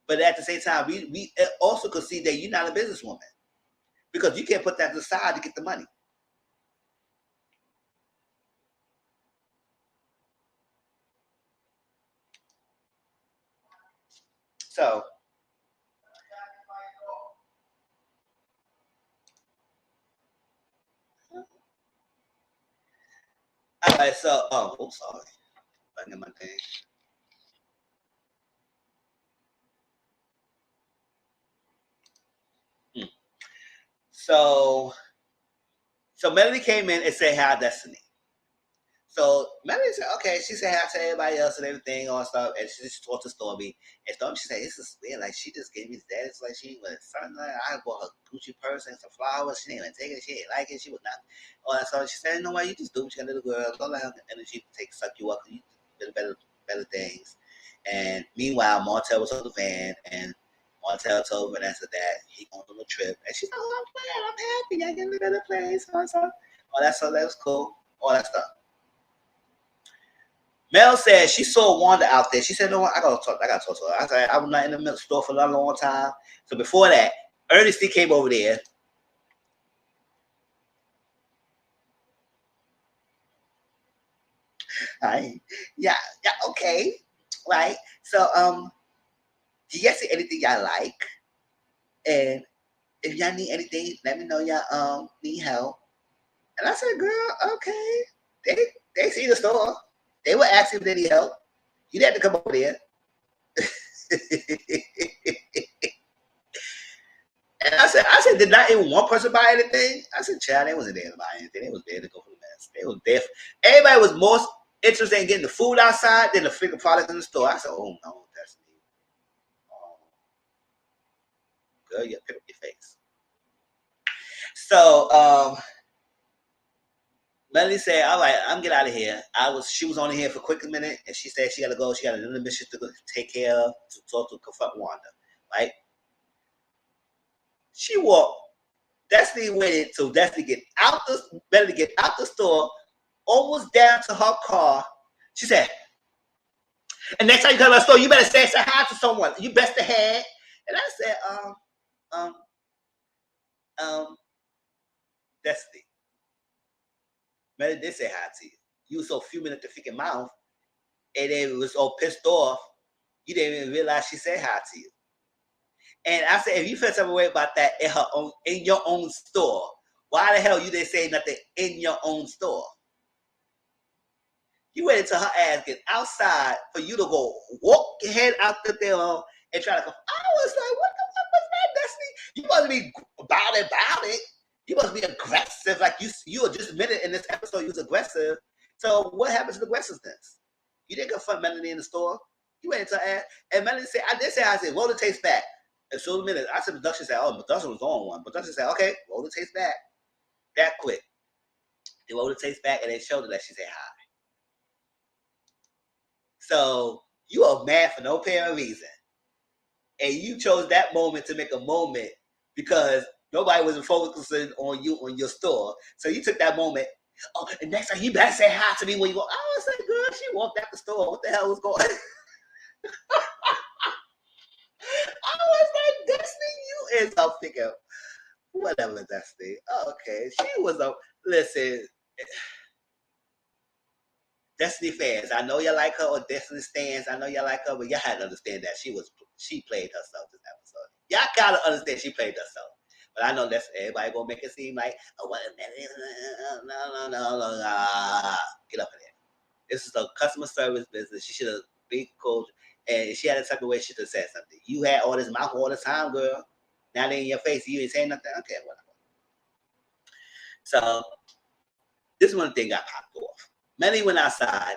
But at the same time, we also could see that you're not a businesswoman because you can't put that to the side to get the money. So, all right. So, sorry. I get my thing. So Melody came in and said hi, Destiny. So Melody said, okay. She said hi to everybody else and everything, all stuff, and she just talked to Stormy. And Stormy, she said, this is weird. Like, she just gave me that. It's like she was something. Like, I bought her Gucci purse and some flowers. She didn't even take it. She didn't like it. She was not. All that stuff. She said, you know what? You just do what you got to do, girl. Don't let her energy suck you up. You do better things. And meanwhile, Martell was on the van, and Martell told Vanessa that he going on a trip. And she's like, oh, I'm glad. I'm happy. I get to a better place. All that stuff. That was cool. All that stuff. Mel said she saw Wanda out there. She said, no, I gotta talk to her. I said, I was not in the middle store for a long time. So before that, Ernestine came over there. Yeah, okay. Right. So do you guys see anything y'all like? And if y'all need anything, let me know y'all need help. And I said, girl, okay. They see the store. They were asking if they need help. You didn't have to come over there. And I said, did not even one person buy anything? I said, child, they wasn't there to buy anything. They was there to go for the mess. They was there. Everybody was more interested in getting the food outside than the freaking product in the store. I said, oh no, that's me. Oh, girl, you pick up your face. So Melanie said, all right, I'm getting out of here. She was only here for a quick minute, and she said she gotta go. She got another mission to go take care of, to talk to confront Wanda, right? She walked. Destiny waited till Destiny get out the store, almost down to her car. She said, and next time you come to the store, you better say hi to someone. You best ahead. And I said, Destiny. Melody did say hi to you. You were so fuming at the freaking mouth, and then was so pissed off, you didn't even realize she said hi to you. And I said, if you feel some way about that in your own store, why the hell you didn't say nothing in your own store? You waited till her ass get outside for you to go walk your head out the door and try to come. I was like, what the fuck was that, Destiny? You must be about it. You must be aggressive. Like you were just admitted in this episode you was aggressive. So what happens to aggressiveness? You didn't confront Melanie in the store. You waited till her ass. And Melanie said, I said, roll the taste back. And so a minute, I said, production said, oh, production was on one. Production said, okay, roll the taste back. That quick. They rolled the taste back and they showed her that she said hi. So you are mad for no apparent reason. And you chose that moment to make a moment because nobody was focusing on you on your store. So you took that moment. Oh, and next time you better say hi to me when you go. I was like, girl, she walked out the store. What the hell was going on? I was like, Destiny, you is a figure. Whatever, Destiny. Okay. She was listen. Destiny fans, I know you like her, or Destiny stands, I know you like her, but y'all had to understand that she played herself this episode. Y'all gotta understand she played herself. But I know that's everybody gonna make it seem like, oh, what a minute. No. Get up in there. This is a customer service business. She should have been coach, and she had a type of way she should have said something. You had all this mouth all the time, girl. Now they in your face, you ain't saying nothing. Okay, whatever. So this one thing got popped off. Melanie went outside,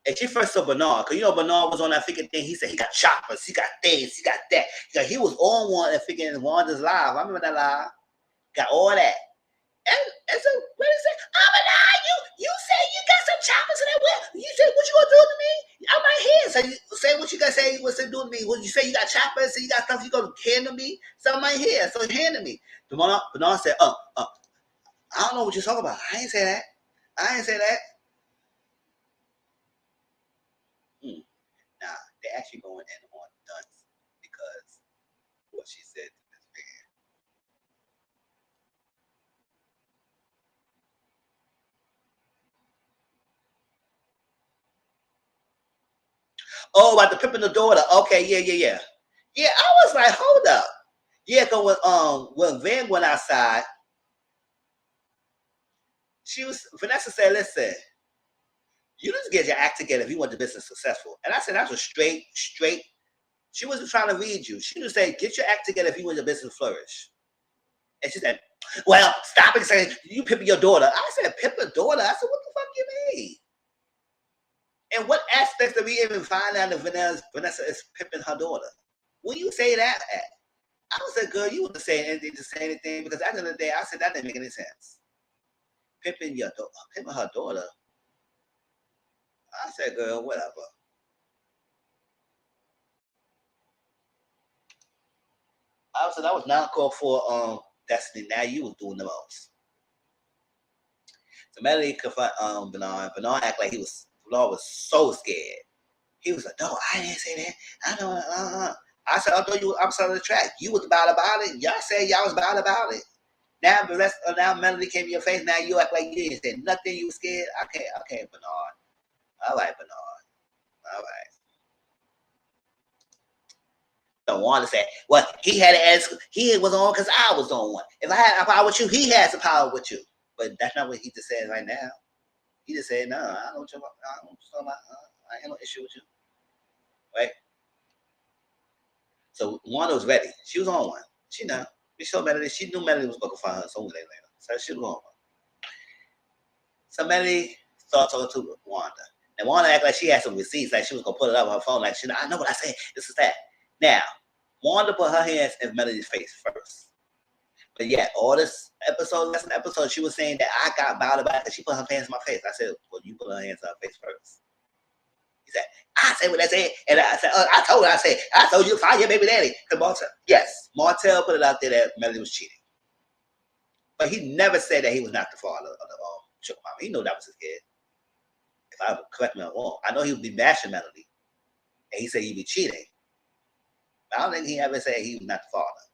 and she first saw Bernard, because you know Bernard was on that freaking thing. He said he got choppers, he got things, he got that. He was on one and freaking Wanda's live. I remember that live. Got all that. And so Melanie said, oh Bernard, you said you got some choppers in that way. You said, what you gonna do to me? I'm right here. So you say what you gotta say, what's it doing to me? What you say you got choppers, so you got stuff you gonna hand to me? So I'm right here. So hand to me. Bernard said, I don't know what you're talking about. I ain't say that. Now, they're actually going in on Dunce because what she said to this man. Oh, about the pimping the daughter. Okay, yeah. Yeah, I was like, hold up. Yeah, because when Van went outside, Vanessa said, listen, you just get your act together if you want the business successful. And I said, that's a straight. She wasn't trying to read you. She just said, get your act together if you want your business to flourish. And she said, Well, stop and say, you pimping your daughter. I said, pimp a daughter? I said, what the fuck you mean? And what aspects did we even find out that Vanessa is pimping her daughter? When you say that at? I was like, girl, you wouldn't say anything to say anything because at the end of the day, I said that didn't make any sense. Pimping her daughter. I said, girl, whatever. I said that was not called for Destiny. Now you was doing the most. So Melody confront Bernard. Bernard act like Bernard was so scared. He was like, no, I didn't say that. I know. I said, I thought you were upside of the track. You was bad about it. Y'all said y'all was bad about it. Now now Melody came in your face. Now you act like you didn't say nothing. You was scared. Okay, Bernard. All right, Bernard. All right. Don't want to say, well, he had to ask. He was on because I was on one. If I had a power with you, he has a power with you. But that's not what he just said right now. He just said, no, I don't know I ain't no issue with you. Right? So Wanda was ready. She was on one. She know. We showed Melody. She knew Melody was going to find her sooner or later. So she was on one. So Melody started talking to Wanda. And Wanda acted like she had some receipts, like she was going to put it up on her phone, like, I know what I said. This is that. Now, Wanda put her hands in Melody's face first. But yeah, all this last episode, she was saying that I got bothered by it because she put her hands in my face. I said, well, you put her hands in her face first. He said, I said what I said. And I said, I told you to find your baby daddy. Yes, Martell put it out there that Melody was cheating. But he never said that he was not the father of the sugar mama. He knew that was his kid. If I correct me if I'm wrong, I know he would be bashing Melody. And he said he'd be cheating. But I don't think he ever said he was not the father.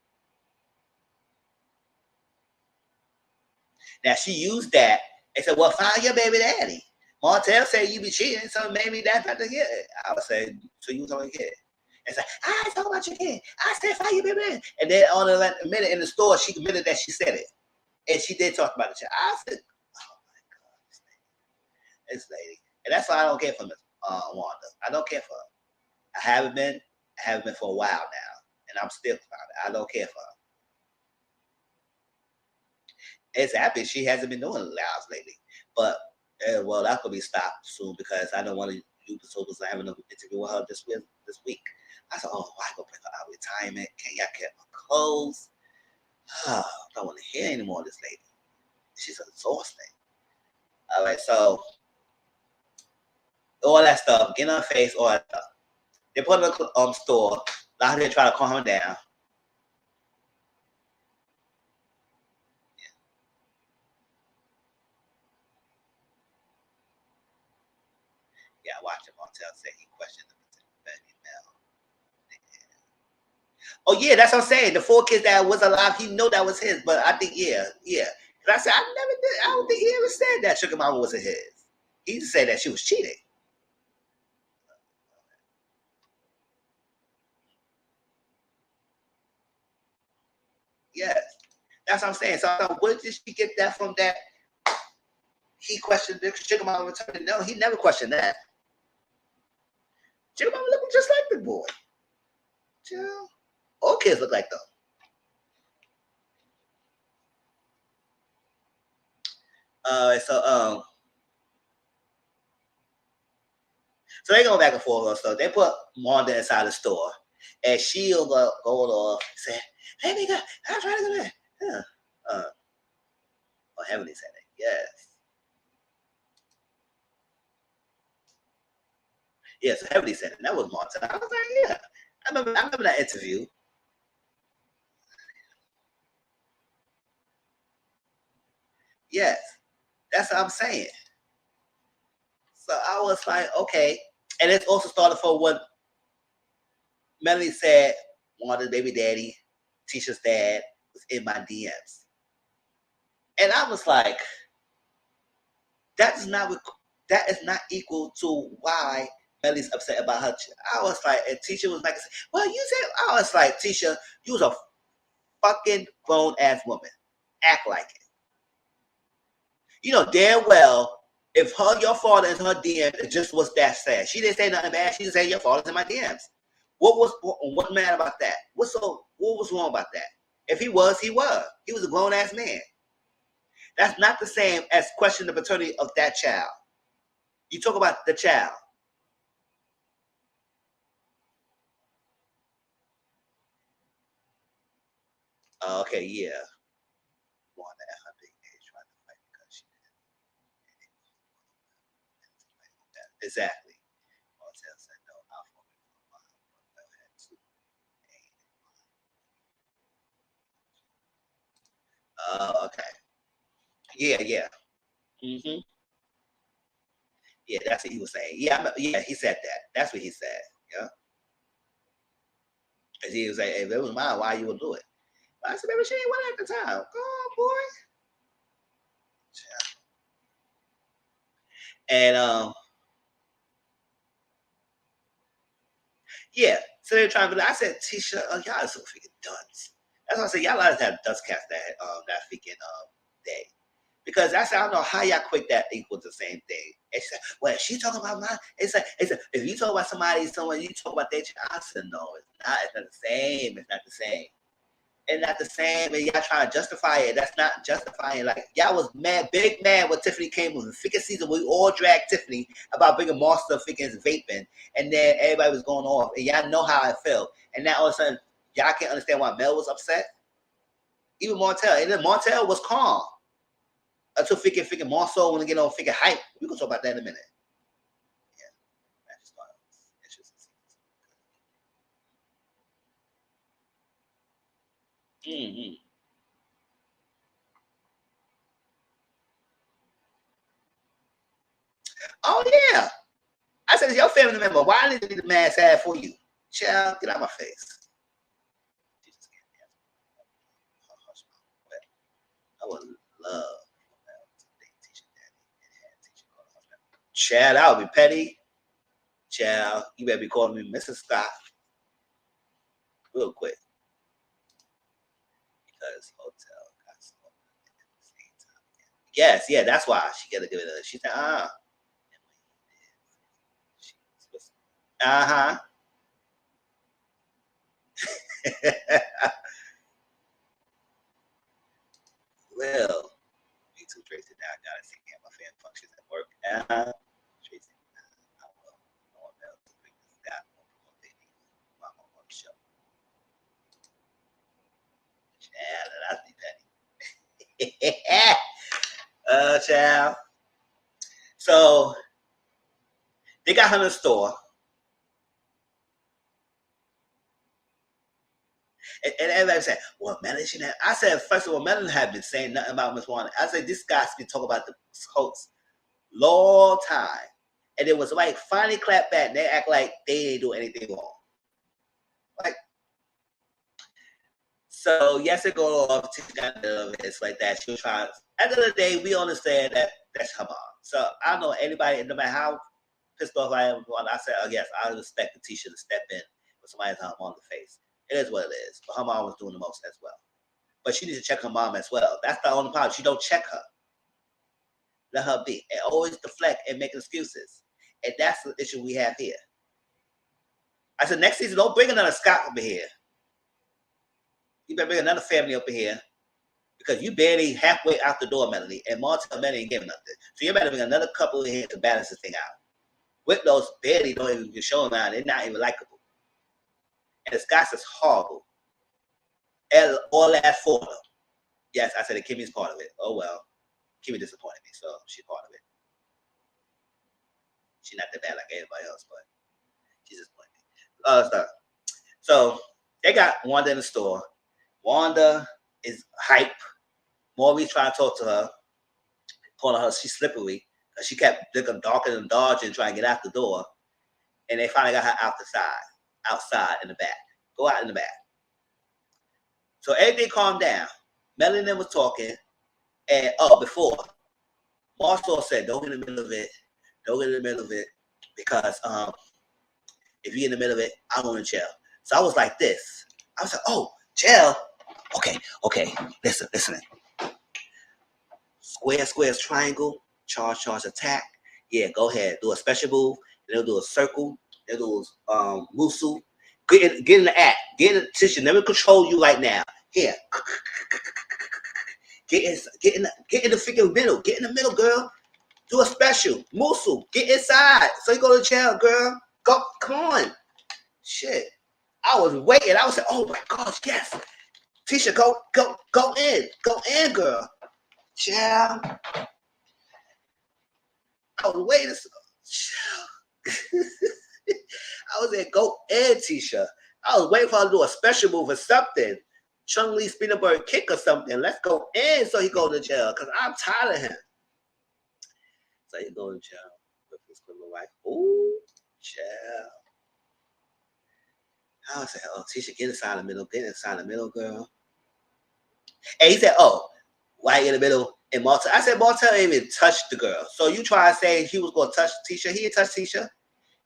Now, she used that and said, well, find your baby daddy. Martell said you be cheating, so maybe that's not the kid. I would say, so you was on the kid. And say, I ain't talking about your kid. I said, find your baby daddy. And then on a minute in the store, she admitted that she said it. And she did talk about the child. I said, oh, my God, this lady. And that's why I don't care for Miss Wanda. I don't care for her. I haven't been for a while now. And I'm still about it. I don't care for her. It's happy she hasn't been doing lives lately. But, well, that's going to be stopped soon because I don't want to do the so I having an interview with her this week. I said, oh, why go bring her out of retirement? Can't y'all get her clothes? Oh, I don't want to hear anymore of this lady. She's exhausting. All right, so all that stuff, get in her face, all that stuff. They put her in the store. Now they try to calm her down. Yeah, I watched him on tell say he questioned the baby Mel. Oh yeah, that's what I'm saying. The 4 kids that was alive, he knew that was his. But I think yeah. But I said I never did. I don't think he ever said that Sugar Mama wasn't his. He just said that she was cheating. Yes, that's what I'm saying. So where did she get that from? That he questioned the Sugar Mama returning? No, he never questioned that. Sugar Mama looked just like the boy. Chill. All kids look like them. So they go back and forth. So they put Wanda inside the store, and she'll go off and say, "Hey, nigga, I'm trying to go there." Yeah. Oh, Heavenly said it. Yes. Yes, Heavenly said it. That was Martin. I was like, yeah. I remember that interview. Yes, that's what I'm saying. So I was like, okay. And it also started for what Melanie said, Wanda's baby daddy, Tisha's dad, was in my DMs. And I was like, that is not equal to why Melly's upset about her. I was like, and Tisha was like, well, you said, I was like, Tisha, you was a fucking grown ass woman. Act like it. You know damn well if your father is in her DM, it just was that sad. She didn't say nothing bad. She just said your father's in my DMs. What mad about that? What was wrong about that? If he was, he was. He was a grown ass man. That's not the same as questioning the paternity of that child. You talk about the child. Okay, yeah. Exactly. Okay. Yeah, yeah. Mm-hmm. Yeah, that's what he was saying. Yeah, yeah, he said that. That's what he said. Yeah. Because he was like, if it was mine, why you would do it? I said, baby, she ain't one at the time. Go on, boy. And yeah. So they're trying to be like, I said, Tisha, y'all are so freaking dunce. That's why I said y'all always have dust cast that freaking day. Because I said, I don't know how y'all quick that equals the same thing. And she said, well, she talking about mine. It's like if you talk about someone, you talk about their child. I said, no, it's not the same. It's not the same. It's not the same. And y'all trying to justify it. That's not justifying. Like, y'all was mad, big mad when Tiffany came with the freaking season. We all dragged Tiffany about bringing Monster freaking vaping. And then everybody was going off. And y'all know how I felt. And now all of a sudden, y'all can't understand why Mel was upset. Even Montel. And then Montel was calm. Until freaking Marceau want to get on freaking hype. We can talk about that in a minute. Yeah. Mm-hmm. Oh yeah. I said, your family member, why did the man sad for you? Child, get out of my face. I would love. Chad, I would be petty. Child, you better be calling me Mrs. Scott real quick. Because hotel got smoke at the same time. Yes, yeah, that's why she got to give it a. She said, uh-huh. Well, me too, Tracy. Now I gotta see my fan functions at work. Tracy, I will. No one else to bring this guy on the show. Child, that's be petty. Child. So they got her in the store. And everybody said, well, Melanie, I said, first of all, Melanie had been saying nothing about Miss Wanda. I said, this guy's been talking about the hoax long time. And it was like finally clap back and they act like they ain't do anything wrong. Like, so yes, it go off. It's like that. She was trying. At the end of the day, we understand that that's her mom. So I don't know anybody, no matter how pissed off I am, I said, oh yes, I respect the Tisha to step in when somebody's on the face. It is what it is. But her mom was doing the most as well. But she needs to check her mom as well. That's the only problem. She don't check her. Let her be. And always deflect and make excuses. And that's the issue we have here. I said, next season, don't bring another Scott over here. You better bring another family over here. Because you barely halfway out the door, Melanie. And Martell Melanie ain't giving nothing. So you better bring another couple in here to balance this thing out. With those barely don't even show them out. They're not even likable. And the Scots is horrible. And all that for them. Yes, I said that Kimmy's part of it. Oh well. Kimmy disappointed me, so she's part of it. She's not that bad like everybody else, but she's disappointed me. So they got Wanda in the store. Wanda is hype. Maury's trying to talk to her, calling her she's slippery. She kept looking darker and dodging, trying to get out the door. And they finally got her outside in the back. Go out in the back. So everything calmed down. Melanie was talking. And before, Marshall said, don't get in the middle of it. Don't get in the middle of it. Because if you're in the middle of it, I'm going to jail. So I was like this. I was like, oh, jail? Okay. Listen. Square, triangle, charge, attack. Yeah, go ahead. Do a special move. They'll do a circle. They'll do musu. Get in the act. Get in the position. Let me control you right now. Here. Get in the freaking middle. Get in the middle, girl. Do a special. Musu, get inside. So you go to jail, girl. Go, come on. Shit. I was waiting. I was like, oh my gosh, yes. Tisha, go in. Go in, girl. Child. I was waiting. I was there, go in, Tisha. I was waiting for her to do a special move or something. Chung Lee Spinnerberg kick or something. Let's go in so he go to jail. Because I'm tired of him. So he go to jail with his criminal wife. Ooh, child. I was like, oh, Tisha, get inside the middle. Get inside the middle, girl. And he said, oh, why in the middle? And Martel, I said, Martel ain't even touched the girl. So you try to say he was going to touch Tisha. He didn't touch Tisha.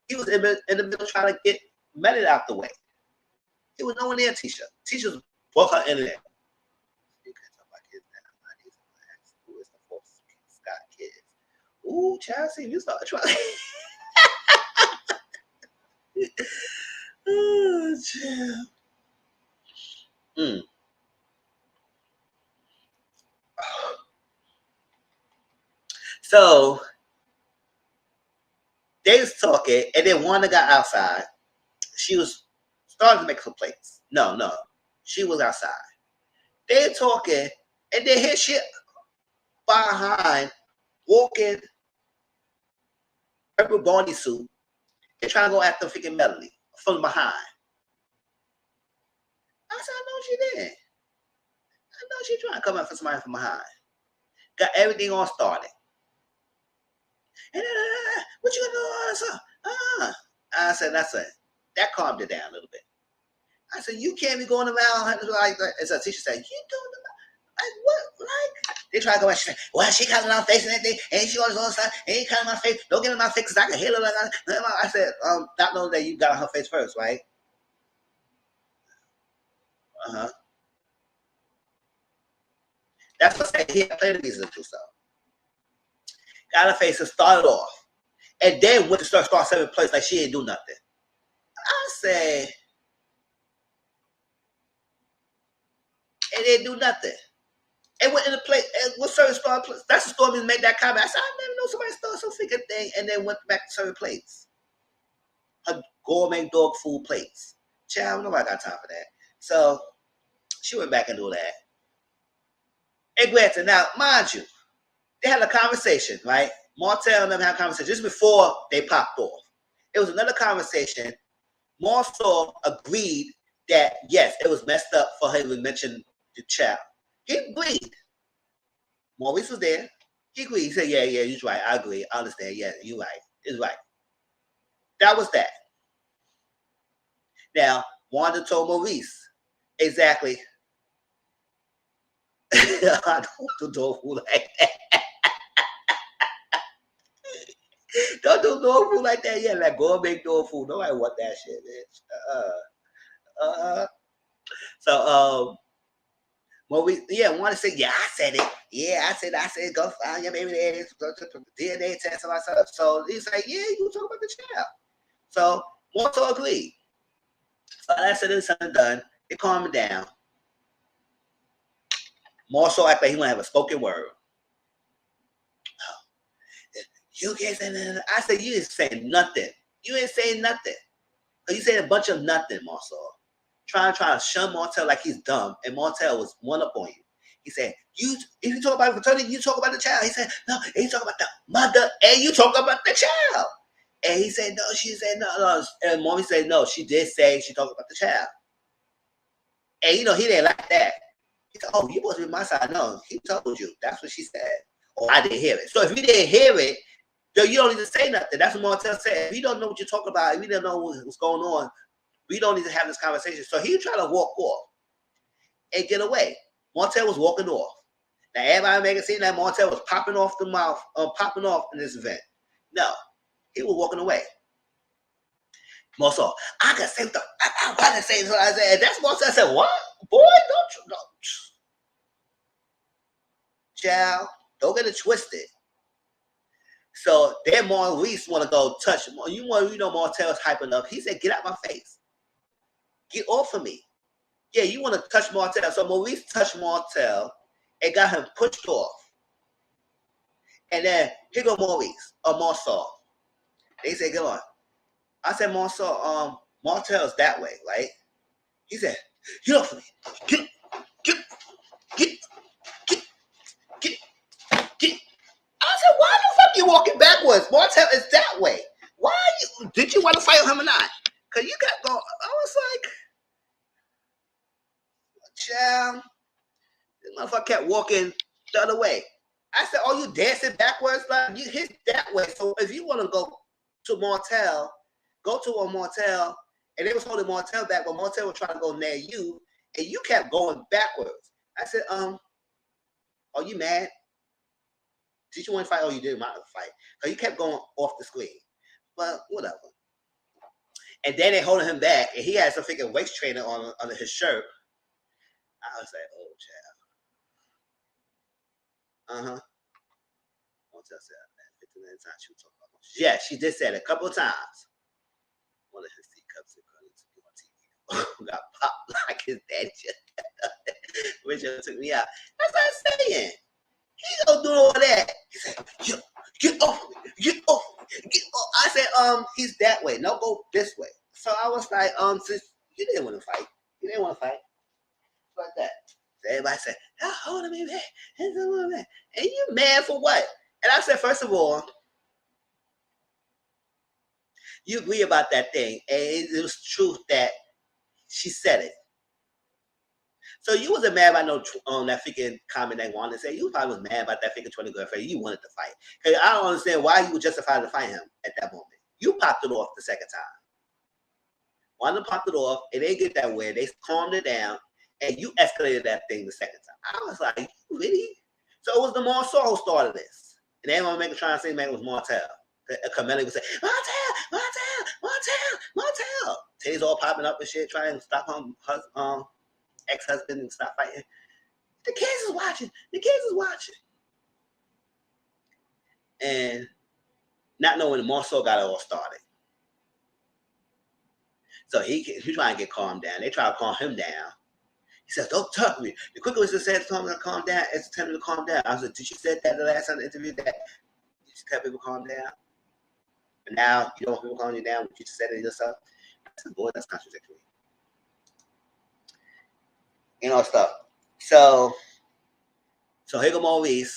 He was in the middle trying to get Meredith out the way. He was nowhere near Tisha. Tisha broke her in there. You can't talk about kids now. Who is the force? Got kids. Ooh, Chelsea, you start trying. Oh, child. So they was talking, and then Wanda got outside. She was starting to make some plates. No, she was outside. They talking, and they hear shit behind, walking, purple body suit. They're trying to go after freaking Melody from behind. I said, I know she did. I know she trying to come after somebody from behind. Got everything all started. And what you gonna do? I said, that's it. That calmed it down a little bit. I said, you can't be going around like that. As a teacher said, you doing like what? Like they try to go. She said, well, she coming on face and everything, and she always on the side, and he coming on my face. Don't get in my face because I can hit her like that. I said, not knowing that you got on her face first, right? That's what I said. He played the music too, so got her face and started off, and then went to start 7th place like she didn't do nothing. I said, and didn't do nothing. And went in the place, and what certain star place. That's the story made that comment. I said, I never know somebody started some freaking thing, and then went back to certain plates. Her gourmet dog food plates. Child, nobody got time for that. So she went back and do that. And granted, now, mind you, they had a conversation, right? Martel and them had a conversation just before they popped off. It was another conversation. Marcel agreed that, yes, it was messed up for him to mention the child. He agreed. Maurice was there. He agreed. He said, yeah, you're right. I agree. I understand. Yeah, you're right. It's right. That was that. Now, Wanda told Maurice, exactly. I don't do dog food like that. Don't do dog food like that. Yeah, like go make dog food. Nobody want that shit, bitch. So, Maurice, want to say, yeah, I said it. Yeah, I said, go find your baby daddies, go to the DNA test and myself. So he's like, yeah, you talk about the child. So Marcel agreed. So that's it, it's done. It calmed down. Marcel acted like he want to have a spoken word. You can't say nothing. I said, you didn't say nothing. You ain't saying nothing. You said a bunch of nothing, Marcel. Trying to shun Martel like he's dumb, and Martel was one up on you. He said, if you talk about fraternity, you talk about the child. He said, no, and you talk about the mother, and you talk about the child. And he said, no, she said, no. And Mommy said, no, she did say she talked about the child. And, he didn't like that. He said, oh, you supposed to be my side. No, he told you. That's what she said. Oh, I didn't hear it. So if you didn't hear it, you don't need to say nothing. That's what Martel said. If you don't know what you're talking about, if you don't know what's going on, we don't need to have this conversation. So he tried to walk off and get away. Martel was walking off. Now everybody making it seem that Martel was popping off the mouth, popping off in this event. No, he was walking away. Marcel, I can say what I can say what I said. That's Marcel. I said, what? Boy, don't. Child, don't get it twisted. So then Maurice want to go touch him. Martel's hyping up. He said, get out my face. Get off of me. Yeah, you want to touch Martell. So Maurice touched Martell and got him pushed off. And then here go Maurice or Marcel. They said, "Get on." I said, Marcel, Martell's that way, right? He said, "Get off of me. Get, get, get, get, get, get." I said, "Why the fuck you walking backwards? Martell is that way. Why are you? Did you want to fight him or not? Cause you got going." I was like, "Child, this motherfucker kept walking the other way." I said, "Oh, you dancing backwards? Like you hit that way. So if you want to go to Martell, go to a Martell." And they was holding Martell back, but Martell was trying to go near you, and you kept going backwards. I said, "Are you mad? Did you want to fight? Oh, you didn't want to fight. Because you kept going off the screen." But whatever. And then they holding him back, and he had some freaking waist trainer on under his shirt. I was like, "Oh, child." Martell said that 59 times she was talking about. Yeah, she did say it a couple of times. One of his teacups on TV got popped like his daddy just Richard took me out. That's what I'm saying. He don't do all that. He said, "Get off of me. Get off of me. Get off." I said, he's that way. No, go this way. So I was like, since you didn't want to fight. You didn't want to fight. Like that. So everybody said, "Oh, hold on, man. And you mad for what?" And I said, first of all, you agree about that thing. And it was truth that she said it. So you wasn't mad about that freaking comment that wanted to say. You probably was mad about that freaking 20 girlfriend. You wanted to fight. Because I don't understand why you were justified to fight him at that moment. You popped it off the second time. One of them popped it off. It didn't get that way. They calmed it down. And you escalated that thing the second time. I was like, "You really?" So it was the Marcel who started this. And everyone making trying to say, man, it was Martell. Camille would say, "Martell, Martell, Martell, Martell." Titties all popping up and shit, trying to stop her ex-husband and stop fighting. The kids is watching. The kids is watching. And not knowing Marcel got it all started. So he trying to get calmed down. They try to calm him down. He says, "Don't touch me." The quicker was to say, "Tell me to calm down," it's telling me to calm down. I said, "Did you say that the last time the interview that you just tell people calm down? And now you don't want people calming you down, but you just said it yourself?" I said, "Boy, that's contradictory." Stuff. So here go Maurice.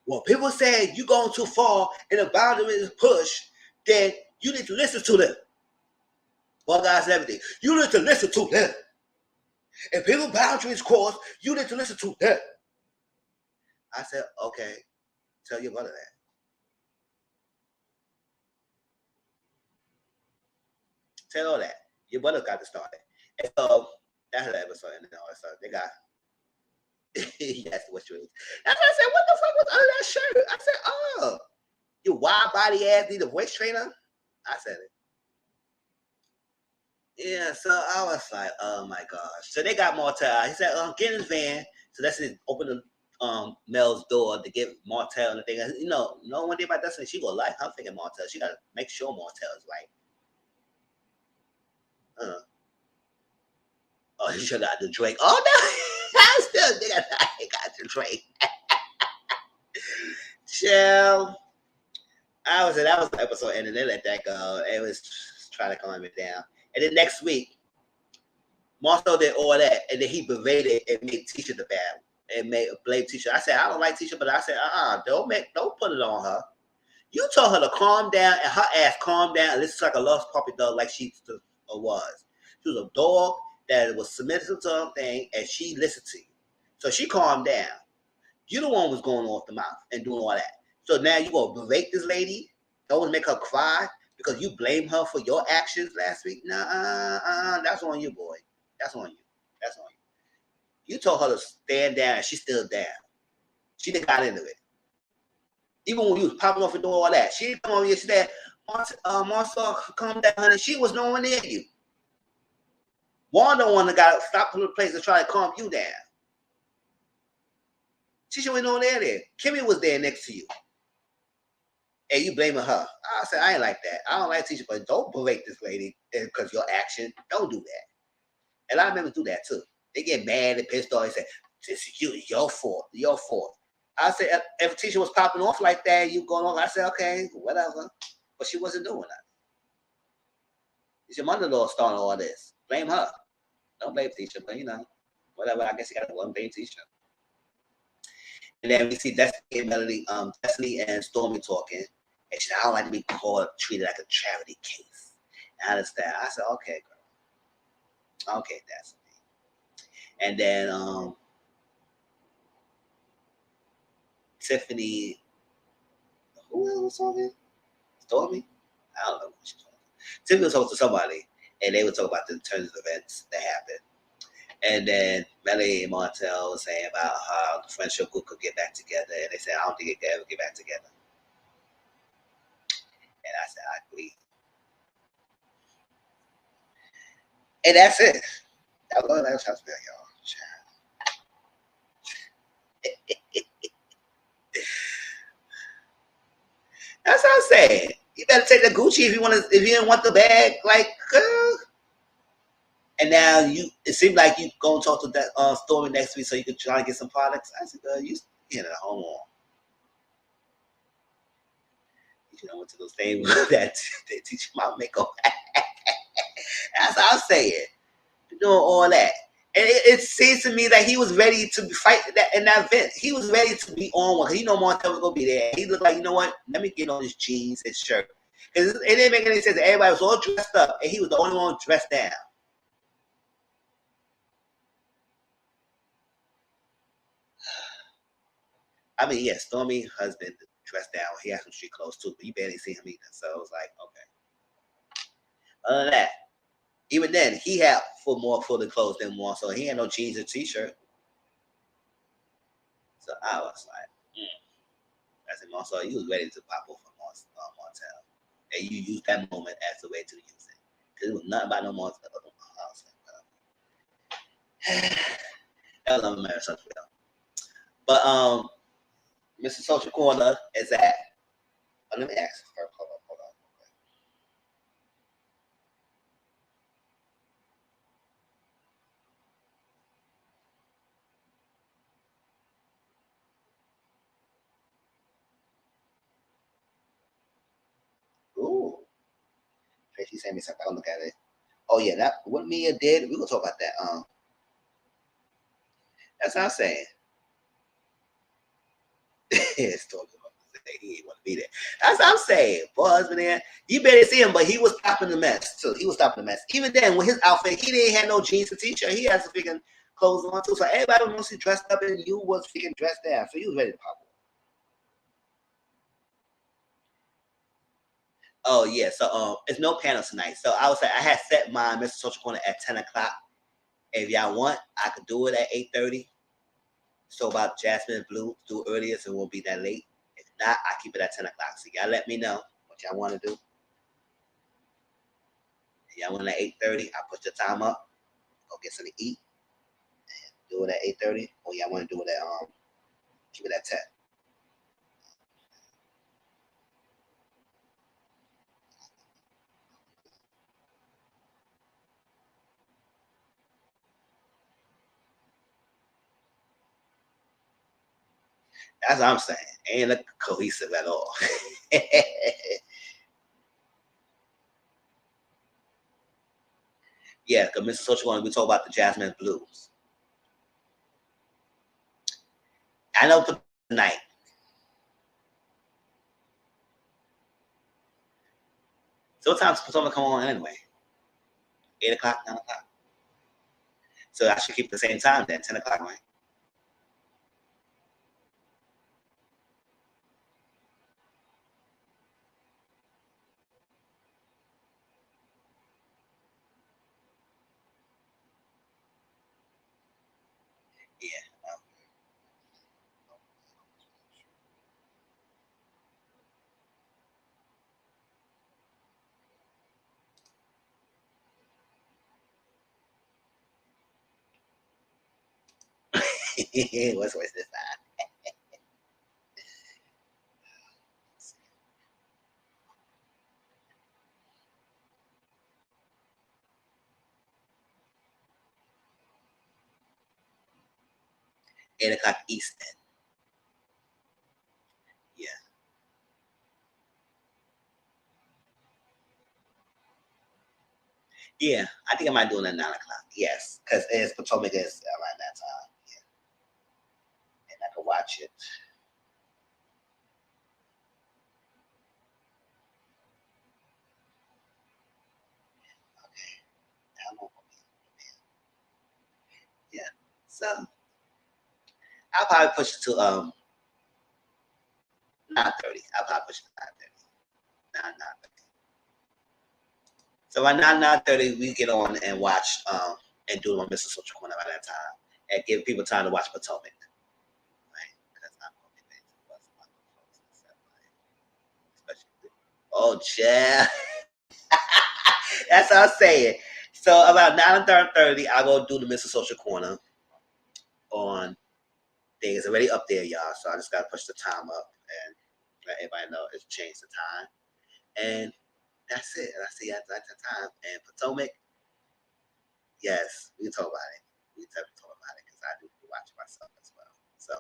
Well, people say you going too far and the boundary is pushed, then you need to listen to them. Well, guys, everything. You need to listen to them. If people boundaries crossed, you need to listen to them. I said, "Okay, tell your brother that." Tell all that. Your brother got to start it. And so that's the episode. And all that stuff. They got yes, what you. That's why I said, "What the fuck was under that shirt?" I said, "Oh, you wide body ass need a voice trainer." I said it. Yeah, so I was like, "Oh my gosh." So they got Martell. He said, "Get in his van." So that's it. Open the Mel's door to get Martell and the thing. No one thing about that. She gonna like her thinking Martell. She gotta make sure Martell is right. Oh, he should have got the drink. Oh no, I still think I got the drink. Chill. That was the episode ending. They let that go. It was trying to calm it down. And then next week, Marcel did all that, and then he berated and made Tisha the bad and made blame Tisha. I said, "I don't like Tisha," but I said, don't put it on her. You told her to calm down, and her ass calmed down, and this is like a lost puppy dog, like she was. She was a dog that was submissive to her thing, and she listened to you. So she calmed down. You the one was going off the mouth and doing all that. So now you gonna berate this lady? Don't make her cry because you blame her for your actions last week? Nah, that's on you, boy. That's on you. That's on you. You told her to stand down, and she's still down. She done got into it. Even when you was popping off and doing all that, she didn't come over here. She said, "Marcel, calm down, honey." She was nowhere near you. Wanda one that got stopped from the place to try to calm you down. She should have known there. Kimmy was there next to you. And you blaming her. I said, I ain't like that. I don't like Tisha, but don't berate this lady because your action. Don't do that. A lot of members do that too. They get mad and pissed off and say, "This is your fault, your fault." I said, if a teacher was popping off like that, you going on. I said, okay, whatever. But she wasn't doing that. It's your mother-in-law starting all this. Blame her. Don't blame teacher, but whatever. I guess you got to blame teacher. And then we see Destiny and Melody, Destiny and Stormy talking. And she said, I don't like to be treated like a charity case. And I understand. I said, okay, girl. Okay, Destiny. And then Tiffany, who else was talking? Stormy? I don't know what she's talking. Tiffany was talking to somebody, and they would talk about the turns of events that happened. And then Melly and Martell was saying about how the friendship group could get back together, and they said, I don't think it could ever get back together. And I said, I agree. And that's it. That was that was y'all. That's what I'm saying. You better take the Gucci if you didn't want the bag, like. And now it seemed like you go and talk to that Stormy next week so you could try to get some products. I said, girl, you hold on. I went to those things that they teach you about makeup. That's what I'm saying. Doing all that. And it seems to me that he was ready to fight in that event. He was ready to be on one. He Martell was going to be there. He looked like, you know what? Let me get on his jeans and shirt. Because it didn't make any sense. Everybody was all dressed up, and he was the only one dressed down. I mean, yeah, Stormy husband dressed down. He had some street clothes too, but you barely see him either. So it was like, okay. Other than that, even then, he had more fully clothes than one, so he had no jeans or t-shirt. So I was like, I said, Marcel, you was ready to pop off on Martell. And you used that moment as a way to use it. Because it was nothing about no Martell. That was American Social Media. But Mr. Social Corner is at. Let me ask first. Hold on. Ooh. Tracy sent me something. I'll look at it. Oh yeah, that what Mia did. We're gonna talk about that. That's what I'm saying. It's talking about he didn't want to be there. That's what I'm saying. Boy, husband there, you better see him, but he was stopping the mess too. He was stopping the mess. Even then, with his outfit, he didn't have no jeans or t-shirt. He has some freaking clothes on too. So everybody was mostly dressed up, and you was freaking dressed down. So you was ready to pop. Oh yeah, so it's no panel tonight. So I was like, I had set my Mr. Social Corner at 10 o'clock. If y'all want, I could do it at 8:30. So about Jasmine Blue, do earlier, so it won't be that late. If not, I keep it at 10 o'clock. So y'all let me know what y'all want to do. If y'all want at 8:30, I'll put your time up. Go get something to eat. And do it at 8:30. Or y'all want to do it at keep it at 10. That's what I'm saying. Ain't look cohesive at all. Yeah, because Mr. Social Corner, we talk about the Jasmine Blues. I know for tonight. Sometimes someone come on anyway. 8 o'clock, 9 o'clock. So I should keep the same time then, 10 o'clock, right? Yeah. What's this time? 8 o'clock Eastern. Yeah. Yeah, I think I might do it at 9 o'clock. Yes, because it's Potomac is around that time. Yeah, and I can watch it. Okay, I'm on. Yeah, so I'll probably push it to 9:30. I'll probably push it to 9:30. 9:30. So by 9:30, we get on and watch and do it on Mr. Social Corner by that time, and give people time to watch Potomac. Right? Because I'm gonna be late to bus my folks and stuff, like, especially. Oh, yeah. That's what I'm saying. So about 9:30, I go do the Mr. Social Corner on thing. It's already up there, y'all. So I just gotta push the time up and let everybody know it's changed the time. And that's it. And I see at that time. And Potomac, yes, we can talk about it. We can definitely talk about it because I do watch it myself as well. So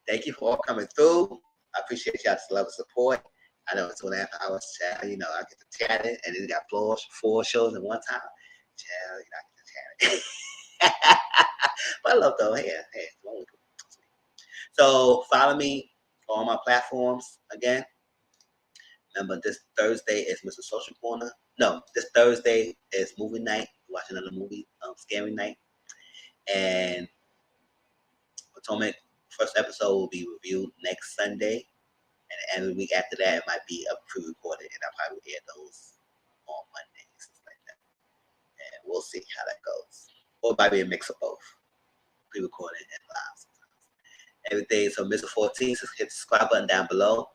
thank you for all coming through. I appreciate y'all's love and support. I know it's 2.5 hours chat. You know, I get to chat it, and then got four shows in one time. Chat, you know, I get to chat it. But I love though. Hey, it's only cool. So follow me on my platforms again. Remember, this Thursday is Mr. Social Corner. No, this Thursday is movie night. Watch another movie, Scary Night. And Potomac first episode will be reviewed next Sunday. And the week after that, it might be a pre-recorded, and I'll probably air those on Mondays, stuff like that. And we'll see how that goes. Or it might be a mix of both, pre-recorded and live sometimes. Everything. So Mr. 14, just hit the subscribe button down below.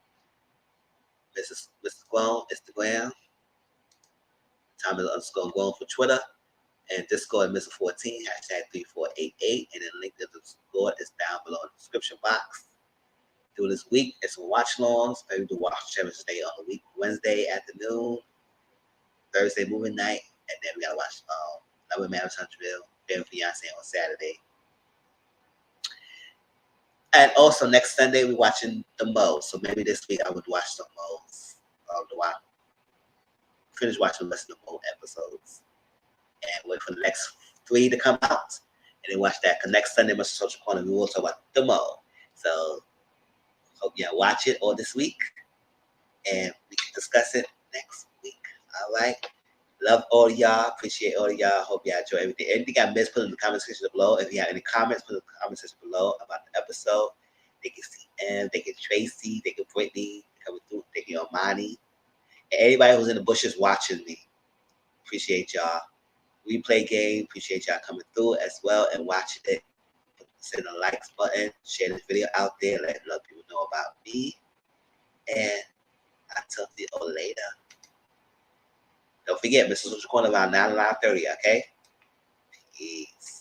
Mr. Guam, Instagram. Time is _Guam for Twitter. And Discord Mr. 14, #3488. And then link to the Discord is down below in the description box. Do this week, it's some watch longs. Maybe do watch Cherish Day on the week, Wednesday afternoon, Thursday movie night, and then we gotta watch Love and Marriage Huntsville, Fiancé on Saturday. And also next Sunday we're watching the Mo. So maybe this week I would watch the Mo's. Finish watching the rest of the Mo episodes. And wait for the next 3 to come out. And then watch that. Because next Sunday, Mr. Social Corner, we will talk about the Mo. So hope y'all watch it all this week. And we can discuss it next week. All right. Love all of y'all. Appreciate all of y'all. Hope y'all enjoy everything. Anything I missed, put in the comment section below. If you have any comments, put in the comment section below about the episode. Thank you, CM. Thank you, Tracy. Thank you, Brittany. Coming through. Thank you, Armani. And anybody who's in the bushes watching me. Appreciate y'all. Replay game. Appreciate y'all coming through as well and watching it. Send the likes button. Share this video out there. Let other people know about me. And I'll talk to you all later. Don't forget, Mr. Social Corner around 9:30, okay? Peace.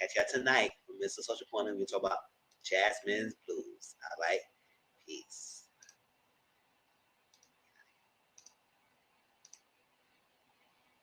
Catch y'all tonight from Mr. Social Corner. We talk about Jasmine's Blues. All right.